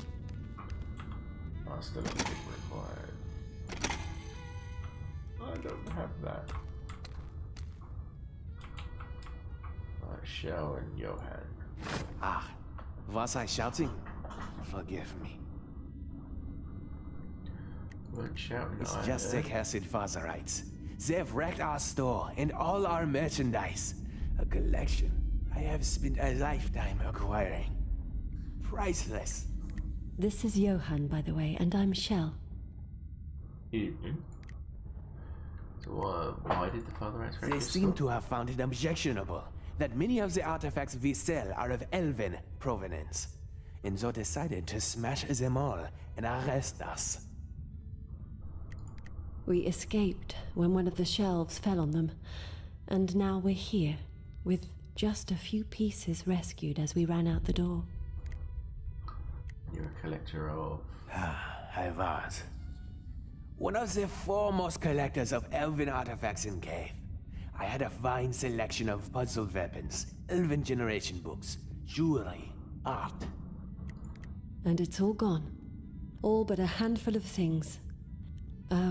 Speaker 1: Master Lockpick required. I don't have that. Right, Shell and Johan.
Speaker 19: Ah, was I shouting? Forgive me.
Speaker 1: Weren't shouting.
Speaker 19: It's just like Hesed Father writes. They've wrecked our store and all our merchandise. A collection I have spent a lifetime acquiring. Priceless.
Speaker 16: This is Johan, by the way, and I'm Shell.
Speaker 1: Evening. So, why did the Father ask for
Speaker 19: They seem to have found it objectionable that many of the artifacts we sell are of elven provenance, and so decided to smash them all and arrest us.
Speaker 16: We escaped when one of the shelves fell on them, and now we're here, with just a few pieces rescued as we ran out the door.
Speaker 1: collector of...
Speaker 19: I was. One of the foremost collectors of elven artifacts in Cave. I had a fine selection of puzzle weapons, elven generation books, jewelry, art.
Speaker 16: And it's all gone. All but a handful of things.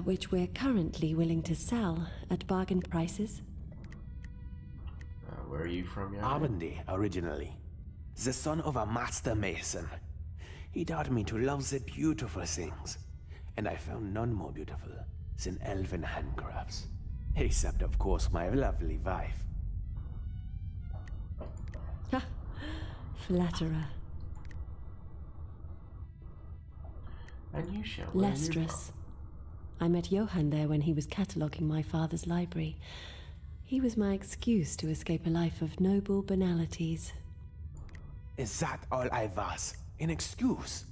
Speaker 16: Which we're currently willing to sell at bargain prices.
Speaker 1: Where are you from, young
Speaker 19: Arbendy, originally. The son of a master mason. He taught me to love the beautiful things. And I found none more beautiful than elven handcrafts. Except, of course, my lovely wife.
Speaker 16: Ha! Flatterer.
Speaker 1: And you shall. Where are you
Speaker 16: Lestrus. I met Johann there when he was cataloguing my father's library. He was my excuse to escape a life of noble banalities.
Speaker 19: Is that all I was? An excuse?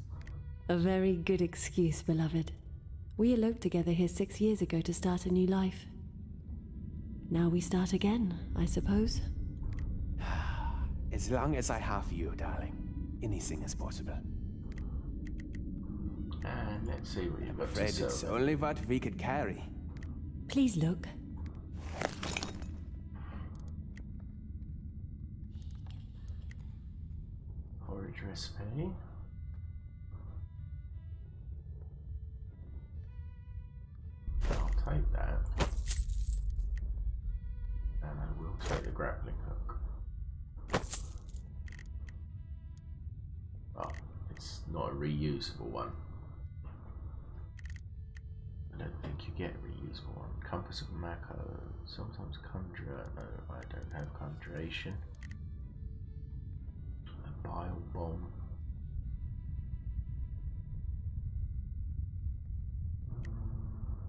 Speaker 16: A very good excuse, beloved. We eloped together here 6 years ago to start a new life. Now we start again, I suppose.
Speaker 19: As long as I have you, darling, anything is possible.
Speaker 1: And let's see what you've got
Speaker 19: Afraid
Speaker 1: to sell.
Speaker 19: it's only what we could carry.
Speaker 16: Please look.
Speaker 1: Porridge recipe. I'll take that. And I will take the grappling hook. Oh, it's not a reusable one. I don't think you get a reusable one. Compass of Mako, sometimes Conjure. No, I don't have Conjuration. A Bile Bomb.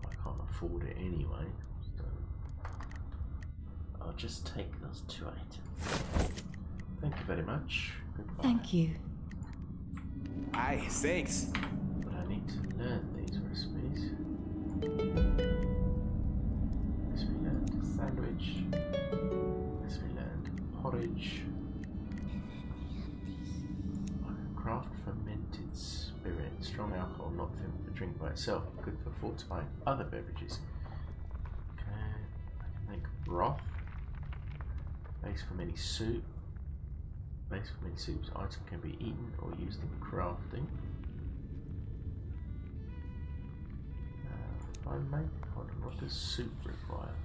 Speaker 1: I can't afford it anyway, so I'll just take those 2 items. Thank you very much. Goodbye.
Speaker 16: Thank you.
Speaker 19: Aye, thanks.
Speaker 1: But I need to learn these recipes. This we learned sandwich. This we learned porridge. I can craft fermented spirit. Strong alcohol, not fit for drink by itself, but good for fortifying other beverages. Okay, I can make broth. Base for many soup. Base for many soups. Item can be eaten or used in crafting. I make. Hold on, what does soup require?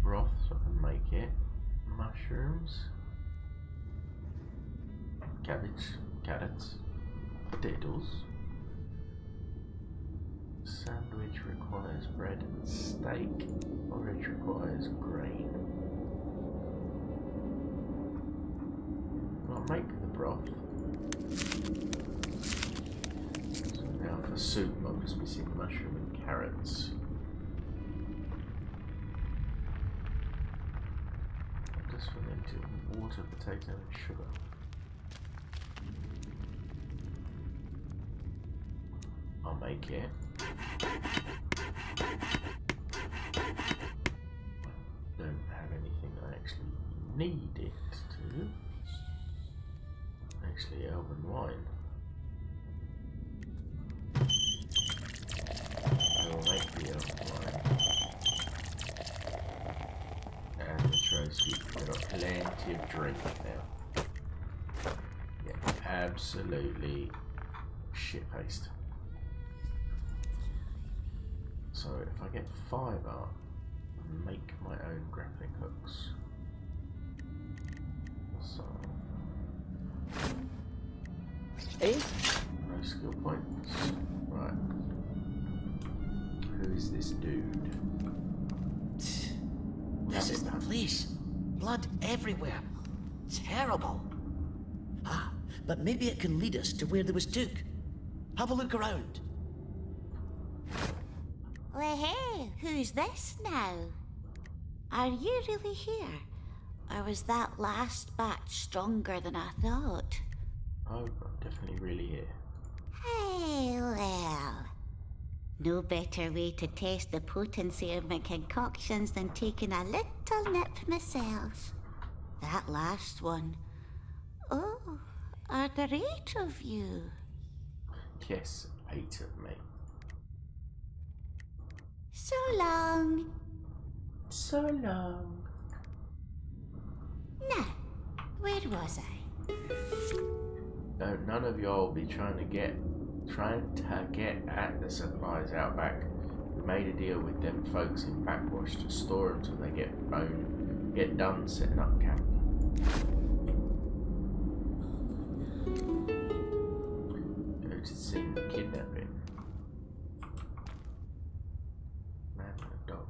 Speaker 1: Broth, so I can make it. Mushrooms. Cabbage, carrots, potatoes. Sandwich requires bread and steak. Porridge requires grain. I'll make the broth. So now for soup, I'm just missing mushroom and carrots. Just fermented water, potato, and sugar. I'll make it. Don't have anything I actually need it to. Actually, elven wine. I will make the elven wine. And the trophy. We've got plenty of drink now. Yeah, absolutely shit-faced. So if I get fibre, make my own grappling hooks. So no skill points. Right. Who is this dude?
Speaker 7: This is the place. Blood everywhere. Terrible. Ah, but maybe it can lead us to where there was Duke. Have a look around.
Speaker 15: Well, hey, who's this now? Are you really here? Or was that last batch stronger than I thought?
Speaker 1: Oh, I'm definitely really here.
Speaker 15: Hey, well. No better way to test the potency of my concoctions than taking a little nip myself. That last one, Oh, are there 8 of you?
Speaker 1: Yes, 8 of me.
Speaker 15: So long.
Speaker 1: So long.
Speaker 15: Now, where was I?
Speaker 1: No, none of y'all be trying to get at the supplies out back. We made a deal with them folks in Backwash to store them till they get done setting up camp. Go to the scene of kidnapping. Man and a dog.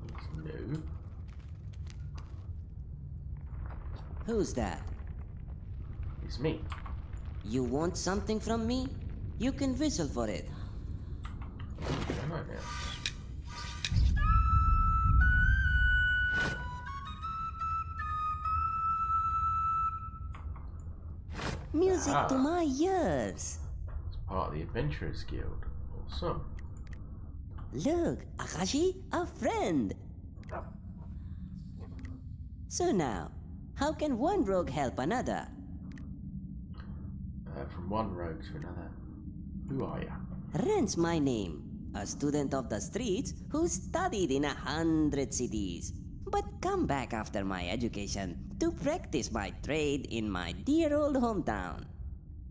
Speaker 1: He's new.
Speaker 2: Who's that?
Speaker 1: It's me.
Speaker 2: You want something from me? You can whistle for it.
Speaker 1: Come on now.
Speaker 2: Music to
Speaker 1: Ah.
Speaker 2: my ears.
Speaker 1: It's part of the Adventurers Guild. Awesome.
Speaker 2: Look, Akashi, a friend. So now, how can one rogue help another?
Speaker 1: From one rogue to another. Who are you?
Speaker 2: Ren's my name. A student of the streets who studied in 100 cities, but come back after my education to practice my trade in my dear old hometown.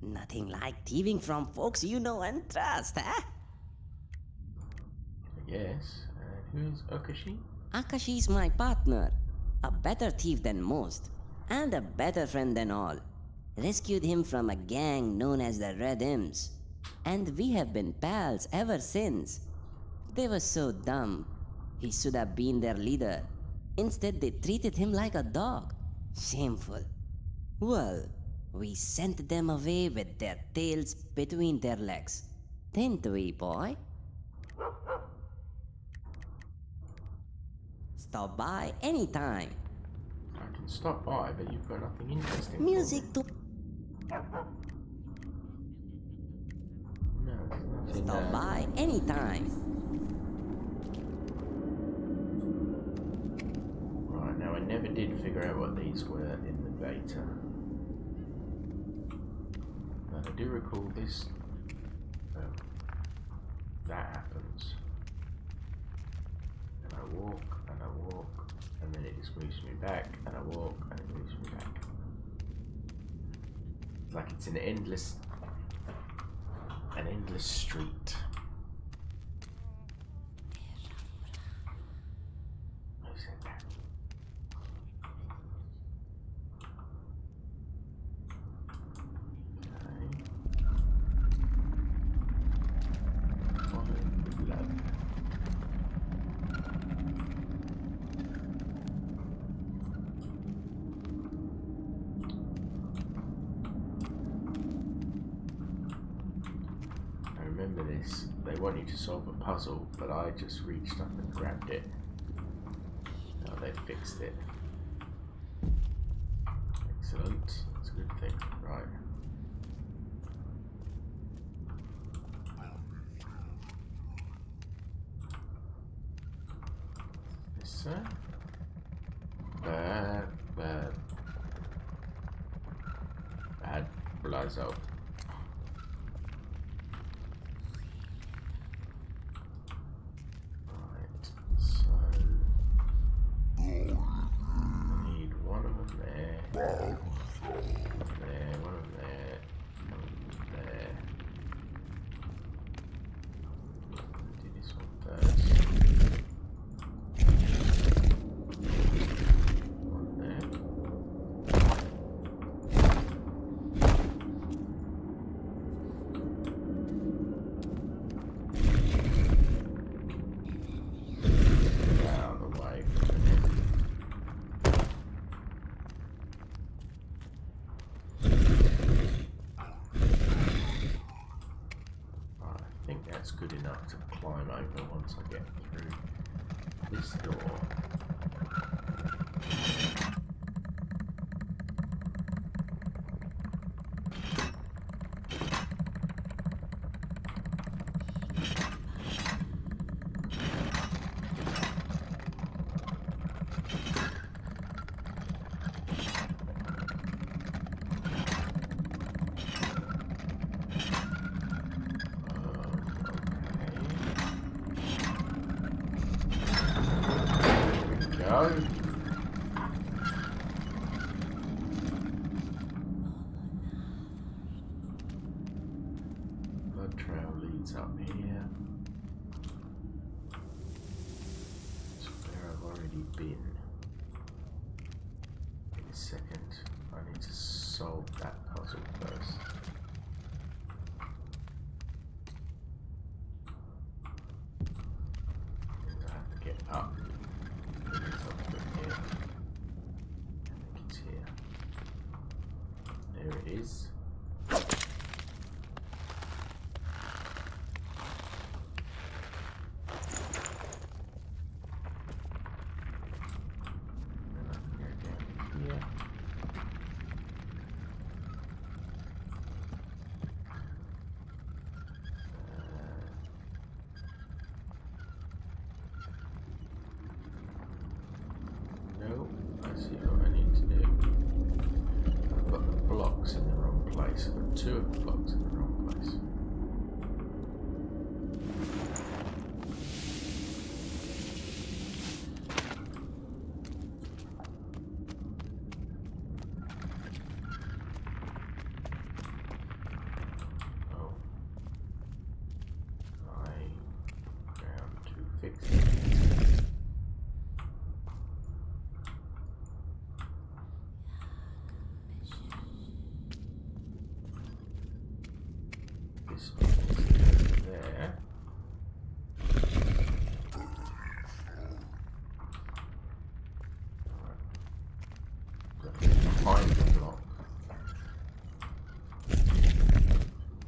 Speaker 2: Nothing like thieving from folks you know and trust, huh?
Speaker 1: Yes. Who's Akashi?
Speaker 2: Akashi's my partner. A better thief than most, and a better friend than all. Rescued him from a gang known as the Red Imps, and we have been pals ever since. They were so dumb. He should have been their leader. Instead, they treated him like a dog. Shameful. Well, we sent them away with their tails between their legs. Didn't we, boy? Stop by anytime.
Speaker 1: I can stop by, but you've got nothing interesting.
Speaker 2: Music to...
Speaker 1: No, there's nothing.
Speaker 2: Stop by anytime.
Speaker 1: Right, now I never did figure out what these were in the beta. But I do recall this. That happens. And I walk, and then it just moves me back, and I walk, and it moves me back. It's like it's an endless street. Who's in there? Okay. Follow the love. Remember this, they want you to solve a puzzle, but I just reached up and grabbed it. Now they fixed it. Excellent, that's a good thing, right. Yes, sir. Bad Blazo. Need one of them there. One of them there, one of them there, one of them there. Do this one first. One there. Out of the way. I think that's good enough to climb over once I get through this door. trail leads up here. It's where I've already been. Wait a second. I need to solve that puzzle first. I have to get up. It's up here. I think it's here. There it is. Two of the blocks in the wrong place. Oh. I found to fix it. There. Behind the block.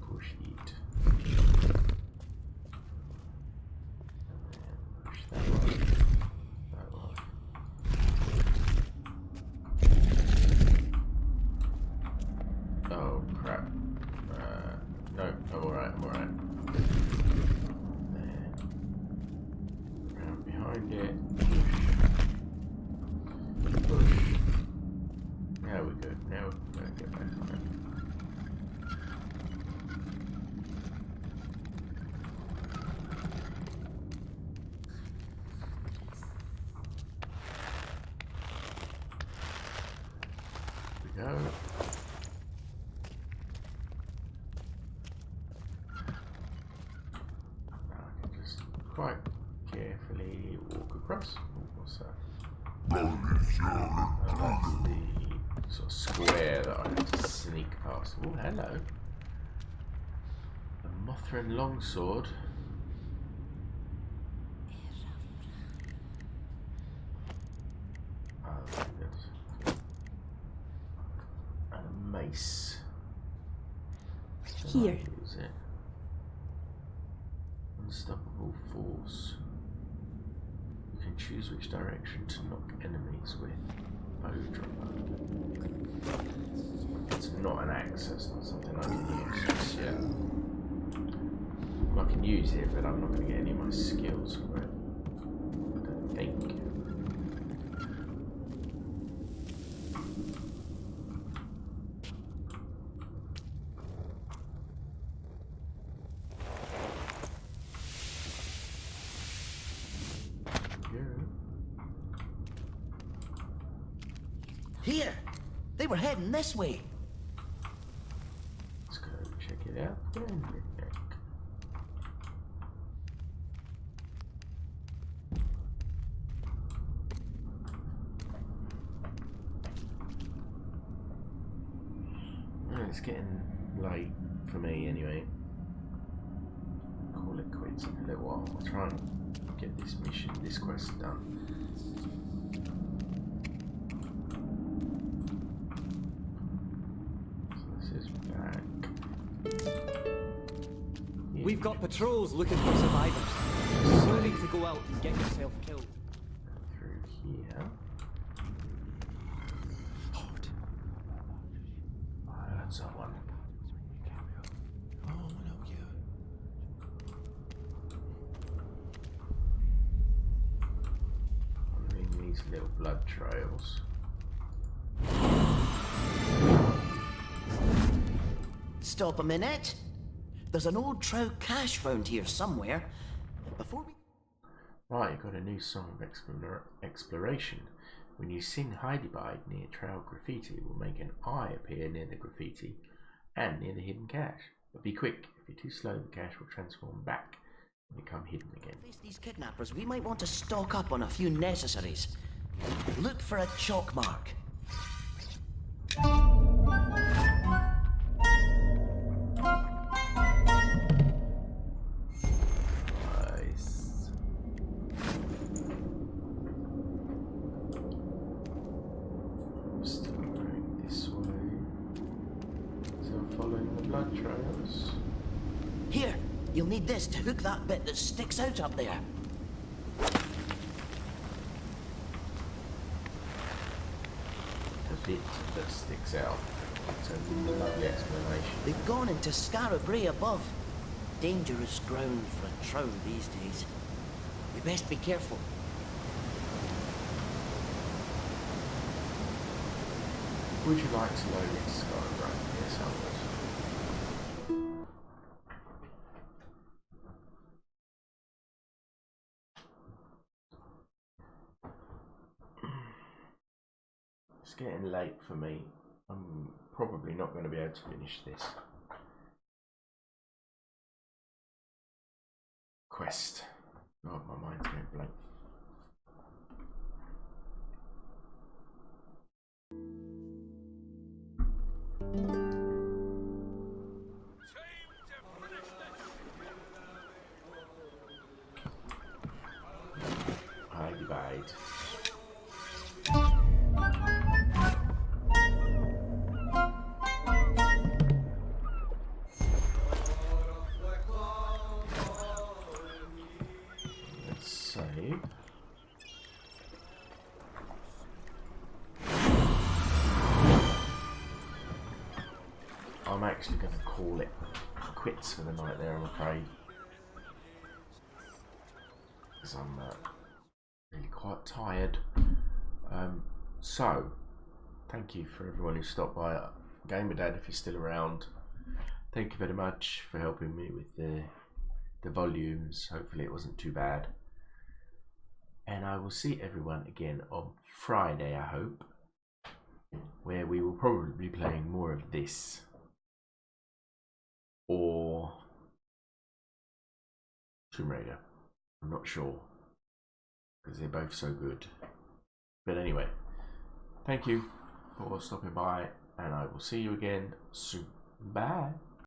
Speaker 1: Push it. And then push that one. That one. Oh crap. No, I'm alright, I'm alright. There. Round behind it. Push. Now we're good. Now we can get back on it. There we go. Quite carefully walk across. Oh, what's that? That's the sort of square that I have to sneak past. Oh, hello. A Mothran longsword. Oh, good. And a mace.
Speaker 16: Here.
Speaker 1: Use it. Unstoppable force. You can choose which direction to knock enemies with. Bowdropper. It's not an axe, so it's not something I can use just yet. I can use it, but I'm not going to get any of my skills for it. I don't think.
Speaker 7: Here! They were heading this way.
Speaker 1: Let's go check it out. It's getting late for me anyway. Call it quits in a little while. I'll try and get this mission, this quest done.
Speaker 4: We've got patrols looking for survivors. No need to go out and get yourself killed.
Speaker 1: Through here. I heard someone. Following these little blood trails.
Speaker 7: Stop a minute. There's an old trout cache round here somewhere. Before we...
Speaker 1: Right, you've got a new song of exploration. When you sing Heidibide near trail graffiti, it will make an eye appear near the graffiti and near the hidden cache. But be quick, if you're too slow, the cash will transform back and become hidden again.
Speaker 7: To face these kidnappers, we might want to stock up on a few necessaries. Look for a chalk mark.
Speaker 1: Nice. Still going this way. Still following the blood trails.
Speaker 7: Here, you'll need this to hook that bit that sticks out up there.
Speaker 1: The bit that sticks out. It's a lovely explanation.
Speaker 7: They've gone into Scarab Brae above. Dangerous ground for a trow these days. We best be careful.
Speaker 1: Would you like to load into Scarab Brae? Yes, I would. It's getting late for me. I'm probably not going to be able to finish this quest. Oh, my mind's going blank. I divide. Let's save. I'm actually going to call it quits for the night there, I'm afraid. Because I'm really quite tired. So, thank you for everyone who stopped by. Gamer Dad, if you're still around, thank you very much for helping me with the volumes. Hopefully it wasn't too bad. And I will see everyone again on Friday, I hope, where we will probably be playing more of this. Or Tomb Raider. I'm not sure, because they're both so good. But anyway, thank you for stopping by, and I will see you again soon. Bye.